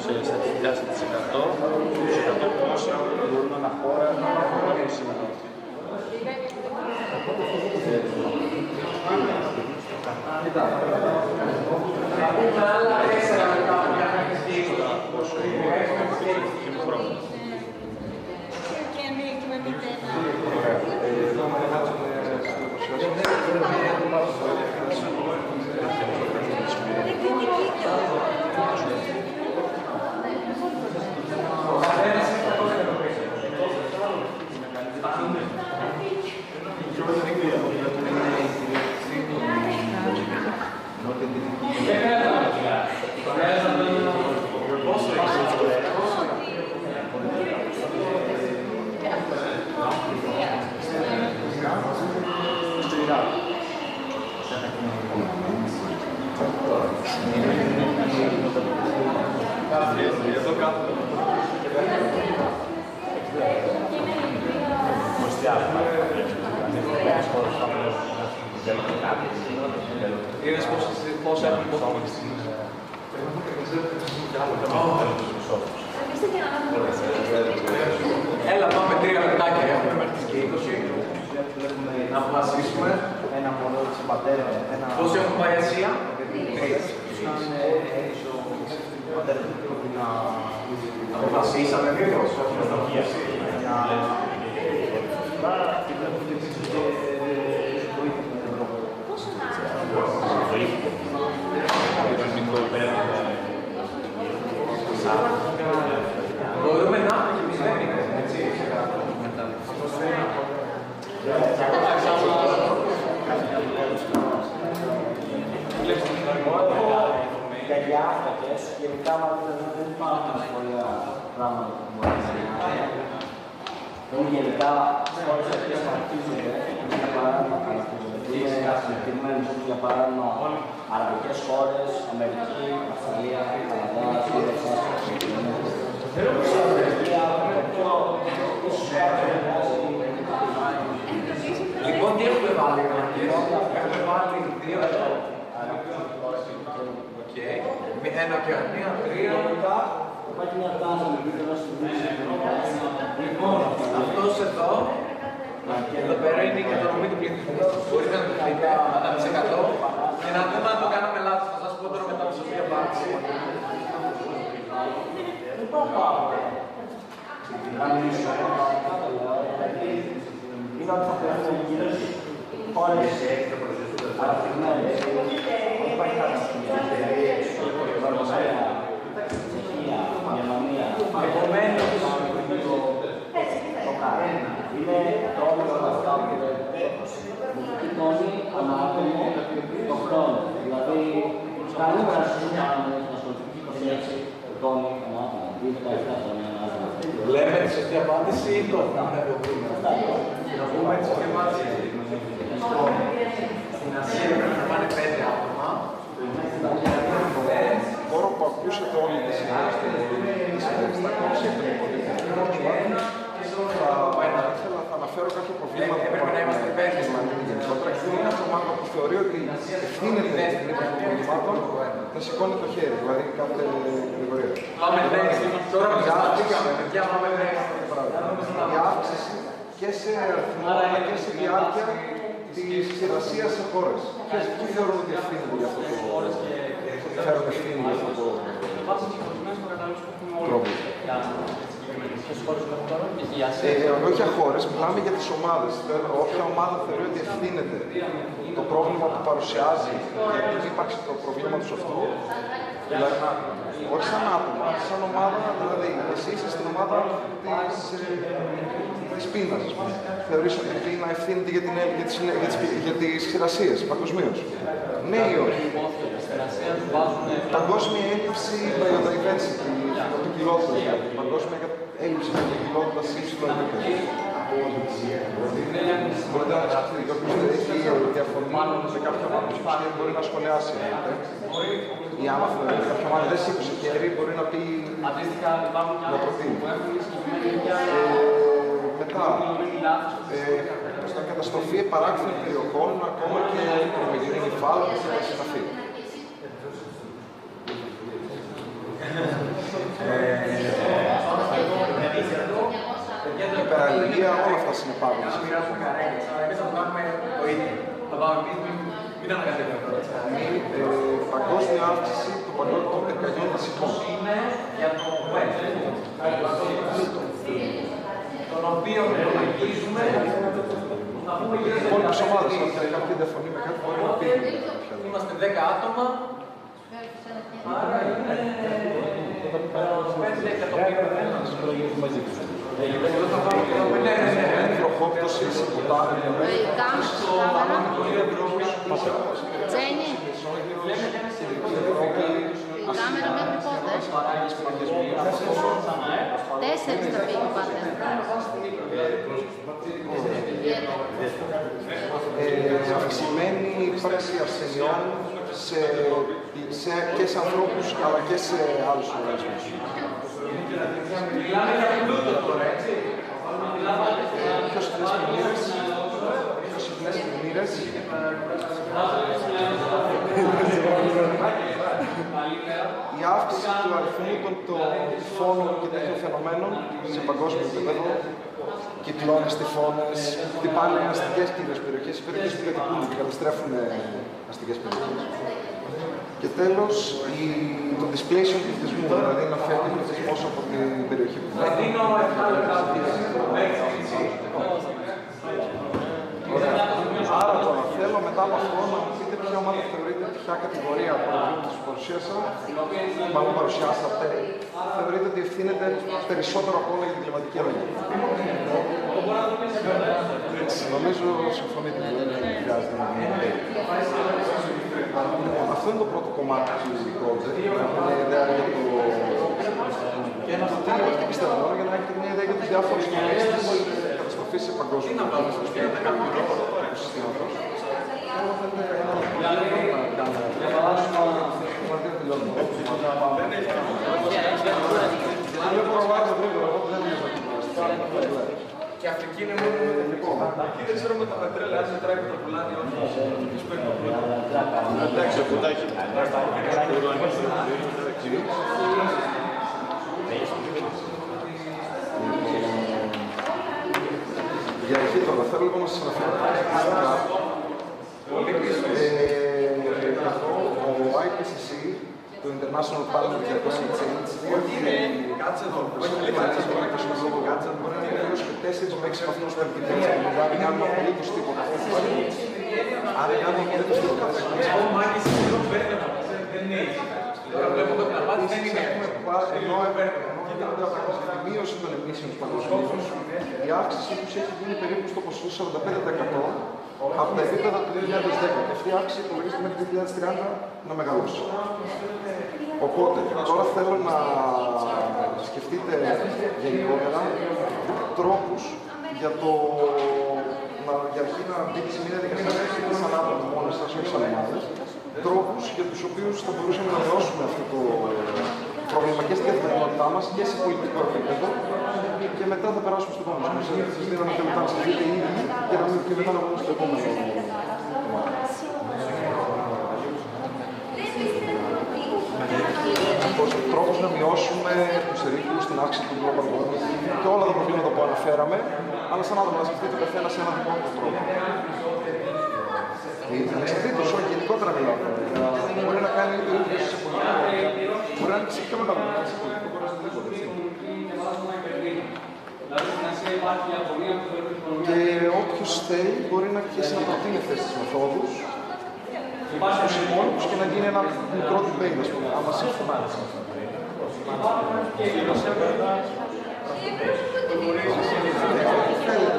σε στατιστικά 100%, πόσα μπορούν να αναχώρα σήμερα. Άλλα 4 μετά πόσο είναι πρόβλημα. Και με μηδέν. Εδώ με εδώ κάτω. Είδες πώς έχουν υπόθεση στη στιγμή. Έλα, πάμε 3 λεπτάκια, έχουμε μέχρι τις και 20. Να αποφασίσουμε. Ένα μόνο της πατέρα. Πόσοι έχουν πάει Ασία? 3. Αποφασίσαμε μήπως. Μπορούμε να έτσι. Για διάφορες, γενικά δεν υπάρχουν πολλά πράγματα που μπορεί να είναι γενικά χώρες αυτές χαρακτηρίζονται, για παράδειγμα χαρακτηρίζονται, για παράδειγμα αραβικές χώρες, Αμερική, Αυστραλία, Καναδά, Σύνδεσα, Λοιπόν, τι έχουμε βάλει, έχουμε βάλει 2 εδώ. Ένα και μία, 3. Υπάρχει μια τάσα με βίντεο στην Λοιπόν, αυτός εδώ, και εδώ πέρα είναι η κατανομή του πληθυσμού. Μπορείτε να το δείτε, κατά 100, και να δούμε αν το κάναμε λάθος. Θα σας πω τώρα μετά από σωστή απάντηση. Είναι ότι θα πρέπει να γίνεις χώρες αναπτυγμένες. Υπάρχει κάποια Τσεχία, Γερμανία. Επομένως, το κάνει. Είναι το όλο αυτά που η απάντηση το να πούμε έτσι και μαζί. Στην Ασία θα πάνε 5 άτομα. Τώρα που ακούσατε όλοι τις ιδέες στα κόνσεπτ θα αναφέρω κάποια προβλήματα που υπάρχουν γενικότερα και είναι μια ομάδα που θεωρεί ότι ευθύνεται την λήψη των προβλημάτων να σηκώνει το χέρι, δηλαδή κάθε κατηγορία. Τώρα που διάβασαμε, η αύξηση και σε αριθμό αλλά και σε διάρκεια της εργασίας σε χώρες. Ποιοι θεωρούν ότι ευθύνεται για αυτό το φέρουν ευθύνη για αυτό το πρόβλημα. Όχι για χώρες, μιλάμε για τις ομάδες. Όποια ομάδα θεωρεί ότι ευθύνεται το πρόβλημα που παρουσιάζει για την ύπαρξη του προβλήματος αυτού, δηλαδή, όχι σαν άτομα, σαν ομάδα, δηλαδή εσύ είσαι στην ομάδα της πείνας. Θεωρείς ότι η πείνα ευθύνεται για τις χειρασίες παγκοσμίως. Ναι ή όχι. Παγκόσμια έλλειψη biodiversity, ποικιλότητα, παγκόσμια έλλειψη ποικιλότητας σε υψηλό επίπεδο. Μπορείτε να σκεφτείτε όποιος έχει διαφωνεί με κάποια άποψη και μπορεί να σχολιάσει. Ή άμα θεωρεί κάποια ομάδα δεν σήκωσε χέρι, μπορεί να πει να προτείνει. Μετά, στην καταστροφή παράκτητων περιοχών, ακόμα και με νυφάλων και τα συναφή. Υπεραλληλία, όλα αυτά συνεπάγονται. Εμείς θα το κάνουμε το ίδιο. Θα πάμε εμείς, μην αναγκαστείτε τώρα. Παγκόσμια αύξηση του παγκόσμιου πυρκαγιών δασικών. Είναι για το web. Τον οποίο τον αγγίζουμε. Οι υπόλοιπες ομάδες, αν θέλει κάποια διαφωνεί με κάτι, μπορεί να πει. Είμαστε 10 άτομα. Άρα είναι 5 εκατομμύρια. Προχώπτωση σε ποτάμι. Τζένι, η κάμερα μέχρι πότε? 4 θα πήγε πάντα. Αυξημένη ύπαρξη ασθενειών και σε ανθρώπους αλλά και σε άλλους οργανισμούς. Μιλάμε για πλούτο τώρα, έτσι. Πιο συχνές πλημμύρες. Η αύξηση του αριθμού των φόνων και τέτοιων φαινομένων σε παγκόσμιο επίπεδο, κυκλώνες, τυφώνες, χτυπάνε αστικές κυρίως περιοχές, οι περιοχές που κατοικούν και καταστρέφουν αστικές περιοχές. Και τέλος, το displacement του πληθυσμού, δηλαδή να φεύγει ο πληθυσμός από την περιοχή που είναι. Άρα τώρα θέλω μετά από αυτό να μου πείτε ποια ομάδα θεωρείτε, ποια κατηγορία από το που σας παρουσίασα, μάλλον παρουσιάσατε, θεωρείτε ότι ευθύνεται περισσότερο από όλα για την κλιματική αλλαγή. Νομίζω συμφωνείτε, δεν χρειάζεται να γίνει. Αυτό είναι το πρώτο κομμάτι του project. Είναι η ιδέα για το... Τι πιστεύω τώρα, για να έχετε μια ιδέα για τους διάφορους τομείς της καταστροφής σε παγκόσμιο. Τι να πάμε στο συστήματος. Και Αφρική είναι μόνο με τεχνικό. Εκεί δεν ξέρω με τα πετρέλαια, αν μετράει που τα πουλάνε όχι. Εντάξει, κουτάκι. Για αρχή τώρα, θέλω λοιπόν να σας αναφέρω ο IPCC, το International Panel για Climate Change, κάτσε εδώ, μπορεί να είναι γύρω στους 4 με 6 βαθμούς per degree, δηλαδή δεν κάνουμε απολύτως τίποτα. Αν δεν κάνουμε απολύτως τίποτα, η μείωση των εμμύσεων παγκοσμίως, η αύξηση τους έχει γίνει περίπου στο ποσοστό 45%, από τα επίπεδα του 2010. Και αυτή η αύξηση υπολογίζεται μέχρι το 2030 να μεγαλώσει. Οπότε, τώρα θέλω να σκεφτείτε γενικότερα τρόπους για αρχή να μπείτε σε μια διαδικασία να έχετε σαν άτομο μόνοι σας, όχι σαν ομάδες, τρόπους για τους οποίους θα μπορούσαμε να μειώσουμε αυτό το πρόβλημα και στην καθημερινότητά μας και σε πολιτικό επίπεδο και μετά θα περάσουμε στο επόμενο σημείο. Σας δίνω να θέλετε να σας δείτε οι ίδιοι και να μην και μετά να βγούμε στο επόμενο κομμάτι. Τρόπος να μειώσουμε τους ρήπους, την αύξηση του global warming και όλα τα προβλήματα που αναφέραμε, αλλά σαν άτομα να σκεφτείτε ο καθένας σε έναν δικό του τρόπο. Να σκεφτείτε όσο γενικότερα μιλάω. Μπορεί να κάνει το ίδιο σε πολιτικό, μπορεί να είναι πιο μεγάλο, σε πολιτικό, μπορεί να είναι οτιδήποτε. Και όποιος θέλει μπορεί να αρχίσει να προτείνει αυτές τις μεθόδους στους υπόλοιπους και να γίνει ένα μικρό debate, ας πούμε, άμα συμφωνάτε.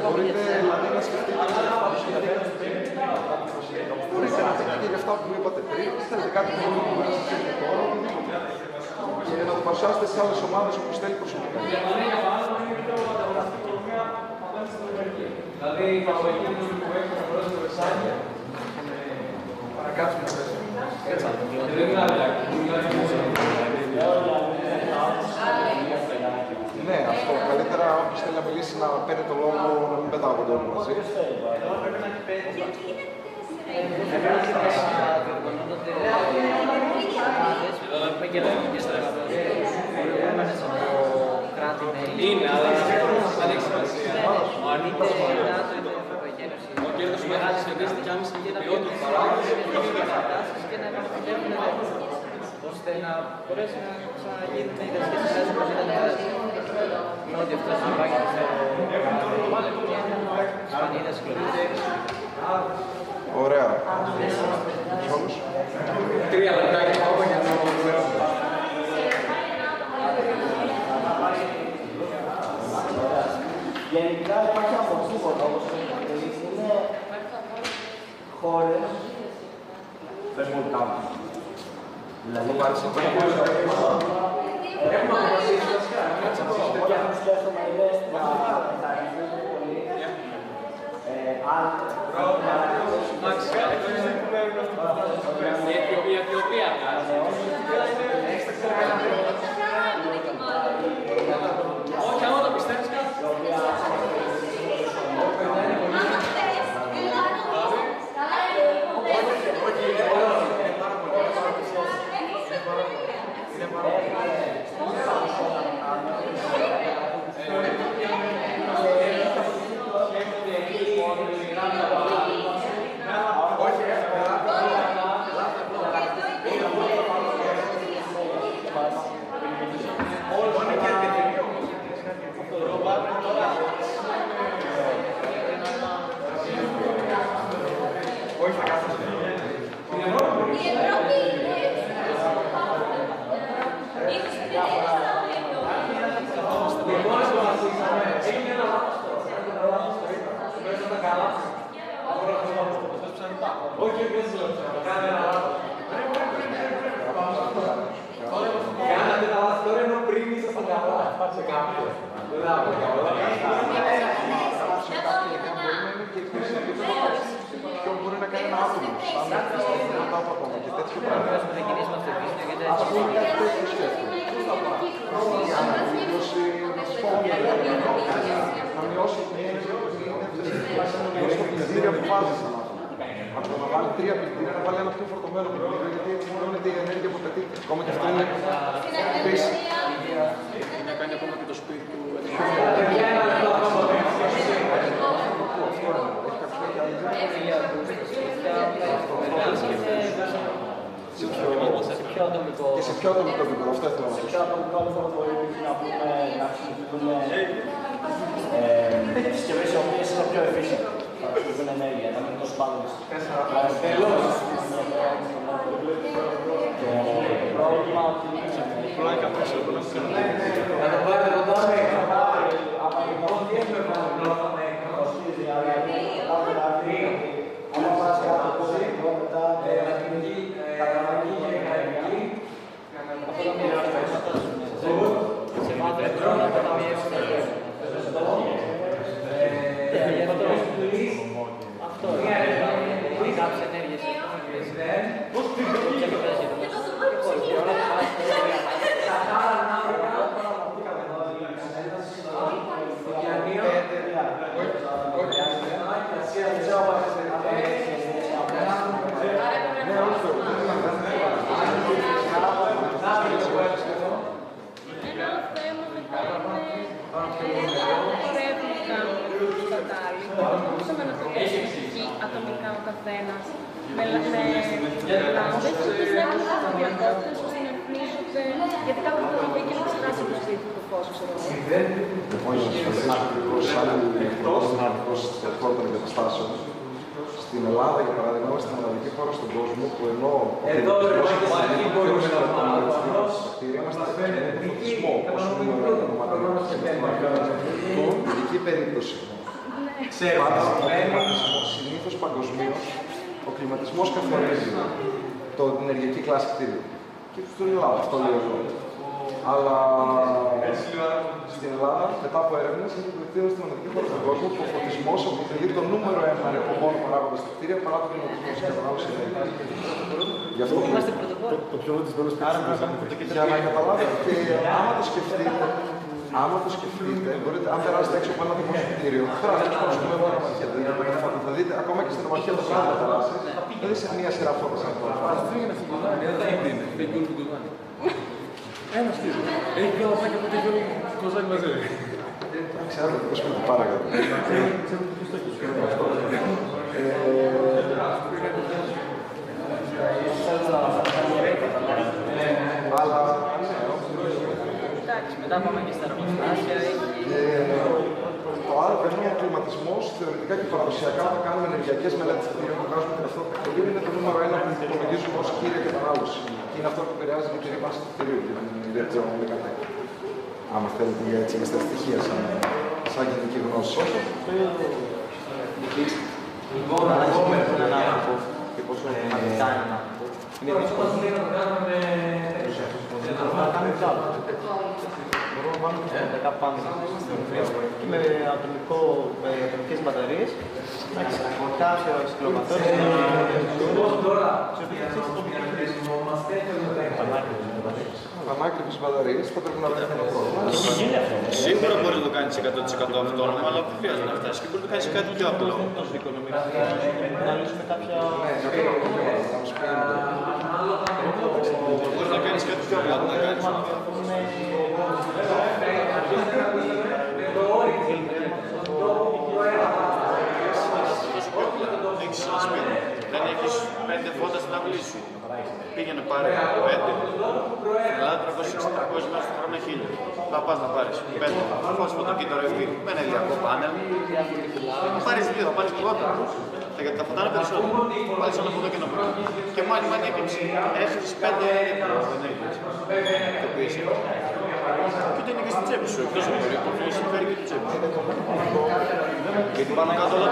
Μπορείτε δηλαδή να σκεφτείτε μπορείτε να πείτε για αυτά που είπατε πριν, θέλετε κάτι που μπορεί να σας πει τώρα, και να το παρουσιάσετε σε άλλες ομάδες όπως θέλει προσωπικά. Δηλαδή, η παραγωγή που έχουμε να μπορέσουμε να βεσάγει, παρακάψουμε μέσα. Και δεν είναι άδεια. Ναι, αυτό. Καλύτερα όποιος θέλει να μιλήσει να παίρνει το λόγο, να μην πετάγονται όλοι μαζί. Είναι, αλλά δεν έχει σημασία. Ο κέρδος μεγάλη σχετίζεται κι άμεσα με την ποιότητα του παράγοντα και να επαναφιλεύουν ώστε να μπορέσει να ξαναγίνει με ιδρυτικές σχέσεις όπως ήταν με ό,τι αυτό συμβάγει στο Ισπανίδα συγκροτείται. Ωραία. 3 λεπτάκια ακόμα για να ολοκληρώσουμε. Γενικά υπάρχει αποτύπωτα, όπως είναι χώρες θερμοκάμπους. Δηλαδή, έχουμε αποφασίσει βασικά. Όταν σκέφτομαι ιδέες να ενθαρρυνθούν πολύ, η Αιθιοπία. Όχι, άμα το πιστεύεις κάτι. Όχι, δεν ξέρω. Κάνε ένα λάθος. Κάνατε τα λάθη τώρα ενώ πριν ήσασταν καλά. Σε κάποιο. Δεν θα πω καλά. Ποιο μπορεί να κάνει ένα άτομο, σαν να ακόμα και τέτοιο πράγμα. Ας πούμε κάτι τέτοιο σκέφτομαι. Να μειώσει το πλυντήριο που βάζει σαν άτομο. Από το να βάλει 3 πλυντήρια, να βάλει ένα πιο φορτωμένο πλυντήριο, γιατί έτσι μειώνεται η ενέργεια που απαιτείται. Ακόμα και αυτό είναι χρήση. Να κάνει ακόμα και το σπίτι του. Και σε πιο ατομικό επίπεδο, αυτό ήθελα να πω. Σε πιο ατομικό επίπεδο μπορεί να πούμε να χρησιμοποιούν συσκευές οι οποίες είναι πιο efficient. Θα χρησιμοποιούν ενέργεια, να μην είναι τόσο πάντως. Τέλος. Το πρόβλημα ότι να το πάρετε κοντά. από την πρώτη έχουμε κοστίζει, δηλαδή κάποιες ενέργειες ατομικά ο καθένας με λάμπες και πιστεύουν ότι οι δυνατότητες ώστε να ευνίζονται, γιατί κάποιος θα βγει και να ξεχάσει το σπίτι του φως, ξέρω εγώ. Λοιπόν, εκτός των εγκαταστάσεων, στην Ελλάδα, για παράδειγμα, είμαστε στην μοναδική χώρα στον κόσμο που ενώ ο πολιτισμός είμαστε σε πολιτισμό, όσο νούμερο στην ειδική περίπτωση. Συνήθως παγκοσμίως, ο κλιματισμός καθορίζει την ενεργειακή κλάση κτίριου. Και στην Ελλάδα, αυτό λέω εγώ. Αλλά στην Ελλάδα, μετά από έρευνες, έχει πληκτήρωση στη μοναδική χώρα στον κόσμο που ο φωτισμός αποτελεί το νούμερο ένα ρεκομόνο παράγοντα στα κτίρια παρά τον κλιματισμό στην κατανάλωση ενέργειας. Γι' αυτό το πιο βολισμένο σπίτι. Για να καταλάβετε και άμα το σκεφτείτε, μπορείτε, αν περάσετε έξω από ένα δημόσιο κτίριο, περάσετε έξω από ένα δημόσιο θα δείτε ακόμα και στην ομαρχία το πράγμα θα περάσει, δηλαδή σε μία σειρά φώτος. Ένας τύπος. Έχει πιο λαπάκια από την Κοζάνη μαζί. Ξέρετε πώς σπίτι πάρα καλά. Αλλά, μετά πάμε και στα εργοστάσια. Το άλλο είναι ο κλιματισμός, θεωρητικά και παραδοσιακά, όταν κάνουμε ενεργειακές μελέτες κτηρίων που βγάζουμε την αυτό το κτηρίο, είναι το νούμερο ένα που υπολογίζουμε ως κύρια κατανάλωση. Και είναι αυτό που επηρεάζει την ρήπανση του κτηρίου και την ιδιαίτερη ομιλικατή. Άμα θέλετε για έτσι στα στοιχεία σαν γενική γνώση. Λοιπόν, να δούμε έναν άνθρωπο και πόσο μαθητά είναι έναν άνθρωπο. Είναι δύσκολο. Να κάνουμε τζάμπα. Μπορούμε να βάλουμε κάπου πάνω και με ατομικές μπαταρίες. Κάποιες κιλοβατόρες. Πανάκριβες μπαταρίες θα πρέπει να βρεθούν πρόβλημα. Σίγουρα μπορεί να το κάνεις 100% αυτόνομα, αλλά δεν χρειάζεται να φτάσει και μπορεί να το κάνεις κάτι πιο απλό. Να λύσουμε κάποια... Μπορεί να κάνεις κάτι πιο απλό, να κάνεις. Έχεις ένα σπίτι, δεν έχεις 5 φώτα στην αυλή σου. Πήγαινε πάρε 5, Ελλάδα 360 μέρες το χρόνο 1000. Θα πας να πάρεις 5 φως φωτοκύτταρο εφή με ένα ηλιακό πάνελ. Θα πάρεις 2, θα πάρεις λιγότερα. Γιατί τα φωτά είναι περισσότερο. Βάλεις ένα φωτό και ένα φωτό. Και μάλιστα είναι έκρηξη. Έχεις 5 ευρώ. Το οποίο είσαι. Και ούτε είναι και στην τσέπη σου. Εκτός από το ρίκο, συμφέρει και την τσέπη σου. Γιατί πάνω κάτω όλα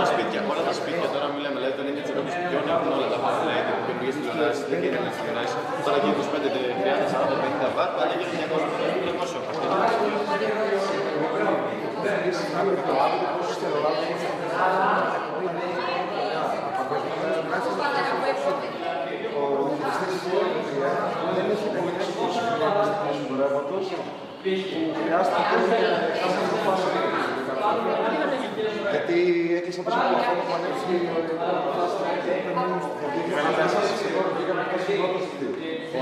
τα σπίτια τώρα μιλάμε, δηλαδή το 90% των σπιτιών έχουν όλα τα πάντα. Δηλαδή που πήγες στην τηλεόραση, δεν γίνεται στην τηλεόραση. Τώρα γίνει 25, 30, 40, 50 βάτ, αλλά γίνει 200, 300. Γιατί έκλεισαν τόσο πολλά χρόνια που ανέβηκε η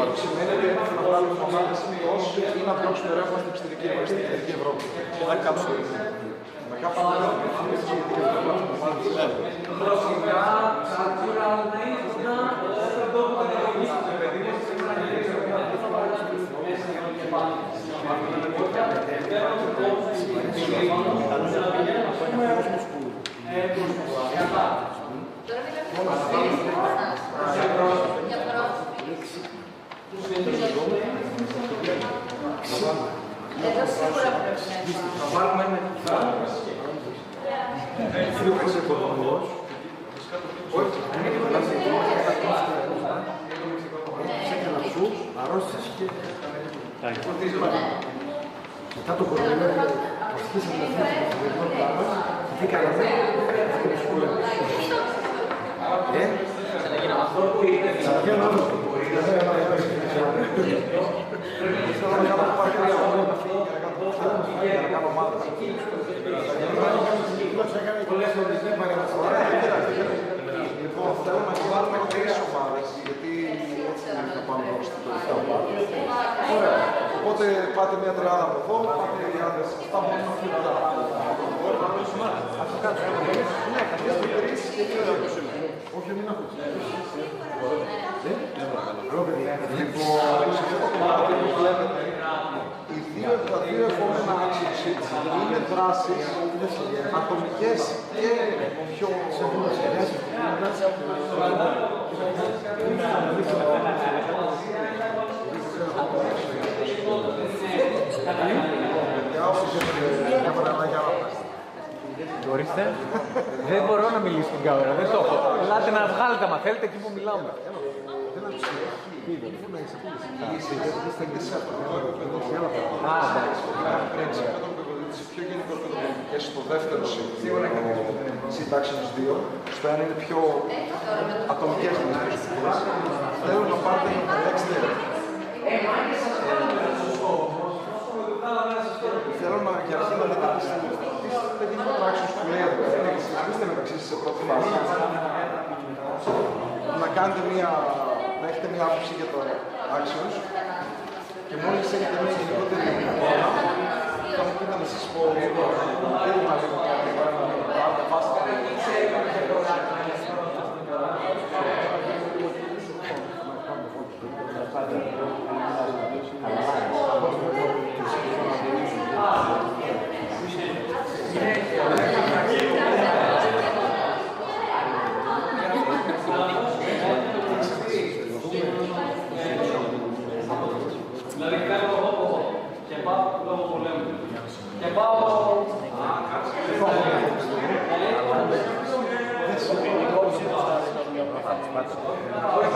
αυτό σημαίνει ότι έπρεπε να βγάλουμε μονάδες εκτός ή να διώξουμε ρεύμα στην εξωτερική Ευρώπη. Να κάψουμε. Με κάποια Θα βάλουμε ένα μετά το κορονοϊό, αρχίσαμε να φύγουμε το θερινό πράγμα, βγήκαμε και σχολεία. Θέλω να κάνω παρακολουθία, να κάνω μάθημα. Λοιπόν, θέλω να βάλουμε 3 ομάδες, γιατί έτσι θα πάμε εδώ στο τελευταίο πάρτι. Ωραία. Οπότε πάτε μια τριάδα από εδώ, πάτε οι άντρες. Αυτά μόνο να φύγετε. Αυτό κάτω. Ναι, καθίστε 3 και 2. Όχι, μην ακούτε. Λοιπόν, σε αυτό το κομμάτι που βλέπετε, τα 2 επόμενα action sheets είναι δράσεις ατομικές και πιο σημαντικές. Ορίστε, δεν μπορώ να μιλήσω στην κάμερα, δεν το έχω. Ελάτε να βγάλετε άμα θέλετε εκεί που μιλάμε. Πιο γενικό και στο δεύτερο συντάξεως 2, στο ένα είναι πιο ατομικές λύσεις. Θέλω να πάτε να επιλέξετε. Θέλω να για αρχή να δείτε τι γενικό actions που λέει εδώ πέρα και συζητήστε μεταξύ σας σε πρώτη φάση. Να κάνετε να έχετε μια άποψη για το actions και μόλις έχετε μια γενικότερη εικόνα, θα μου πείτε να σας πω λίγο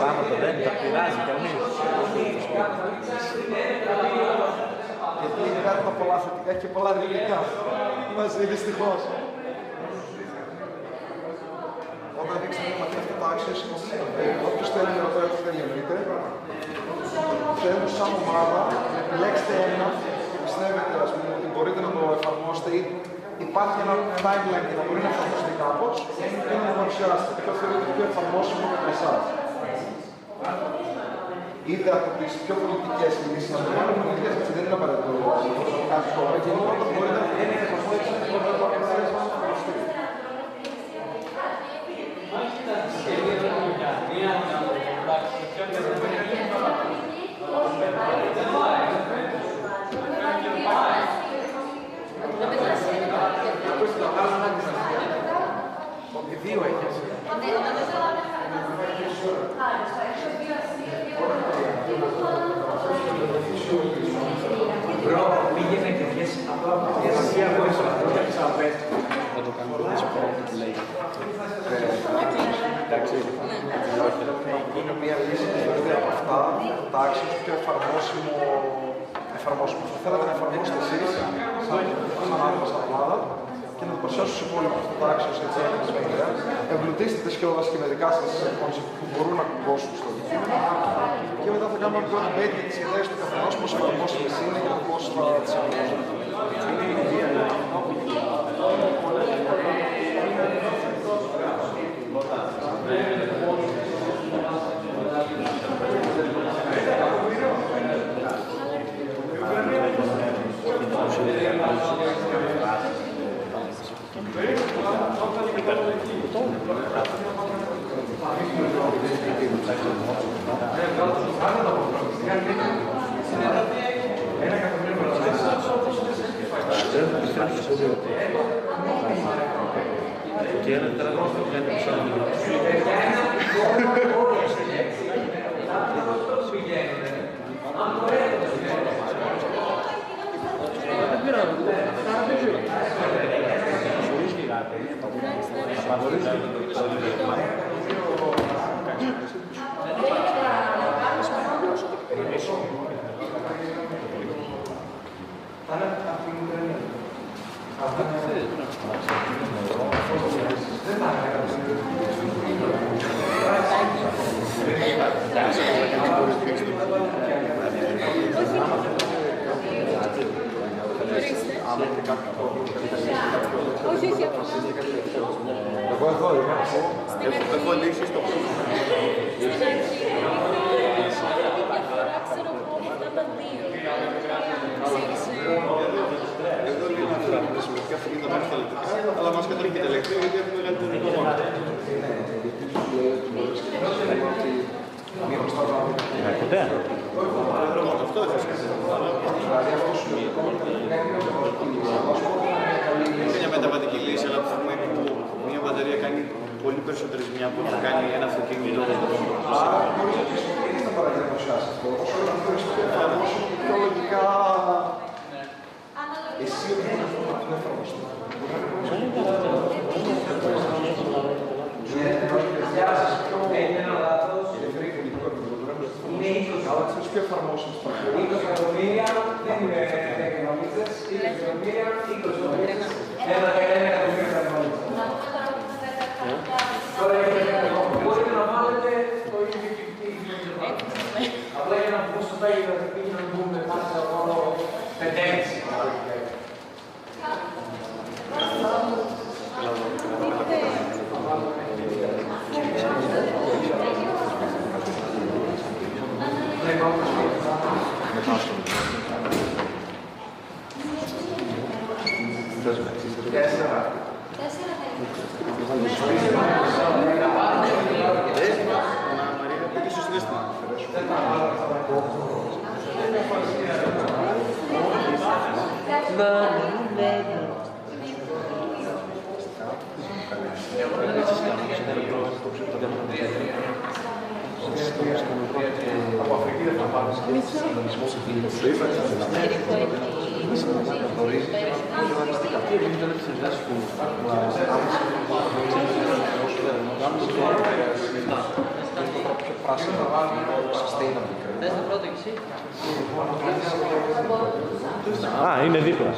Πράγματα δεν τα πειράζει κανείς. Γιατί είναι κάτι τα πολλά θετικά και πολλά αρνητικά μαζί, δυστυχώς. Όταν δείξετε να μαθαίνετε τα actions, όποιος θέλει να ρωτάει, όποιος θέλει να εννοείται, θέλω σαν ομάδα να επιλέξετε ένα που πιστεύετε ότι μπορείτε να το εφαρμόσετε ή υπάρχει ένα timeline για να μπορεί να εφαρμοστεί κάπως και να το παρουσιάσετε. Ποιο θεωρείτε πιο εφαρμόσιμο για εσάς. Είτε από τις πιο πολιτικές λύσεις, να το κάνουμε πολιτικές, έτσι δεν είναι απαραίτητο να το κάνεις τώρα. Και γενικότερα μπορείτε να εφαρμόσετε το αποτέλεσμα να εφαρμοστεί. Και 2 έχεις. Μπρο, πήγαινε και βγες απλά εσύ αγώνεις αυτό και ξαναπες. Θα το κάνω έτσι που λέει. Εντάξει, είναι μια λύση που φαίνεται από αυτά, τα actions πιο εφαρμόσιμο. Θα θέλατε να εφαρμόσετε εσείς, σαν άτομα σαν ομάδα, και να το προσθέσω στους υπόλοιπους τα actions έτσι έκανες με ιδέα. Εμπλουτίστε τις κιόλας και με δικά σας concept που μπορούν να κουμπώσουν στο αντικείμενο. Και μετά θα κάνουμε ένα πρώτο debate για τις ιδέες του καθενός, πόσο εφαρμόσιμες είναι και πώς θα τις εφαρμόσουμε. Και ένα τραγούδι που κάνει ψώνιο. Δεν Έχω λύσει στο πρώτο. Εδώ λέει να φέρουμε τη συμμετοχή αυτοκίνητα πάνω στα ηλεκτρικά, αλλά μας κατρέχει και τα ηλεκτρικά γιατί έχουμε μεγαλύτερη οικονομία. Αυτό δεν είναι μια μεταβατική λύση, αλλά από τη στιγμή που μια μπαταρία κάνει πολύ περισσότερη ζημιά που θα κάνει ένα αυτοκίνητο. Πιο λογικά εσύ ότι είναι εφαρμοστεί. Είναι πιο εφαρμόσιμο στο πράγμα. 20 εκατομμύρια δεν είναι οικονομίστες, 20 εκατομμύρια, 20 εκατομμύρια, ένα εκατομμύρια οικονομίστες. Τώρα μπορείτε να βάλετε το ίδιο απλά για να πω σωστά για να πήγε να μπούμε πάνω σε αυτό 5,5. Από Αφρική δεν θα πάρεις και Α, είναι δίπλα.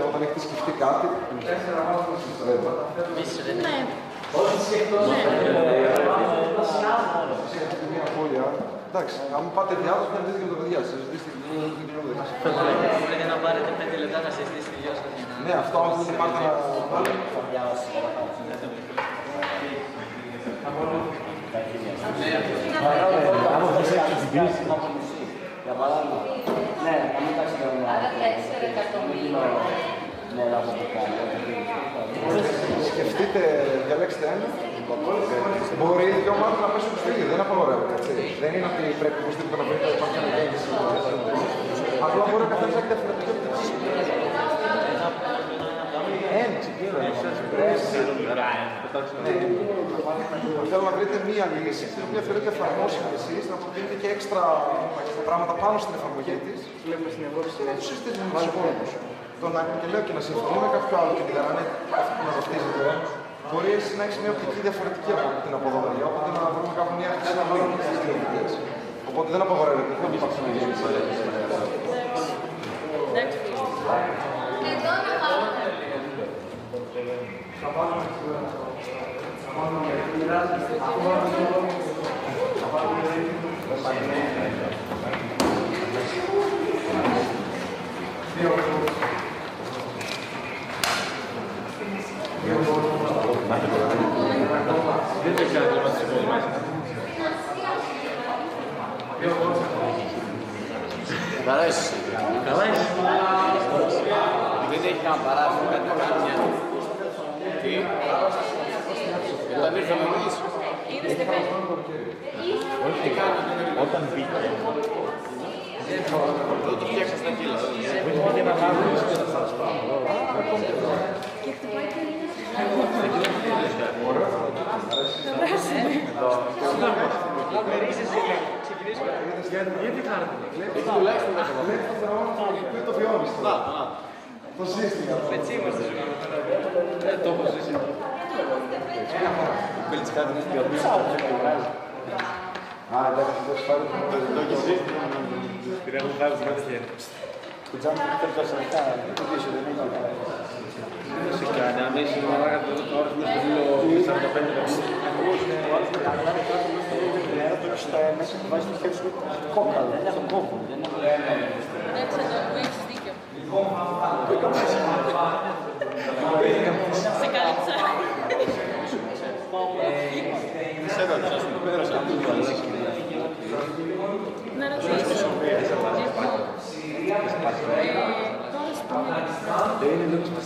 Όταν έχετε σκεφτεί κάτι, μια απώλεια. Εντάξει, αν πάτε διάδοση, θα δείτε και με τα παιδιά σας. Μπορείτε να πάρετε 5 λεπτά να συζητήσετε τη δυο σας. Ναι, αυτό αν δεν υπάρχει να διάβαση. Άμα δεν έχεις την κρίση. Για παράδειγμα, ναι, να μην τάξει καμιά. Άρα 4 εκατομμύρια νερά από το κάνει. Σκεφτείτε, διαλέξτε ένα. Μπορεί δύο ομάδες να πέσουν στο ίδιο, δεν απαγορεύεται. Δεν είναι ότι πρέπει οπωσδήποτε να βρείτε να υπάρχει ανακαίνιση. Απλά μπορεί ο καθένας να έχει διαφορετική οπτική. Θέλω να βρείτε μία λύση, την οποία θεωρείτε εφαρμόσιμη εσείς, να προτείνετε και έξτρα πράγματα πάνω στην εφαρμογή της. Βλέπουμε στην Ευρώπη να το συζητήσουμε με τους υπόλοιπους. Το να και λέω και να συμφωνώ με κάποιο άλλο και την γαράνε αυτό που να ρωτήσετε, μπορεί εσύ να έχεις μια οπτική διαφορετική από την αποδομεριά, οπότε να βρούμε κάπου μια αρχή να βάλουμε στις δύο οπτικές. Οπότε δεν απαγορεύεται, δεν υπάρχει να γίνει. Καλά είσαι. Καλά είσαι. Δεν έχει κανένα παράθυρο, κάτι να κάνει μια. Τι. Όταν ήρθαμε εμείς. Όταν μπήκα. Δεν το φτιάξα στα κύλα. Δεν πήγε να λάβεις. Και χτυπάει και Γιατί χάρτη. Έχει τουλάχιστον να το βιώνεις. Το σύστημα. Έτσι είμαστε. Το έχω ζήσει. Πέλτς κάτι είναι πιο Α, εντάξει, δεν σου πάρει το και σύστημα. Την έχουν πάρει στην πρώτη χέρι. Το τζάμπι είναι υπερπερσονικά, το πίσω δεν είναι. Σε κάνει, αν είσαι να ράγα το όρος μέσα στο 45 λεπτά. Ο άλλος με κάνει κάτω μέσα στο 2 το έχεις μέσα και βάζεις το χέρι σου κόκαλο, στον κόβο. Εντάξει, εδώ έχεις δίκιο. Σε κάλυψα. Σε ρώτησα, σου πέρασα. Να ρωτήσω.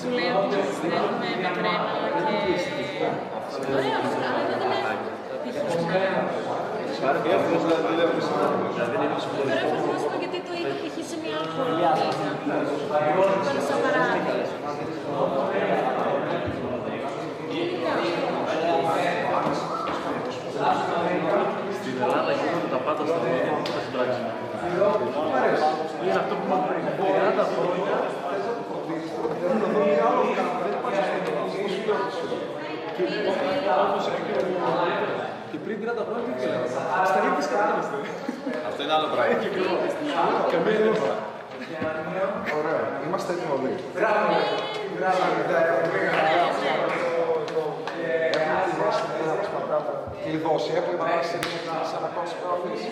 Σου λέω ότι να στέλνουμε με κρέμα και... Ωραία, αλλά δεν είναι... Τώρα έχω πρόσωπο γιατί το είχε σε μια άλλη χώρα. Σοβαρά. Στην Ελλάδα γίνονται τα πάντα στα λόγια και στην πράξη. Είναι αυτό που είπαμε πριν. 30 χρόνια και πριν 30 χρόνια τι θέλαμε. Στα ίδια σκατάλαστε. Αυτό είναι άλλο πράγμα. Καμία διαφορά. Ωραία, είμαστε έτοιμοι όλοι. Κλειδώσει, έχουμε βάσει σε ανακόμιση πρόγραμμης.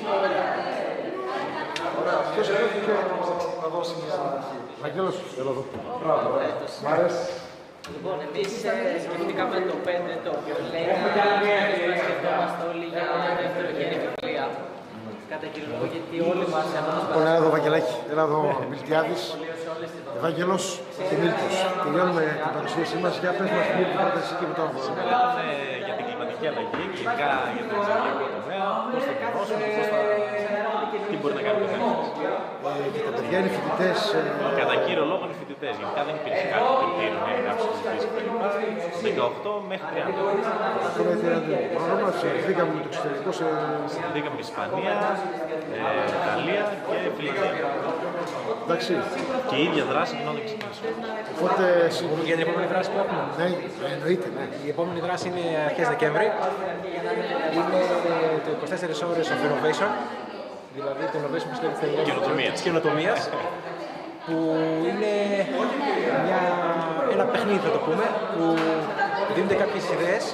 Ωραία, ποιος είναι πιο έτοιμος να δώσει μια αρχή. Βαγγέλος, έλα εδώ. Μπράβο, μ' αρέσει. Λοιπόν, εμείς σκεφτήκαμε το 5 το οποίο λέει να σκεφτόμαστε όλοι για το δεύτερο χέρι βιβλία. Κατά κύριο λόγο, γιατί όλοι μας Λοιπόν, έλα εδώ Βαγγελάκη, έλα εδώ Μιλτιάδης, Ευάγγελος και Μίλτος. Τελειώνουμε την παρουσίασή μας. Για πες μας Μίλτη, πρώτα εσύ και μετά ο Βαγγέλος. Μιλάμε για την κλιματική αλλαγή και ειδικά για το εξωτερικό τομέα, πώς θα μειώσουμε, τι μπορεί να κάνει ο καθένας. Και τα παιδιά είναι φοιτητές. Κατά κύριο λόγο είναι φοιτητές, γενικά δεν υπήρχε κάτι κριτήριο για να συζητήσει κλπ. 18 μέχρι 30. Τώρα το πρόγραμμα, συνδεθήκαμε με το εξωτερικό σε... Συνδεθήκαμε με Ισπανία, Ιταλία και Φιλανδία. Εντάξει. Και η ίδια δράση γινόταν και ξεκινήσουμε. Οπότε... Για την επόμενη δράση που έχουμε. Ναι, εννοείται, ναι. Η επόμενη δράση είναι αρχές Δεκέμβρη. Είναι το 24 ώρες of innovation. Δηλαδή το innovation που λέγεται της καινοτομίας. Που είναι ένα παιχνίδι, θα το πούμε, που δίνονται κάποιες ιδέες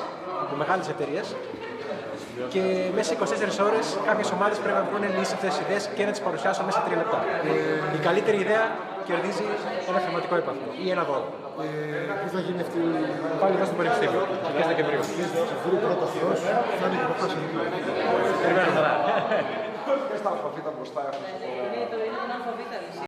από μεγάλες εταιρείες και μέσα σε 24 ώρες κάποιες ομάδες πρέπει να βρουν λύσεις σε αυτές τις ιδέες και να τις παρουσιάσουν μέσα σε 3 λεπτά. Η καλύτερη ιδέα κερδίζει ένα χρηματικό έπαθλο ή ένα δώρο. Πού θα γίνει αυτή πάλι εδώ στο Πανεπιστήμιο, αρχές Δεκεμβρίου. Θα βρει πρώτο Θεός, θα είναι και το πράσινο. Περιμένω τώρα. Πες τα αλφαβήτα μπροστά. Είναι το αλφαβήτα.